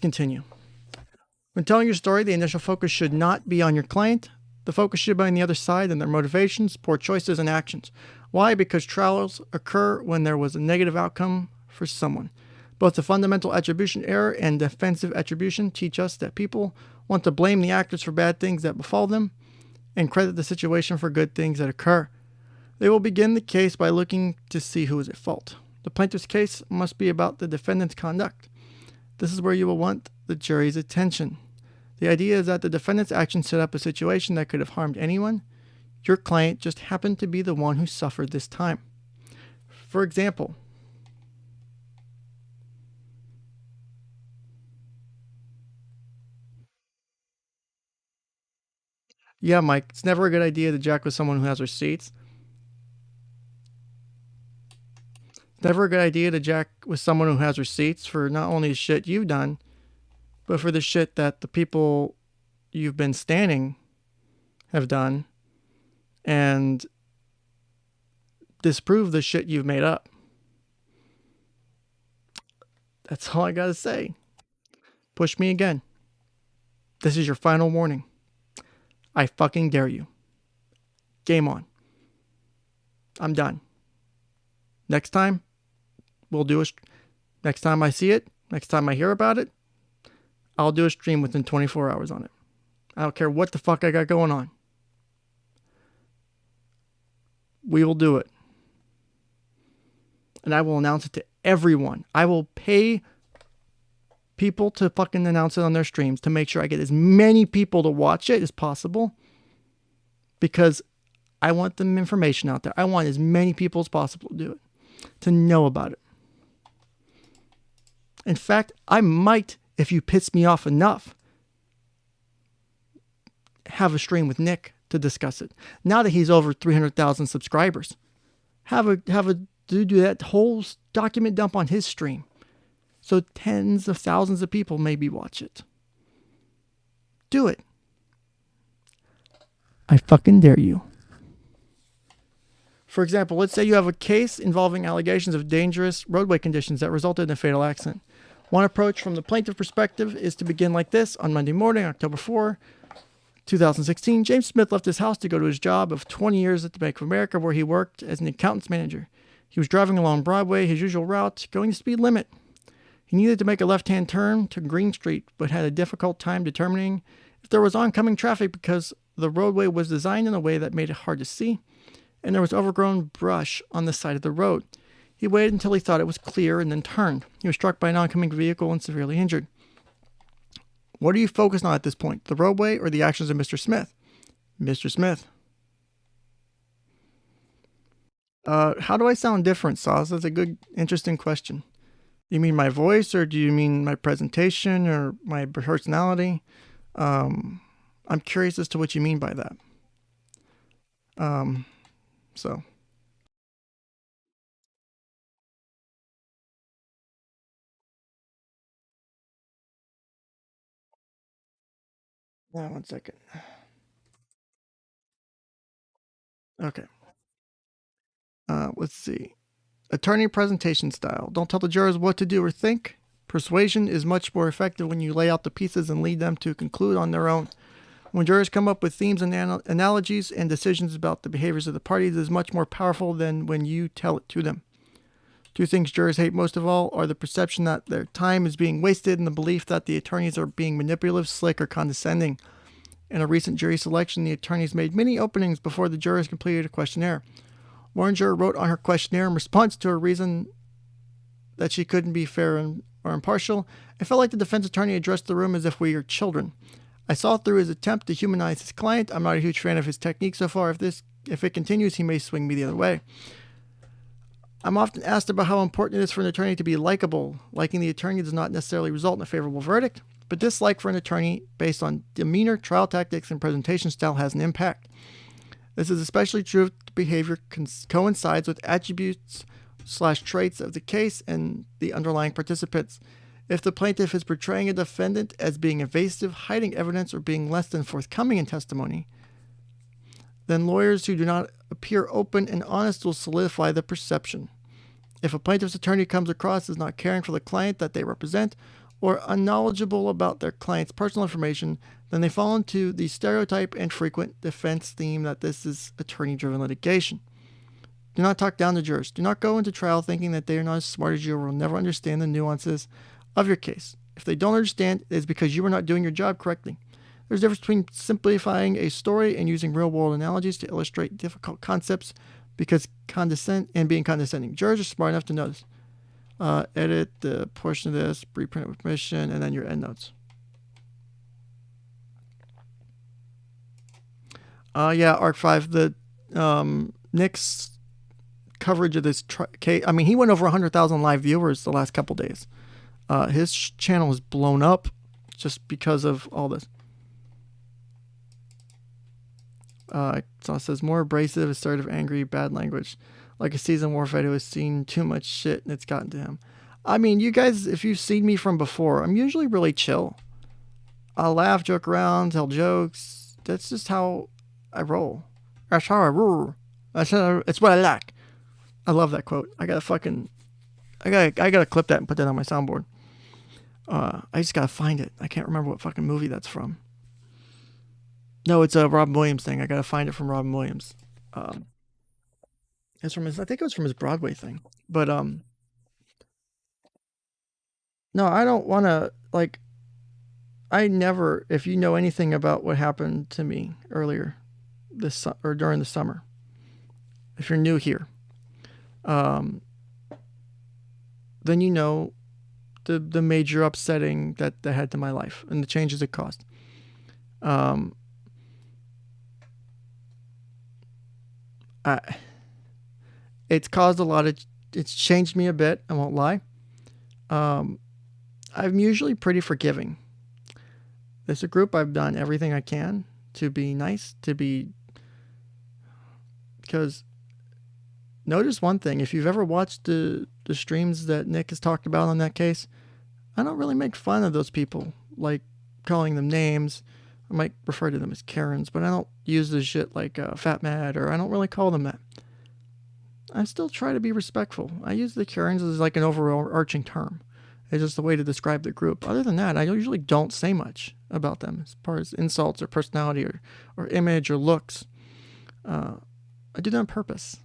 continue. When telling your story, the initial focus should not be on your client. The focus should be on the other side and their motivations, poor choices, and actions. Why? Because trials occur when there was a negative outcome for someone. Both the fundamental attribution error and defensive attribution teach us that people want to blame the actors for bad things that befall them and credit the situation for good things that occur. They will begin the case by looking to see who is at fault. The plaintiff's case must be about the defendant's conduct. This is where you will want the jury's attention. The idea is that the defendant's actions set up a situation that could have harmed anyone. Your client just happened to be the one who suffered this time. For example, yeah, Mike, it's never a good idea to jack with someone who has receipts. It's never a good idea to jack with someone who has receipts for not only the shit you've done, but for the shit that the people you've been standing have done and disprove the shit you've made up. That's all I gotta say. Push me again. This is your final warning. I fucking dare you. Game on. I'm done. Next time, we'll do next time I see it, next time I hear about it, I'll do a stream within 24 hours on it. I don't care what the fuck I got going on. We will do it. And I will announce it to everyone. I will pay people to fucking announce it on their streams to make sure I get as many people to watch it as possible, because I want the information out there. I want as many people as possible to do it, to know about it. In fact, I might, if you piss me off enough, have a stream with Nick to discuss it. Now that he's over 300,000 subscribers, have a do that whole document dump on his stream, so tens of thousands of people maybe watch it. Do it. I fucking dare you. For example, let's say you have a case involving allegations of dangerous roadway conditions that resulted in a fatal accident. One approach from the plaintiff perspective is to begin like this. On Monday morning, October 4, 2016, James Smith left his house to go to his job of 20 years at the Bank of America, where he worked as an accountant's manager. He was driving along Broadway, his usual route, going the speed limit. He needed to make a left-hand turn to Green Street, but had a difficult time determining if there was oncoming traffic because the roadway was designed in a way that made it hard to see, and there was overgrown brush on the side of the road. He waited until he thought it was clear and then turned. He was struck by an oncoming vehicle and severely injured. What are you focused on at this point, the roadway or the actions of Mr. Smith? Mr. Smith. How do I sound different, Sauce? That's a good, interesting question. You mean my voice, or do you mean my presentation or my personality? I'm curious as to what you mean by that. So. Now, 1 second. Okay. Let's see. Attorney presentation style. Don't tell the jurors what to do or think. Persuasion is much more effective when you lay out the pieces and lead them to conclude on their own. When jurors come up with themes and analogies and decisions about the behaviors of the parties, it is much more powerful than when you tell it to them. Two things jurors hate most of all are the perception that their time is being wasted and the belief that the attorneys are being manipulative, slick, or condescending. In a recent jury selection, the attorneys made many openings before the jurors completed a questionnaire. One juror wrote on her questionnaire in response to a reason that she couldn't be fair or impartial. I felt like the defense attorney addressed the room as if we were children. I saw through his attempt to humanize his client. I'm not a huge fan of his technique so far. If it continues, he may swing me the other way. I'm often asked about how important it is for an attorney to be likable. Liking the attorney does not necessarily result in a favorable verdict, but dislike for an attorney based on demeanor, trial tactics, and presentation style has an impact. This is especially true if the behavior coincides with attributes/traits of the case and the underlying participants. If the plaintiff is portraying a defendant as being evasive, hiding evidence, or being less than forthcoming in testimony, then lawyers who do not appear open and honest will solidify the perception. If a plaintiff's attorney comes across as not caring for the client that they represent or unknowledgeable about their client's personal information, then they fall into the stereotype and frequent defense theme that this is attorney-driven litigation. Do not talk down to jurors. Do not go into trial thinking that they are not as smart as you or will never understand the nuances of your case. If they don't understand, it is because you are not doing your job correctly. There's a difference between simplifying a story and using real-world analogies to illustrate difficult concepts because being condescending. Jurors are smart enough to know this. Edit the portion of this, reprint it with permission, and then your endnotes. Yeah, Arc5, the Nick's coverage of this case, I mean, he went over 100,000 live viewers the last couple days. His channel is blown up just because of all this. So it says more abrasive, assertive, angry, bad language, like a seasoned warfighter who has seen too much shit and it's gotten to him. I mean, you guys, if you've seen me from before, I'm usually really chill. I'll laugh, joke around, tell jokes. That's just how I roll. That's how I roll. It's what I like. I love that quote. I gotta clip that and put that on my soundboard. I just gotta find it. I can't remember what fucking movie that's from. No, it's a Robin Williams thing. I gotta find it from Robin Williams. It's from his, I think it was from his Broadway thing. But no, I don't wanna, like, I never, if you know anything about what happened to me earlier or during the summer, if you're new here, then you know the major upsetting that had to my life and the changes it caused. It's caused a lot of, it's changed me a bit, I won't lie. I'm usually pretty forgiving. As a group, I've done everything I can to be nice, because notice one thing, if you've ever watched the streams that Nick has talked about on that case, I don't really make fun of those people, like calling them names. I might refer to them as Karens, but I don't use this shit like Fat Mad, or I don't really call them that. I still try to be respectful. I use the Karens as like an overarching term. It's just a way to describe the group. Other than that, I usually don't say much about them as far as insults or personality or image or looks. I do that on purpose.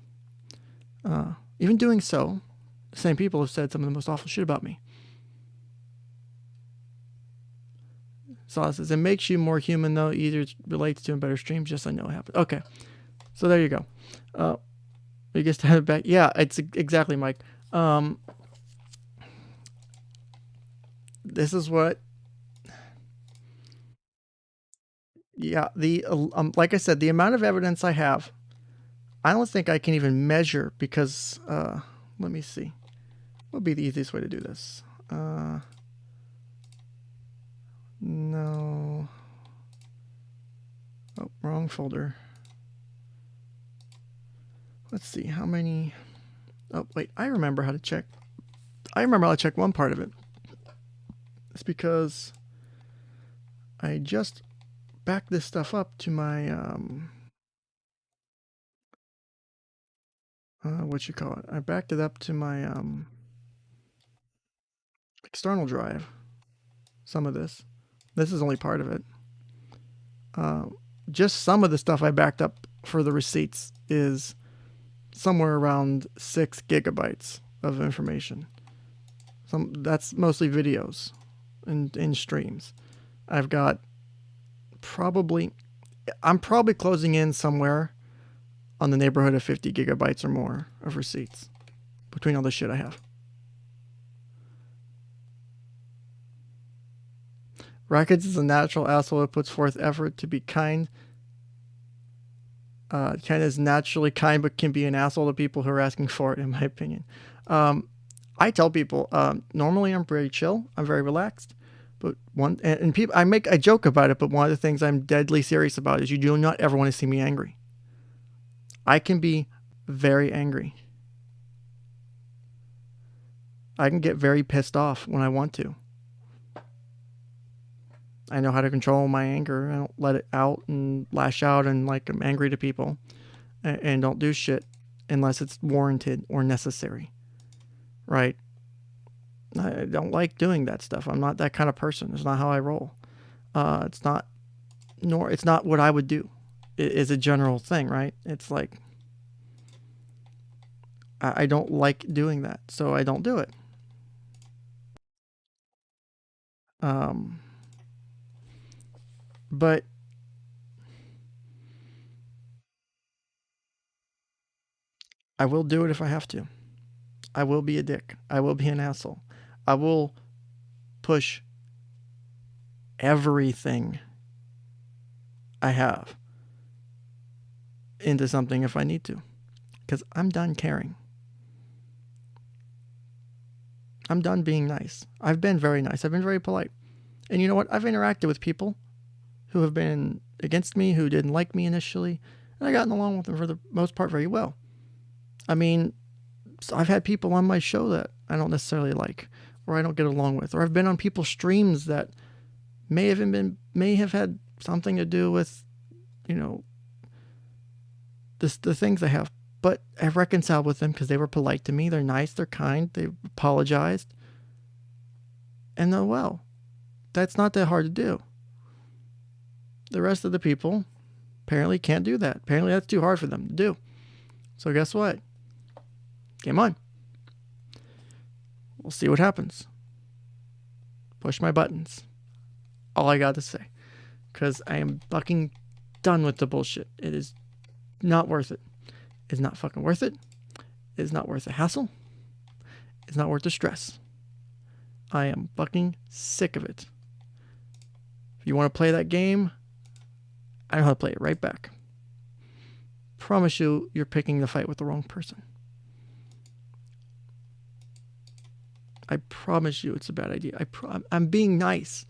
Even doing so, the same people have said some of the most awful shit about me. Saw says, it makes you more human, though. Either it relates to in better streams. Just I know it happened. Okay. So there you go. You guys have it back. Yeah, it's exactly, Mike. This is what. Yeah, like I said, the amount of evidence I have, I don't think I can even measure because, let me see. What would be the easiest way to do this? No. Oh, wrong folder. Let's see, how many... Oh, wait, I remember how to check. I remember how to check one part of it. It's because I just backed this stuff up to my, I backed it up to my, external drive. Some of this. This is only part of it. Just some of the stuff I backed up for the receipts is somewhere around 6 gigabytes of information. That's mostly videos and streams. I've got I'm probably closing in somewhere on the neighborhood of 50 gigabytes or more of receipts between all the shit I have. Rackets is a natural asshole that puts forth effort to be kind. Ken is naturally kind, but can be an asshole to people who are asking for it, in my opinion. I tell people, normally I'm very chill. I'm very relaxed. But people, I joke about it, but one of the things I'm deadly serious about is you do not ever want to see me angry. I can be very angry. I can get very pissed off when I want to. I know how to control my anger. I don't let it out and lash out and like I'm angry to people, and don't do shit unless it's warranted or necessary. Right? I don't like doing that stuff. I'm not that kind of person. It's not how I roll. It's not what I would do. It is a general thing, right? It's like I don't like doing that, so I don't do it. But I will do it if I have to. I will be a dick. I will be an asshole. I will push everything I have into something if I need to. Because I'm done caring. I'm done being nice. I've been very nice. I've been very polite. And you know what? I've interacted with people who have been against me, who didn't like me initially, and I've gotten along with them for the most part very well. I mean, I've had people on my show that I don't necessarily like, or I don't get along with, or I've been on people's streams that may have had something to do with, you know, the things I have. But I've reconciled with them because they were polite to me. They're nice. They're kind. They apologized. And then, well, that's not that hard to do. The rest of the people apparently can't do that. Apparently that's too hard for them to do. So guess what? Game on. We'll see what happens. Push my buttons. all I got to say. Because I am fucking done with the bullshit. It is not worth it. It's not fucking worth it. It's not worth the hassle. It's not worth the stress. I am fucking sick of it. If you want to play that game, I know how to play it right back. Promise you, you're picking the fight with the wrong person. I promise you it's a bad idea. I'm being nice.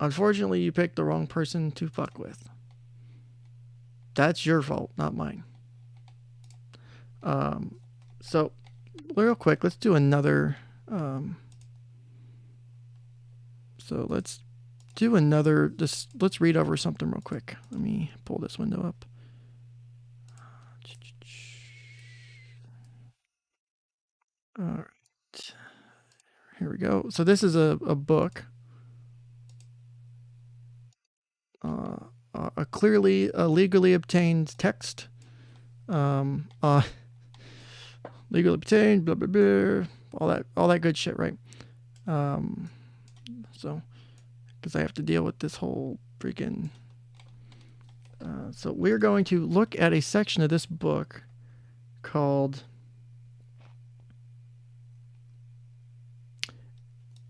Unfortunately, you picked the wrong person to fuck with. That's your fault, not mine. So, real quick, let's do another... let's read over something real quick. Let me pull this window up. All right. Here we go. So this is a book. A legally obtained text. Legally obtained, blah, blah, blah. All that good shit, right? So, because I have to deal with this whole freaking... so we're going to look at a section of this book called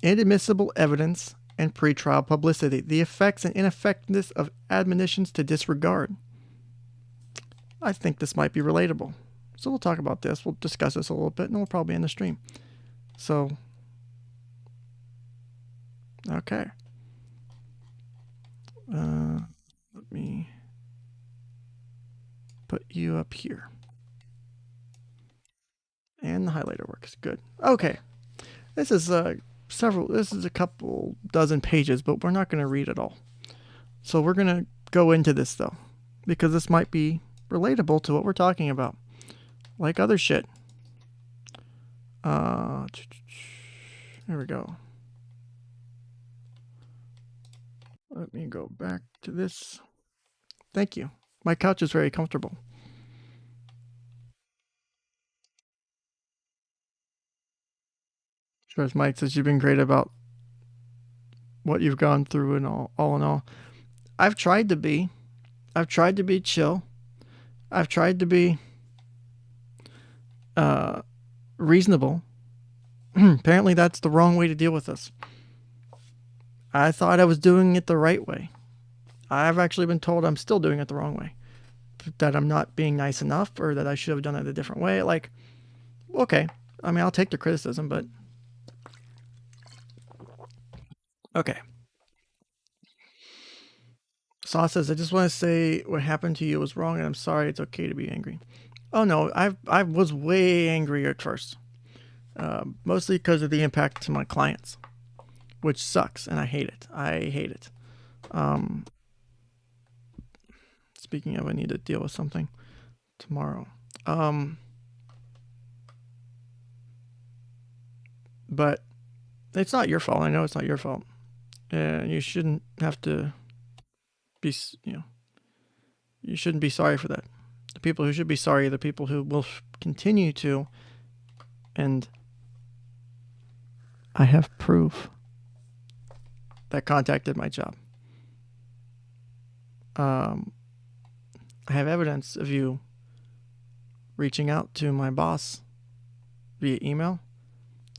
Inadmissible Evidence and Pretrial Publicity, the Effects and Ineffectiveness of Admonitions to Disregard. I think this might be relatable. So we'll talk about this. We'll discuss this a little bit, and we'll probably end the stream. So, okay. Let me put you up here. And the highlighter works. Good. Okay. This is a couple dozen pages, but we're not going to read it all. So we're going to go into this, though, because this might be relatable to what we're talking about. Like other shit. There we go. Let me go back to this. Thank you. My couch is very comfortable. As Mike says, you've been great about what you've gone through and all in all. I've tried to be chill. I've tried to be reasonable. Apparently that's the wrong way to deal with this. I thought I was doing it the right way. I've actually been told I'm still doing it the wrong way. That I'm not being nice enough, or that I should have done it a different way. Like, okay. I mean, I'll take the criticism, but... Okay. Saw says, I just want to say what happened to you was wrong, and I'm sorry. It's okay to be angry. Oh, no. I was way angry at first. Mostly because of the impact to my clients. Which sucks, and I hate it. Speaking of, I need to deal with something tomorrow. But it's not your fault. I know it's not your fault. And you shouldn't have to be, you shouldn't be sorry for that. The people who should be sorry are the people who will continue to, and I have proof that contacted my job. I have evidence of you reaching out to my boss via email,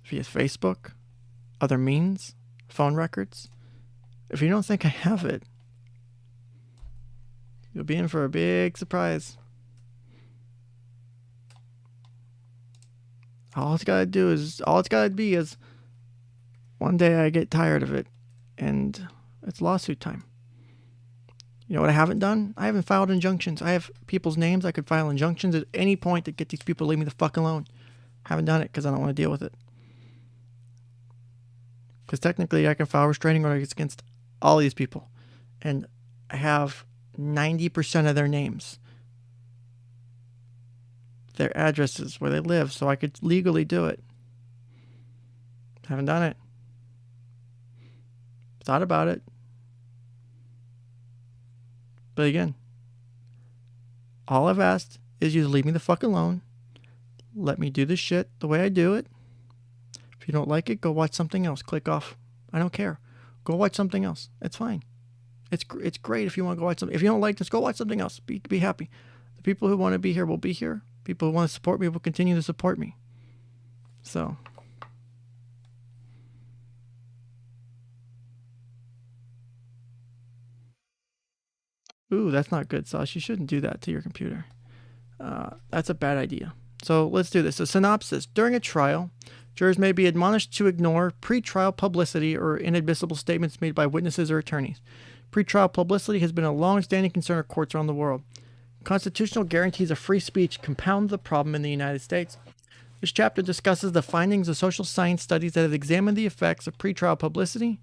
via Facebook, other means, phone records. If you don't think I have it, you'll be in for a big surprise. All it's gotta be is one day I get tired of it and it's lawsuit time. You know what I haven't done? I haven't filed injunctions. I have people's names. I could file injunctions at any point to get these people to leave me the fuck alone. Haven't done it because I don't want to deal with it. Because technically I can file restraining orders against all these people. And I have 90% of their names. Their addresses, where they live, so I could legally do it. Haven't done it. Thought about it. But again, all I've asked is you to leave me the fuck alone. Let me do this shit the way I do it. If you don't like it, go watch something else. Click off. I don't care. Go watch something else. It's fine. It's great if you want to go watch something. If you don't like this, go watch something else. Be happy. The people who want to be here will be here. People who want to support me will continue to support me. So. Ooh, that's not good, Sauce. You shouldn't do that to your computer. That's a bad idea. So let's do this. A synopsis. During a trial, jurors may be admonished to ignore pre-trial publicity or inadmissible statements made by witnesses or attorneys. Pre-trial publicity has been a long-standing concern of courts around the world. Constitutional guarantees of free speech compound the problem in the United States. This chapter discusses the findings of social science studies that have examined the effects of pre-trial publicity,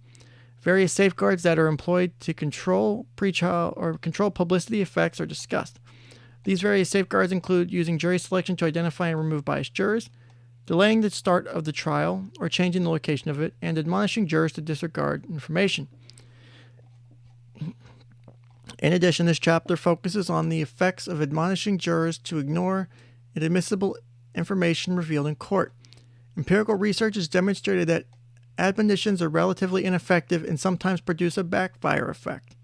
various safeguards that are employed to control pre-trial or control publicity effects are discussed. These various safeguards include using jury selection to identify and remove biased jurors, delaying the start of the trial or changing the location of it, and admonishing jurors to disregard information. In addition, this chapter focuses on the effects of admonishing jurors to ignore inadmissible information revealed in court. Empirical research has demonstrated that admonitions are relatively ineffective and sometimes produce a backfire effect,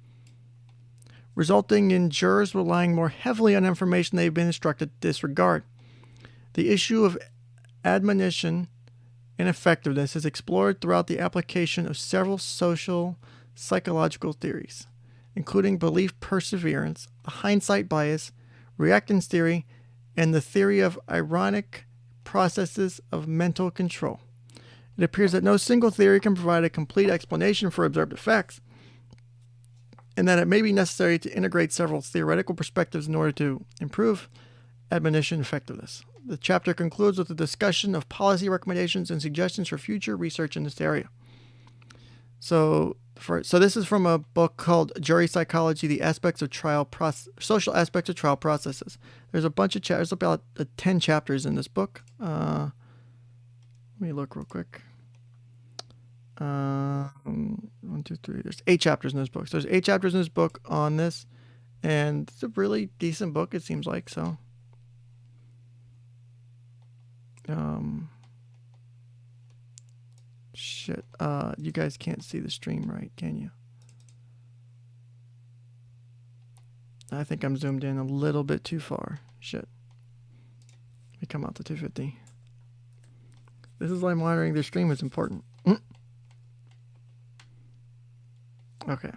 resulting in jurors relying more heavily on information they've been instructed to disregard. The issue of admonition ineffectiveness is explored throughout the application of several social psychological theories, including belief perseverance, the hindsight bias, reactance theory, and the theory of ironic processes of mental control. It appears that no single theory can provide a complete explanation for observed effects, and that it may be necessary to integrate several theoretical perspectives in order to improve admonition effectiveness. The chapter concludes with a discussion of policy recommendations and suggestions for future research in this area. So this is from a book called Jury Psychology: The Aspects of Social Aspects of Trial Processes. There's a bunch of chapters, about 10 chapters in this book. Let me look real quick. 1, 2, 3. There's 8 chapters in this book. So there's 8 chapters in this book on this, and it's a really decent book, it seems like. So, shit. You guys can't see the stream, right? Can you? I think I'm zoomed in a little bit too far. Shit. Let me come out to 250. This is why monitoring the stream is important. Okay,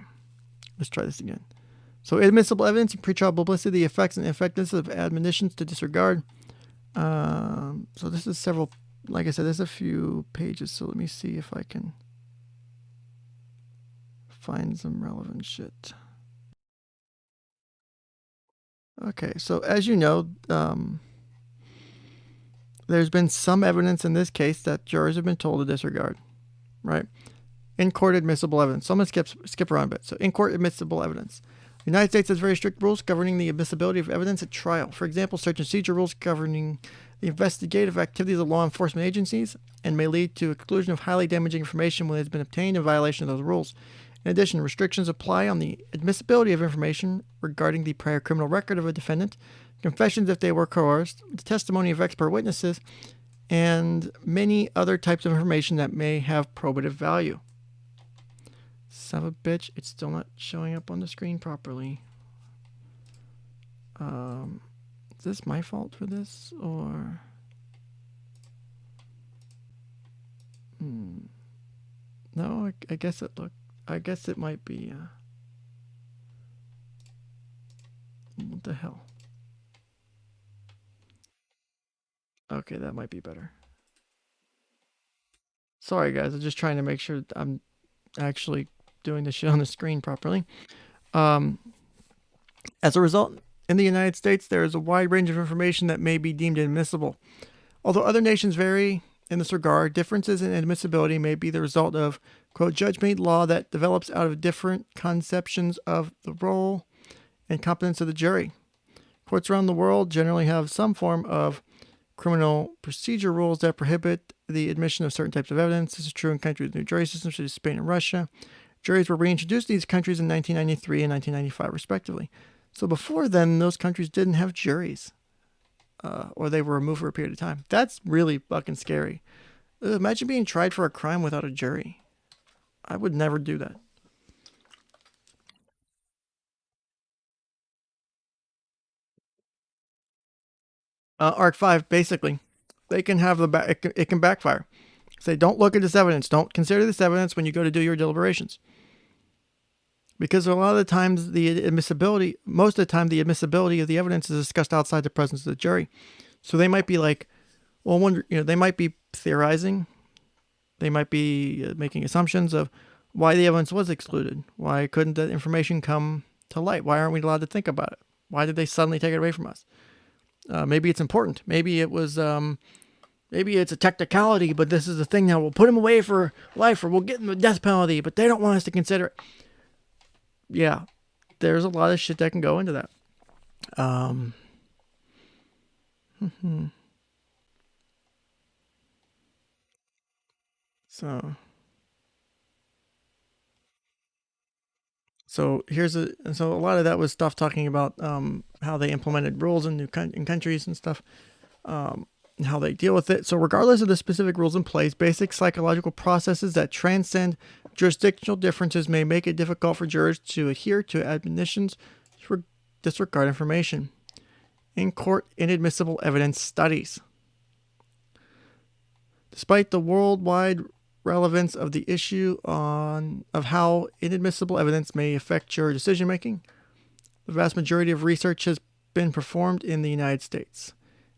let's try this again. So, admissible evidence and pretrial publicity, the effects and effectiveness of admonitions to disregard. So this is several, like I said, there's a few pages. So let me see if I can find some relevant shit. Okay, so as you know, there's been some evidence in this case that jurors have been told to disregard, right? In-court admissible evidence. So I'm going to skip around a bit. So in-court admissible evidence. The United States has very strict rules governing the admissibility of evidence at trial. For example, search and seizure rules governing the investigative activities of law enforcement agencies and may lead to exclusion of highly damaging information when it has been obtained in violation of those rules. In addition, restrictions apply on the admissibility of information regarding the prior criminal record of a defendant, confessions if they were coerced, the testimony of expert witnesses, and many other types of information that may have probative value. Son of a bitch, it's still not showing up on the screen properly. Is this my fault for this, or? No, I guess I guess it might be, what the hell? Okay, that might be better. Sorry guys, I'm just trying to make sure I'm actually doing the shit on the screen properly. As a result, in the United States, there is a wide range of information that may be deemed admissible. Although other nations vary in this regard, differences in admissibility may be the result of, quote, judge-made law that develops out of different conceptions of the role and competence of the jury. Courts around the world generally have some form of criminal procedure rules that prohibit the admission of certain types of evidence. This is true in countries with new jury systems such as Spain and Russia. Juries were reintroduced to these countries in 1993 and 1995, respectively. So before then, those countries didn't have juries, or they were removed for a period of time. That's really fucking scary. Imagine being tried for a crime without a jury. I would never do that. Arc 5, basically, they can have it can backfire. Say, don't look at this evidence. Don't consider this evidence when you go to do your deliberations. Because a lot of the times most of the time, the admissibility of the evidence is discussed outside the presence of the jury. So they might be like, well, they might be theorizing. They might be making assumptions of why the evidence was excluded. Why couldn't that information come to light? Why aren't we allowed to think about it? Why did they suddenly take it away from us? Maybe it's important. Maybe it was, maybe it's a technicality, but this is the thing now. We'll put him away for life, or we'll get him the death penalty, but they don't want us to consider it. Yeah, there's a lot of shit that can go into that. So a lot of that was stuff talking about how they implemented rules in countries and stuff, and how they deal with it. So regardless of the specific rules in place, basic psychological processes that transcend jurisdictional differences may make it difficult for jurors to adhere to admonitions to disregard information. In court, inadmissible evidence studies. Despite the worldwide relevance of the issue of how inadmissible evidence may affect juror decision making, the vast majority of research has been performed in the United States.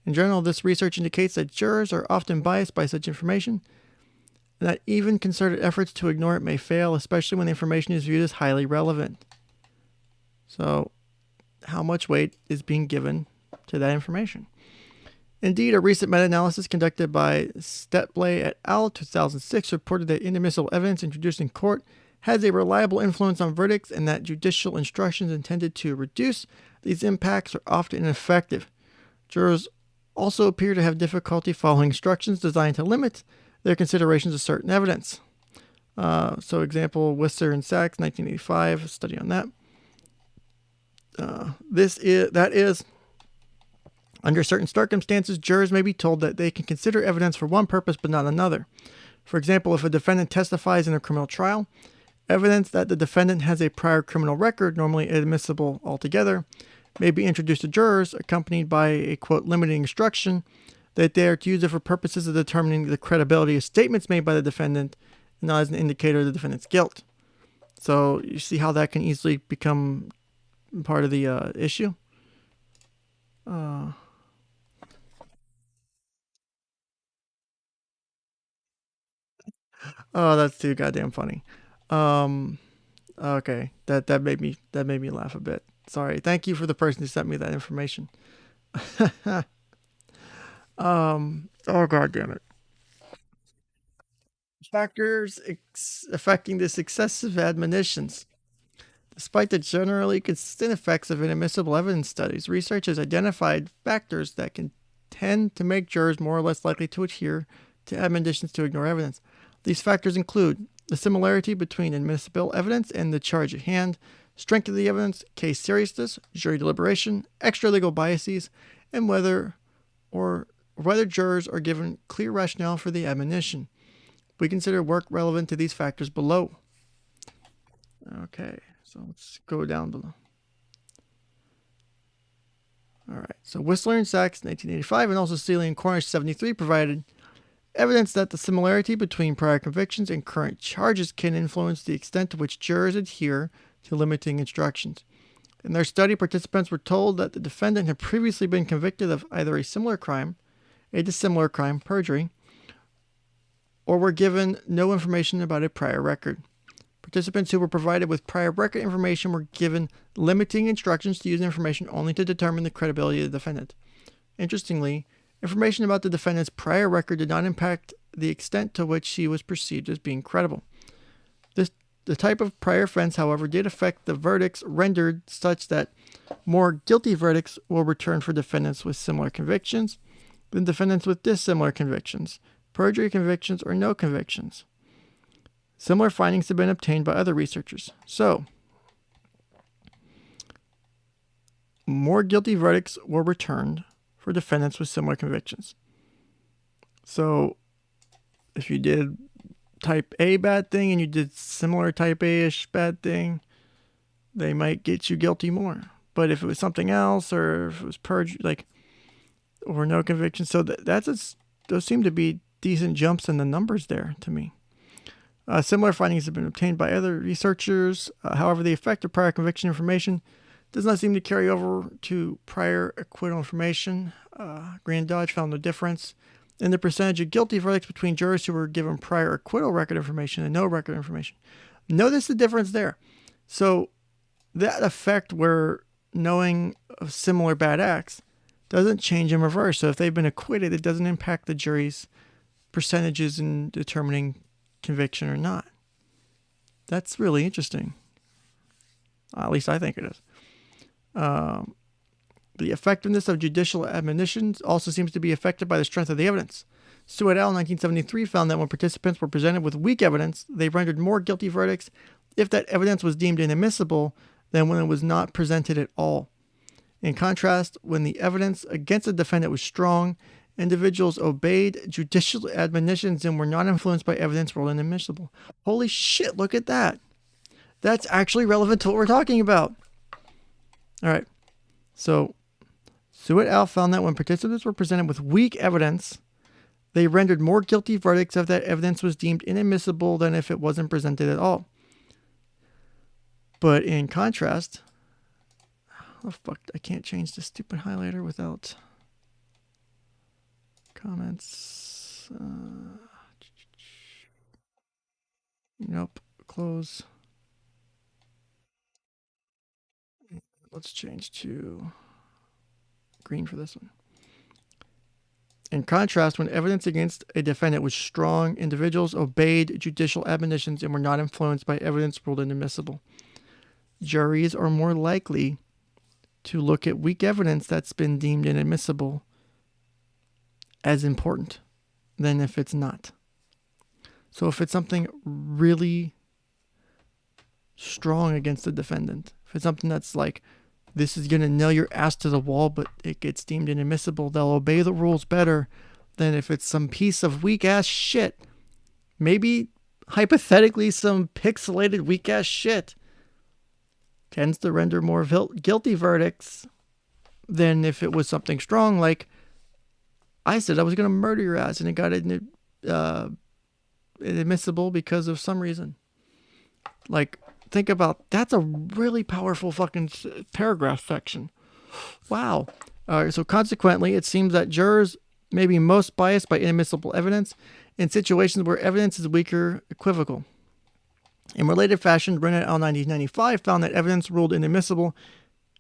In general, this research indicates that jurors are often biased by such information, and that even concerted efforts to ignore it may fail, especially when the information is viewed as highly relevant. So, how much weight is being given to that information? Indeed, a recent meta-analysis conducted by 𝗏𝗏𝗍𝗍 et al. 2006 reported that inadmissible evidence introduced in court has a reliable influence on verdicts, and that judicial instructions intended to reduce these impacts are often ineffective. Jurors also appear to have difficulty following instructions designed to limit their considerations of certain evidence. So example, Wisser and Sachs, 1985, a study on that. That is, under certain circumstances, jurors may be told that they can consider evidence for one purpose but not another. For example, if a defendant testifies in a criminal trial, evidence that the defendant has a prior criminal record, normally inadmissible altogether, may be introduced to jurors, accompanied by a, quote, limiting instruction that they are to use it for purposes of determining the credibility of statements made by the defendant, and not as an indicator of the defendant's guilt. So you see how that can easily become part of the issue? Oh, that's too goddamn funny. Okay, that made me laugh a bit. Sorry. Thank you for the person who sent me that information. Oh god damn it. Factors affecting this excessive admonitions. Despite the generally consistent effects of inadmissible evidence studies, research has identified factors that can tend to make jurors more or less likely to adhere to admonitions to ignore evidence. These factors include the similarity between admissible evidence and the charge at hand, strength of the evidence, case seriousness, jury deliberation, extra-legal biases, and whether jurors are given clear rationale for the admonition. We consider work relevant to these factors below. Okay, so let's go down below. All right, so Whistler and Sachs, 1985, and also Seeley and Cornish, 73, provided evidence that the similarity between prior convictions and current charges can influence the extent to which jurors adhere to limiting instructions. In their study, participants were told that the defendant had previously been convicted of either a similar crime, a dissimilar crime, perjury, or were given no information about a prior record. Participants who were provided with prior record information were given limiting instructions to use information only to determine the credibility of the defendant. Interestingly, information about the defendant's prior record did not impact the extent to which she was perceived as being credible. The type of prior offense, however, did affect the verdicts rendered, such that more guilty verdicts will return for defendants with similar convictions than defendants with dissimilar convictions, perjury convictions, or no convictions. Similar findings have been obtained by other researchers. So, more guilty verdicts were returned for defendants with similar convictions. So, if you did type A bad thing and you did similar type A-ish bad thing, they might get you guilty more. But if it was something else, or if it was purge, like, or no conviction, so those seem to be decent jumps in the numbers there to me. Similar findings have been obtained by other researchers. However, the effect of prior conviction information does not seem to carry over to prior acquittal information. Grand Dodge found no difference in the percentage of guilty verdicts between jurors who were given prior acquittal record information and no record information. Notice the difference there. So that effect where knowing of similar bad acts doesn't change in reverse. So if they've been acquitted, it doesn't impact the jury's percentages in determining conviction or not. That's really interesting. At least I think it is. The effectiveness of judicial admonitions also seems to be affected by the strength of the evidence. 𝗬𝗏 et al. 1973 found that when participants were presented with weak evidence, they rendered more guilty verdicts if that evidence was deemed inadmissible than when it was not presented at all. In contrast, when the evidence against the defendant was strong, individuals obeyed judicial admonitions and were not influenced by evidence ruled inadmissible. Holy shit, look at that. That's actually relevant to what we're talking about. All right. So, 𝗬𝗏 et al. Found that when participants were presented with weak evidence, they rendered more guilty verdicts if that evidence was deemed inadmissible than if it wasn't presented at all. But in contrast, oh fuck, I can't change this stupid highlighter without comments. Nope, close. Let's change to green for this one. In contrast, when evidence against a defendant was strong, individuals obeyed judicial admonitions and were not influenced by evidence ruled inadmissible. Juries are more likely to look at weak evidence that's been deemed inadmissible as important than if it's not. So if it's something really strong against the defendant, if it's something that's like, this is going to nail your ass to the wall, but it gets deemed inadmissible, they'll obey the rules better than if it's some piece of weak-ass shit. Maybe, hypothetically, some pixelated weak-ass shit tends to render more guilty verdicts than if it was something strong, like, I said I was going to murder your ass, and it got inadmissible because of some reason. Like, think about, that's a really powerful fucking paragraph section. Wow. So consequently, it seems that jurors may be most biased by inadmissible evidence in situations where evidence is weak or equivocal. In related fashion, Brennan et al. 1995 found that evidence ruled inadmissible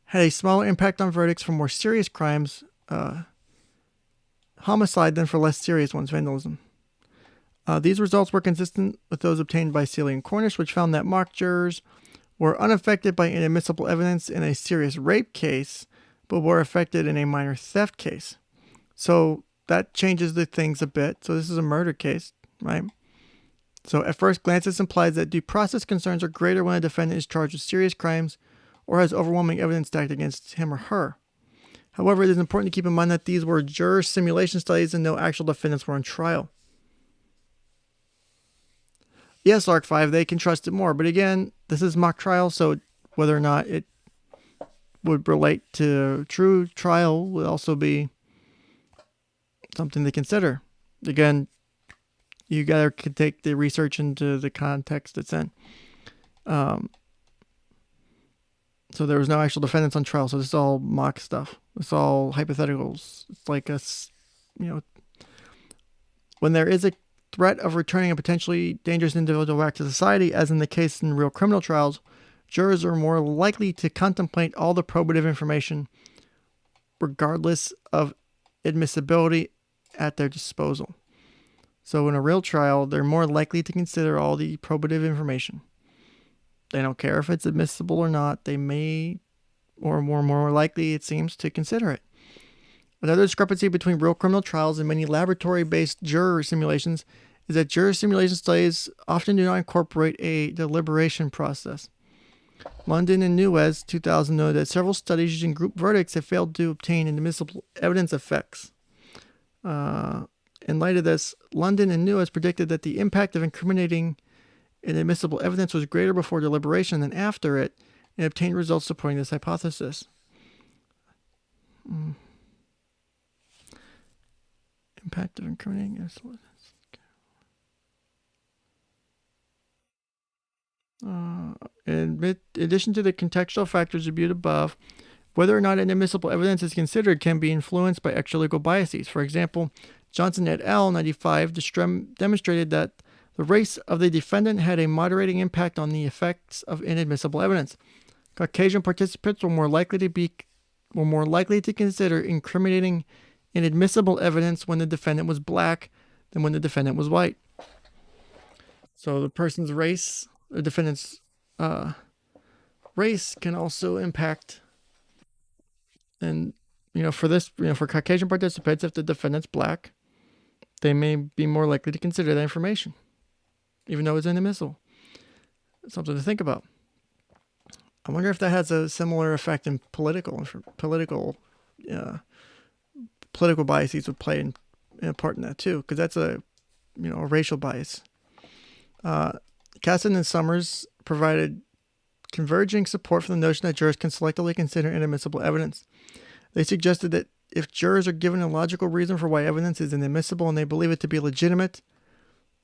had a smaller impact on verdicts for more serious crimes, homicide, than for less serious ones, vandalism. These results were consistent with those obtained by 𝗤𝐭𝐽 and Cornish, which found that mock jurors were unaffected by inadmissible evidence in a serious rape case, but were affected in a minor theft case. So that changes the things a bit. So this is a murder case, right? So at first glance, this implies that due process concerns are greater when a defendant is charged with serious crimes or has overwhelming evidence stacked against him or her. However, it is important to keep in mind that these were juror simulation studies and no actual defendants were on trial. Yes, ARC-5, they can trust it more. But again, this is mock trial, so whether or not it would relate to true trial would also be something to consider. Again, you gotta take the research into the context it's in. So there was no actual defendants on trial, so this is all mock stuff. It's all hypotheticals. It's like when there is a threat of returning a potentially dangerous individual back to society, as in the case in real criminal trials, jurors are more likely to contemplate all the probative information, regardless of admissibility, at their disposal. So in a real trial, they're more likely to consider all the probative information. They don't care if it's admissible or not. They may, or more likely, it seems, to consider it. Another discrepancy between real criminal trials and many laboratory-based juror simulations is that juror simulation studies often do not incorporate a deliberation process. London and Nuez 2000 noted that several studies using group verdicts have failed to obtain inadmissible evidence effects. And In light of this, London and New has predicted that the impact of incriminating inadmissible evidence was greater before deliberation than after it, and obtained results supporting this hypothesis. Impact of incriminating evidence. In addition to the contextual factors reviewed above, whether or not inadmissible evidence is considered can be influenced by extralegal biases. For example, Johnson et al. 95 demonstrated that the race of the defendant had a moderating impact on the effects of inadmissible evidence. Caucasian participants were more likely to consider incriminating inadmissible evidence when the defendant was black than when the defendant was white. So the person's race, the defendant's race, can also impact. And for Caucasian participants, if the defendant's black, they may be more likely to consider that information, even though it's inadmissible. It's something to think about. I wonder if that has a similar effect in political biases would play a part in that too, because that's a racial bias. Casson and Summers provided converging support for the notion that jurors can selectively consider inadmissible evidence. They suggested that if jurors are given a logical reason for why evidence is inadmissible and they believe it to be legitimate,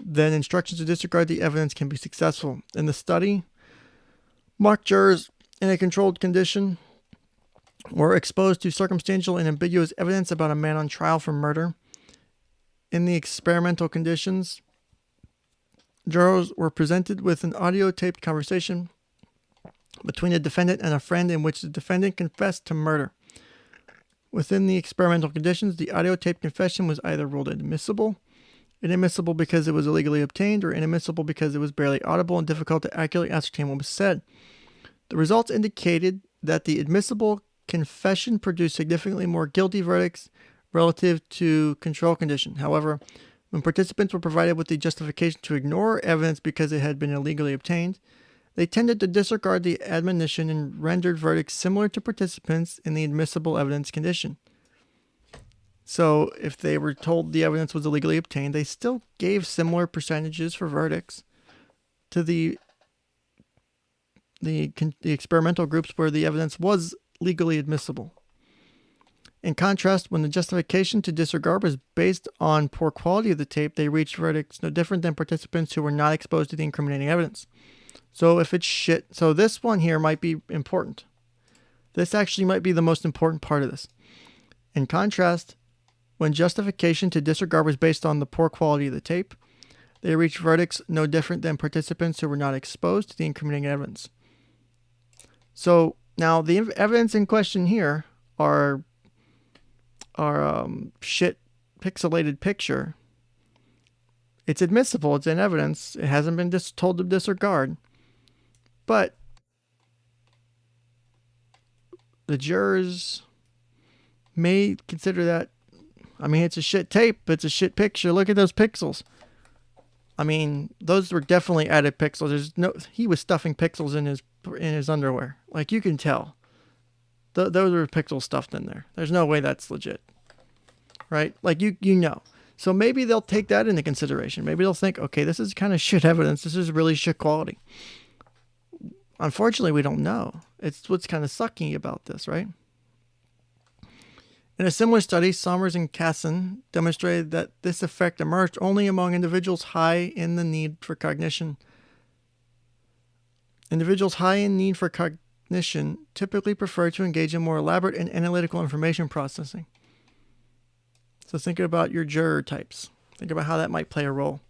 then instructions to disregard the evidence can be successful. In the study, mock jurors in a controlled condition were exposed to circumstantial and ambiguous evidence about a man on trial for murder. In the experimental conditions, jurors were presented with an audio-taped conversation between a defendant and a friend in which the defendant confessed to murder. Within the experimental conditions, the audio-taped confession was either ruled inadmissible because it was illegally obtained, or inadmissible because it was barely audible and difficult to accurately ascertain what was said. The results indicated that the admissible confession produced significantly more guilty verdicts relative to control condition. However, when participants were provided with the justification to ignore evidence because it had been illegally obtained, they tended to disregard the admonition and rendered verdicts similar to participants in the admissible evidence condition. So if they were told the evidence was illegally obtained, they still gave similar percentages for verdicts to the experimental groups where the evidence was legally admissible. In contrast, when the justification to disregard was based on poor quality of the tape, they reached verdicts no different than participants who were not exposed to the incriminating evidence. So if it's shit, so this one here might be important. This actually might be the most important part of this. In contrast, when justification to disregard was based on the poor quality of the tape, they reached verdicts no different than participants who were not exposed to the incriminating evidence. So now the evidence in question here are shit pixelated picture. It's admissible. It's in evidence. It hasn't been told to disregard. But the jurors may consider that, I mean, it's a shit tape. It's a shit picture. Look at those pixels. I mean, those were definitely added pixels. He was stuffing pixels in his underwear. Like, you can tell. Those were pixels stuffed in there. There's no way that's legit. Right? Like, you know. So maybe they'll take that into consideration. Maybe they'll think, okay, this is kind of shit evidence. This is really shit quality. Unfortunately, we don't know. It's what's kind of sucky about this, right? In a similar study, Sommers and Casson demonstrated that this effect emerged only among individuals high in the need for cognition. Individuals high in need for cognition typically prefer to engage in more elaborate and analytical information processing. So think about your juror types. Think about how that might play a role.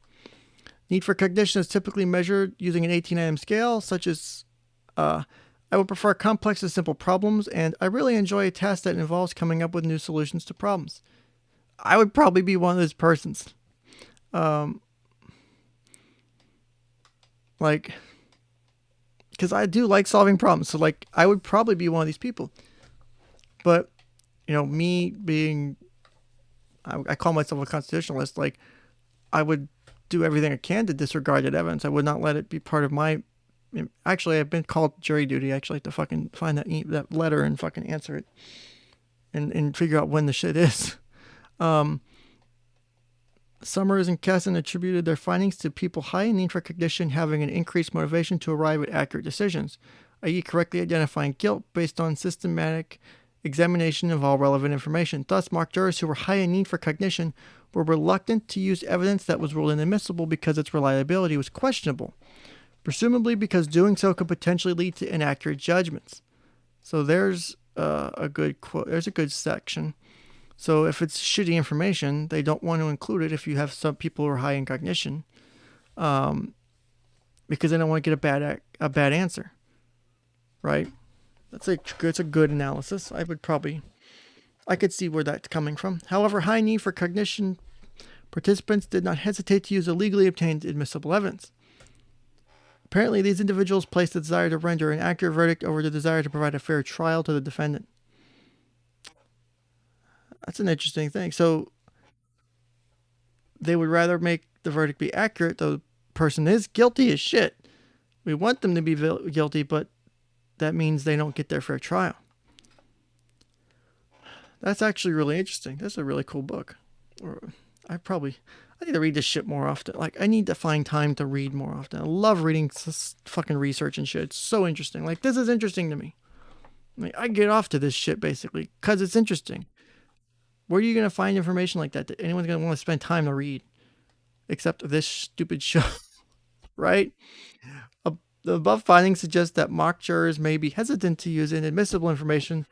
Need for cognition is typically measured using an 18-item scale, such as I would prefer complex to simple problems, and I really enjoy a task that involves coming up with new solutions to problems. I would probably be one of those persons. Because I do like solving problems. So, I would probably be one of these people. But, me being, I call myself a constitutionalist, I would do everything I can to disregard that evidence. I would not let it be part of my... Actually, I've been called jury duty. I actually have to fucking find that letter and fucking answer it. And figure out when the shit is. Summers and Kesson attributed their findings to people high in need for cognition having an increased motivation to arrive at accurate decisions, i.e. correctly identifying guilt based on systematic examination of all relevant information. Thus, mock jurors who were high in need for cognition were reluctant to use evidence that was ruled inadmissible because its reliability was questionable, presumably because doing so could potentially lead to inaccurate judgments. So there's a good quote. There's a good section. So if it's shitty information, they don't want to include it if you have some people who are high in cognition, because they don't want to get a bad answer, right? It's a good analysis. I could see where that's coming from. However, high need for cognition participants did not hesitate to use illegally obtained admissible evidence. Apparently, these individuals placed the desire to render an accurate verdict over the desire to provide a fair trial to the defendant. That's an interesting thing. So they would rather make the verdict be accurate, though the person is guilty as shit. We want them to be guilty, but that means they don't get their fair trial. That's actually really interesting. That's a really cool book. I need to read this shit more often. Like, I need to find time to read more often. I love reading fucking research and shit. It's so interesting. Like, this is interesting to me. I get off to this shit, basically, because it's interesting. Where are you going to find information like that anyone's going to want to spend time to read? Except this stupid show, right? The above findings suggest that mock jurors may be hesitant to use inadmissible information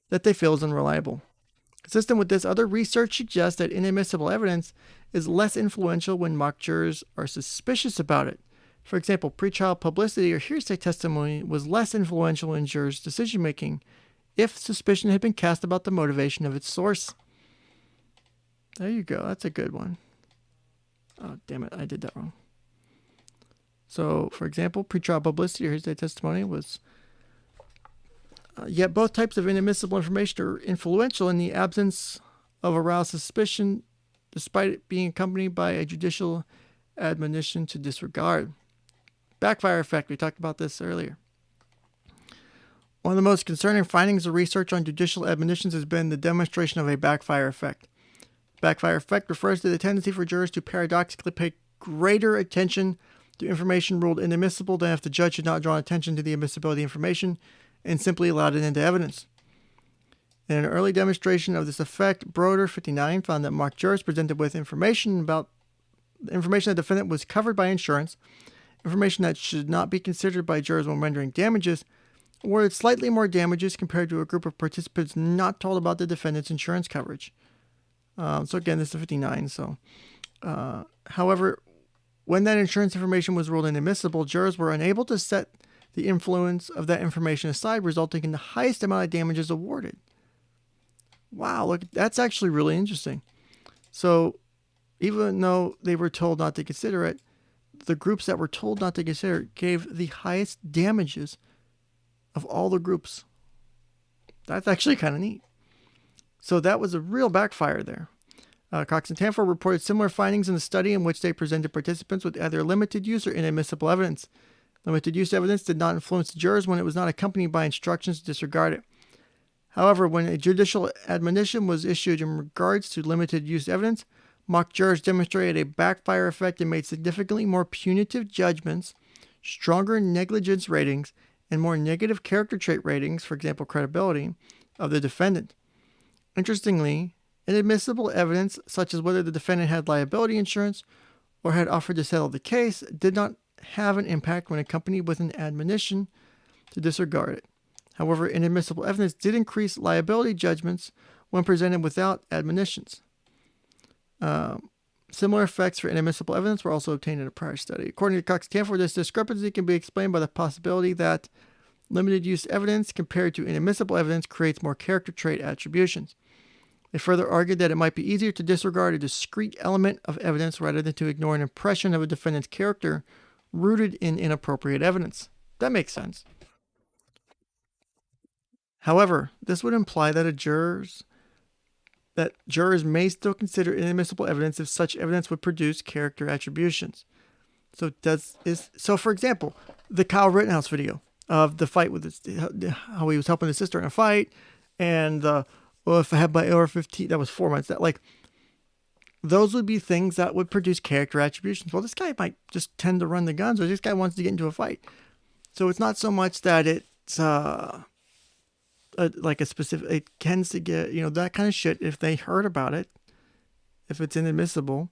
that they feel is unreliable. Consistent with this, other research suggests that inadmissible evidence is less influential when mock jurors are suspicious about it. For example, pretrial publicity or hearsay testimony was less influential in jurors' decision-making if suspicion had been cast about the motivation of its source. There you go. That's a good one. Oh, damn it. I did that wrong. So, for example, pretrial publicity or hearsay testimony was... yet both types of inadmissible information are influential in the absence of aroused suspicion, despite it being accompanied by a judicial admonition to disregard. Backfire effect. We talked about this earlier. One of the most concerning findings of research on judicial admonitions has been the demonstration of a backfire effect. Backfire effect refers to the tendency for jurors to paradoxically pay greater attention to information ruled inadmissible than if the judge had not drawn attention to the admissibility of information and simply allowed it into evidence. In an early demonstration of this effect, Broder 59 found that mock jurors presented with information the defendant was covered by insurance, information that should not be considered by jurors when rendering damages, awarded slightly more damages compared to a group of participants not told about the defendant's insurance coverage. So again, this is 59. However, when that insurance information was ruled inadmissible, jurors were unable to set the influence of that information aside, resulting in the highest amount of damages awarded. Wow, look, that's actually really interesting. So even though they were told not to consider it, the groups that were told not to consider it gave the highest damages of all the groups. That's actually kind of neat. So that was a real backfire there. Cox and Tanfor reported similar findings in the study in which they presented participants with either limited use or inadmissible evidence. Limited use evidence did not influence the jurors when it was not accompanied by instructions to disregard it. However, when a judicial admonition was issued in regards to limited use evidence, mock jurors demonstrated a backfire effect and made significantly more punitive judgments, stronger negligence ratings, and more negative character trait ratings, for example, credibility, of the defendant. Interestingly, inadmissible evidence, such as whether the defendant had liability insurance or had offered to settle the case, did not have an impact when accompanied with an admonition to disregard it. However, inadmissible evidence did increase liability judgments when presented without admonitions. Similar effects for inadmissible evidence were also obtained in a prior study. According to Cox and Tanfor, this discrepancy can be explained by the possibility that limited use evidence compared to inadmissible evidence creates more character trait attributions. They further argued that it might be easier to disregard a discrete element of evidence rather than to ignore an impression of a defendant's character rooted in inappropriate evidence. That makes sense. However, this would imply that jurors may still consider inadmissible evidence if such evidence would produce character attributions. So, for example, the Kyle Rittenhouse video of the fight with how he was helping his sister in a fight, and if I had my AR-15, that was 4 months. those would be things that would produce character attributions. Well, this guy might just tend to run the guns, or this guy wants to get into a fight. So it's not so much that it's like a specific, it tends to get, that kind of shit. If they heard about it, if it's inadmissible.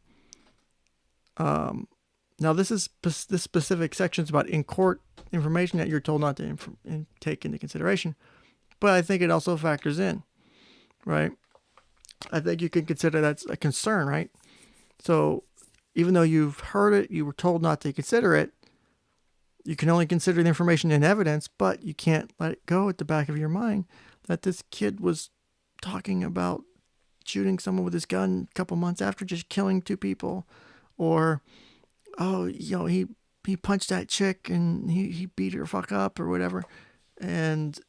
Now this specific section is about in court information that you're told not to take into consideration, but I think it also factors in, right? I think you can consider that's a concern, right? So even though you've heard it, you were told not to consider it, you can only consider the information in evidence, but you can't let it go at the back of your mind that this kid was talking about shooting someone with his gun a couple months after just killing 2 people. Or, oh, he punched that chick and he beat her fuck up or whatever. And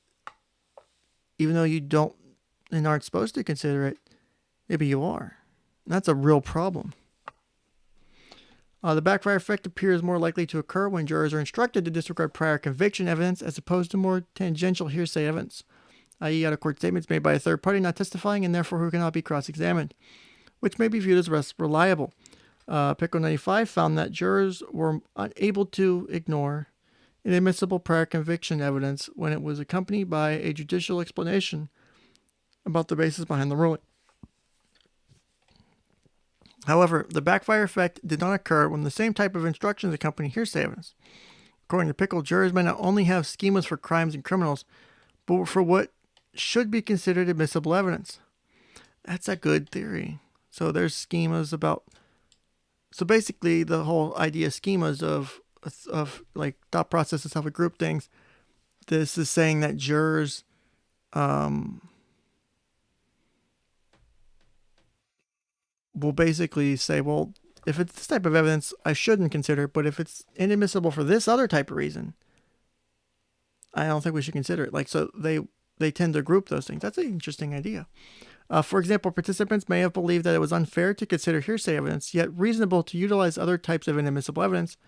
even though you don't and aren't supposed to consider it, maybe you are. And that's a real problem. The backfire effect appears more likely to occur when jurors are instructed to disregard prior conviction evidence as opposed to more tangential hearsay evidence, i.e. out-of-court statements made by a third party not testifying and therefore who cannot be cross-examined, which may be viewed as less reliable. 𝗞𝗖𝗍𝗬𝗏 found that jurors were unable to ignore inadmissible prior conviction evidence when it was accompanied by a judicial explanation about the basis behind the ruling. However, the backfire effect did not occur when the same type of instructions accompany hearsay evidence. According to Pickle, jurors may not only have schemas for crimes and criminals, but for what should be considered admissible evidence. That's a good theory. So there's schemas about... So basically, the whole idea of schemas of like thought processes, how we group things. This is saying that jurors will basically say, well, if it's this type of evidence, I shouldn't consider it, but if it's inadmissible for this other type of reason, I don't think we should consider it. Like, so they tend to group those things. That's an interesting idea. For example, participants may have believed that it was unfair to consider hearsay evidence, yet reasonable to utilize other types of inadmissible evidence,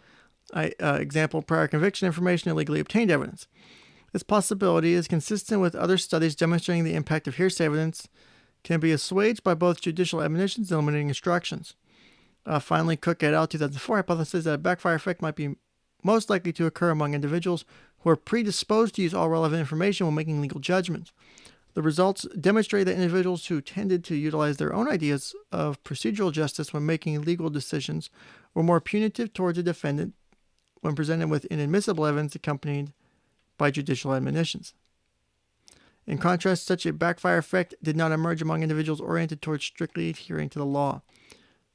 example, prior conviction information, illegally obtained evidence. This possibility is consistent with other studies demonstrating the impact of hearsay evidence can be assuaged by both judicial admonitions and limiting instructions. Finally, Cook et al. 2004 hypothesized that a backfire effect might be most likely to occur among individuals who are predisposed to use all relevant information when making legal judgments. The results demonstrate that individuals who tended to utilize their own ideas of procedural justice when making legal decisions were more punitive towards a defendant when presented with inadmissible evidence accompanied by judicial admonitions. In contrast, such a backfire effect did not emerge among individuals oriented towards strictly adhering to the law.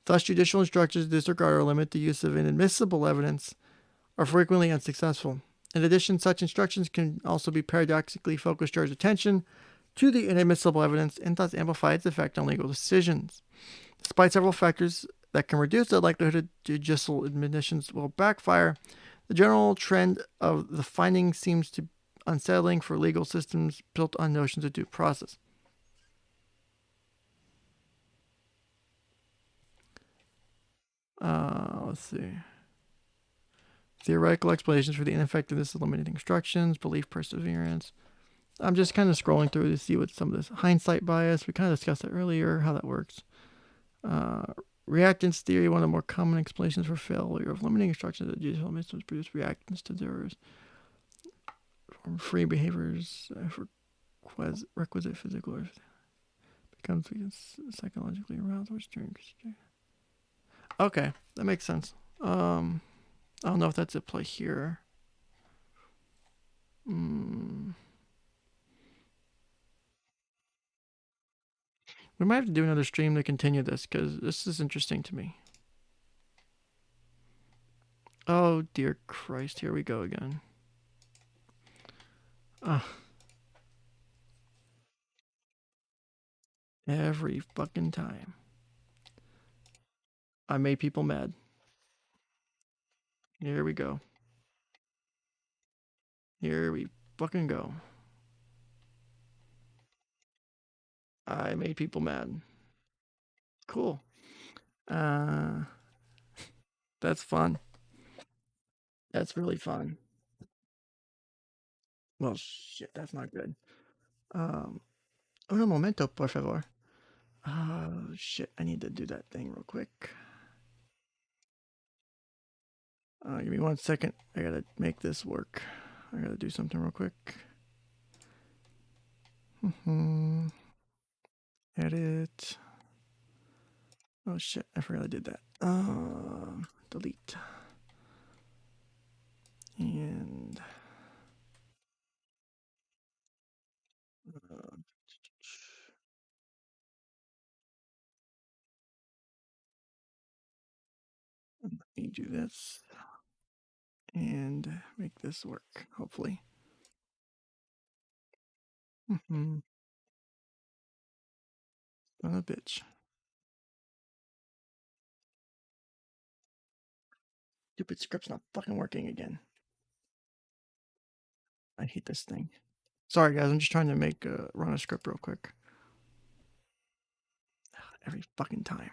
Thus, judicial instructions to disregard or limit the use of inadmissible evidence are frequently unsuccessful. In addition, such instructions can also be paradoxically focus jurors' attention to the inadmissible evidence and thus amplify its effect on legal decisions. Despite several factors that can reduce the likelihood of judicial admonitions will backfire, the general trend of the finding seems to be unsettling for legal systems built on notions of due process. Let's see. Theoretical explanations for the ineffectiveness of limited instructions, belief perseverance. I'm just kind of scrolling through to see what some of this hindsight bias. We kind of discussed that earlier, how that works. Reactance theory, one of the more common explanations for failure of limiting instructions that judicial admonitions produce reactance to jurors. Free behaviors for requisite physical or becomes psychologically aroused which during. Okay, that makes sense. I don't know if that's at play here. We might have to do another stream to continue this because this is interesting to me. Oh dear Christ, here we go again. Every fucking time. I made people mad. Here we go. Here we fucking go. I made people mad. Cool. That's fun. That's really fun. Well, shit, that's not good. Un momento, por favor. Shit, I need to do that thing real quick. Give me 1 second. I gotta make this work. I gotta do something real quick. Edit. Oh shit, I forgot I did that. Delete. And let me do this and make this work, hopefully. Son of a bitch. Stupid script's not fucking working again. I hate this thing. Sorry guys, I'm just trying to run a script real quick. Every fucking time.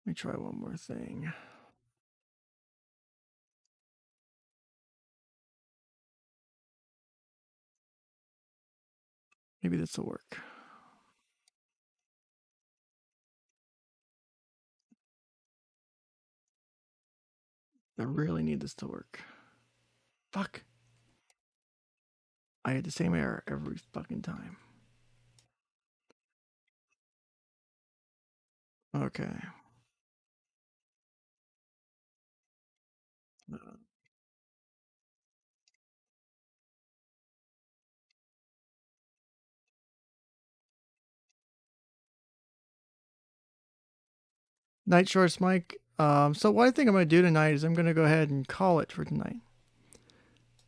Let me try one more thing. Maybe this will work. I really need this to work. Fuck. I had the same error every fucking time. Okay. Night Shorts Mike. So what I think I'm going to do tonight is I'm going to go ahead and call it for tonight.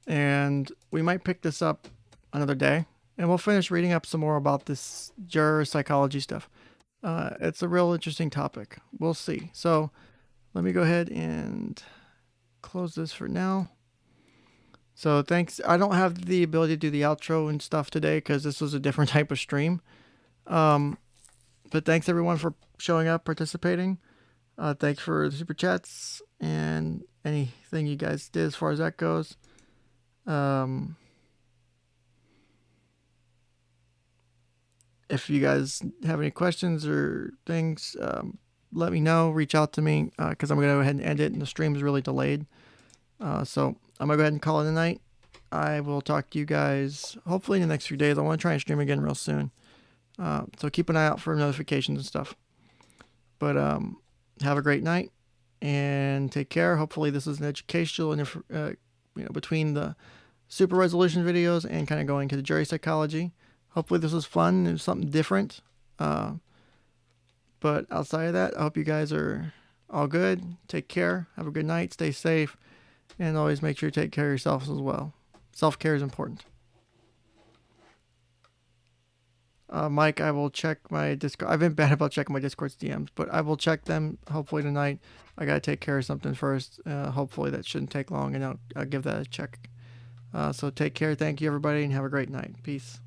And we might pick this up another day. And we'll finish reading up some more about this juror psychology stuff. It's a real interesting topic. We'll see. So let me go ahead and close this for now. So thanks. I don't have the ability to do the outro and stuff today because this was a different type of stream. But thanks everyone for showing up, participating. Thanks for the super chats and anything you guys did as far as that goes. If you guys have any questions or things, let me know. Reach out to me because I'm going to go ahead and end it, and the stream is really delayed. So I'm going to go ahead and call it a night. I will talk to you guys hopefully in the next few days. I want to try and stream again real soon. So keep an eye out for notifications and stuff. But have a great night and take care. Hopefully this is an educational and between the super resolution videos and kind of going to the jury psychology. Hopefully this was fun and something different. But outside of that, I hope you guys are all good. Take care. Have a good night. Stay safe. And always make sure you take care of yourselves as well. Self-care is important. Mike, I will check my Discord. I've been bad about checking my Discord's DMs, but I will check them hopefully tonight. I got to take care of something first. Hopefully that shouldn't take long, and I'll give that a check. So take care. Thank you, everybody, and have a great night. Peace.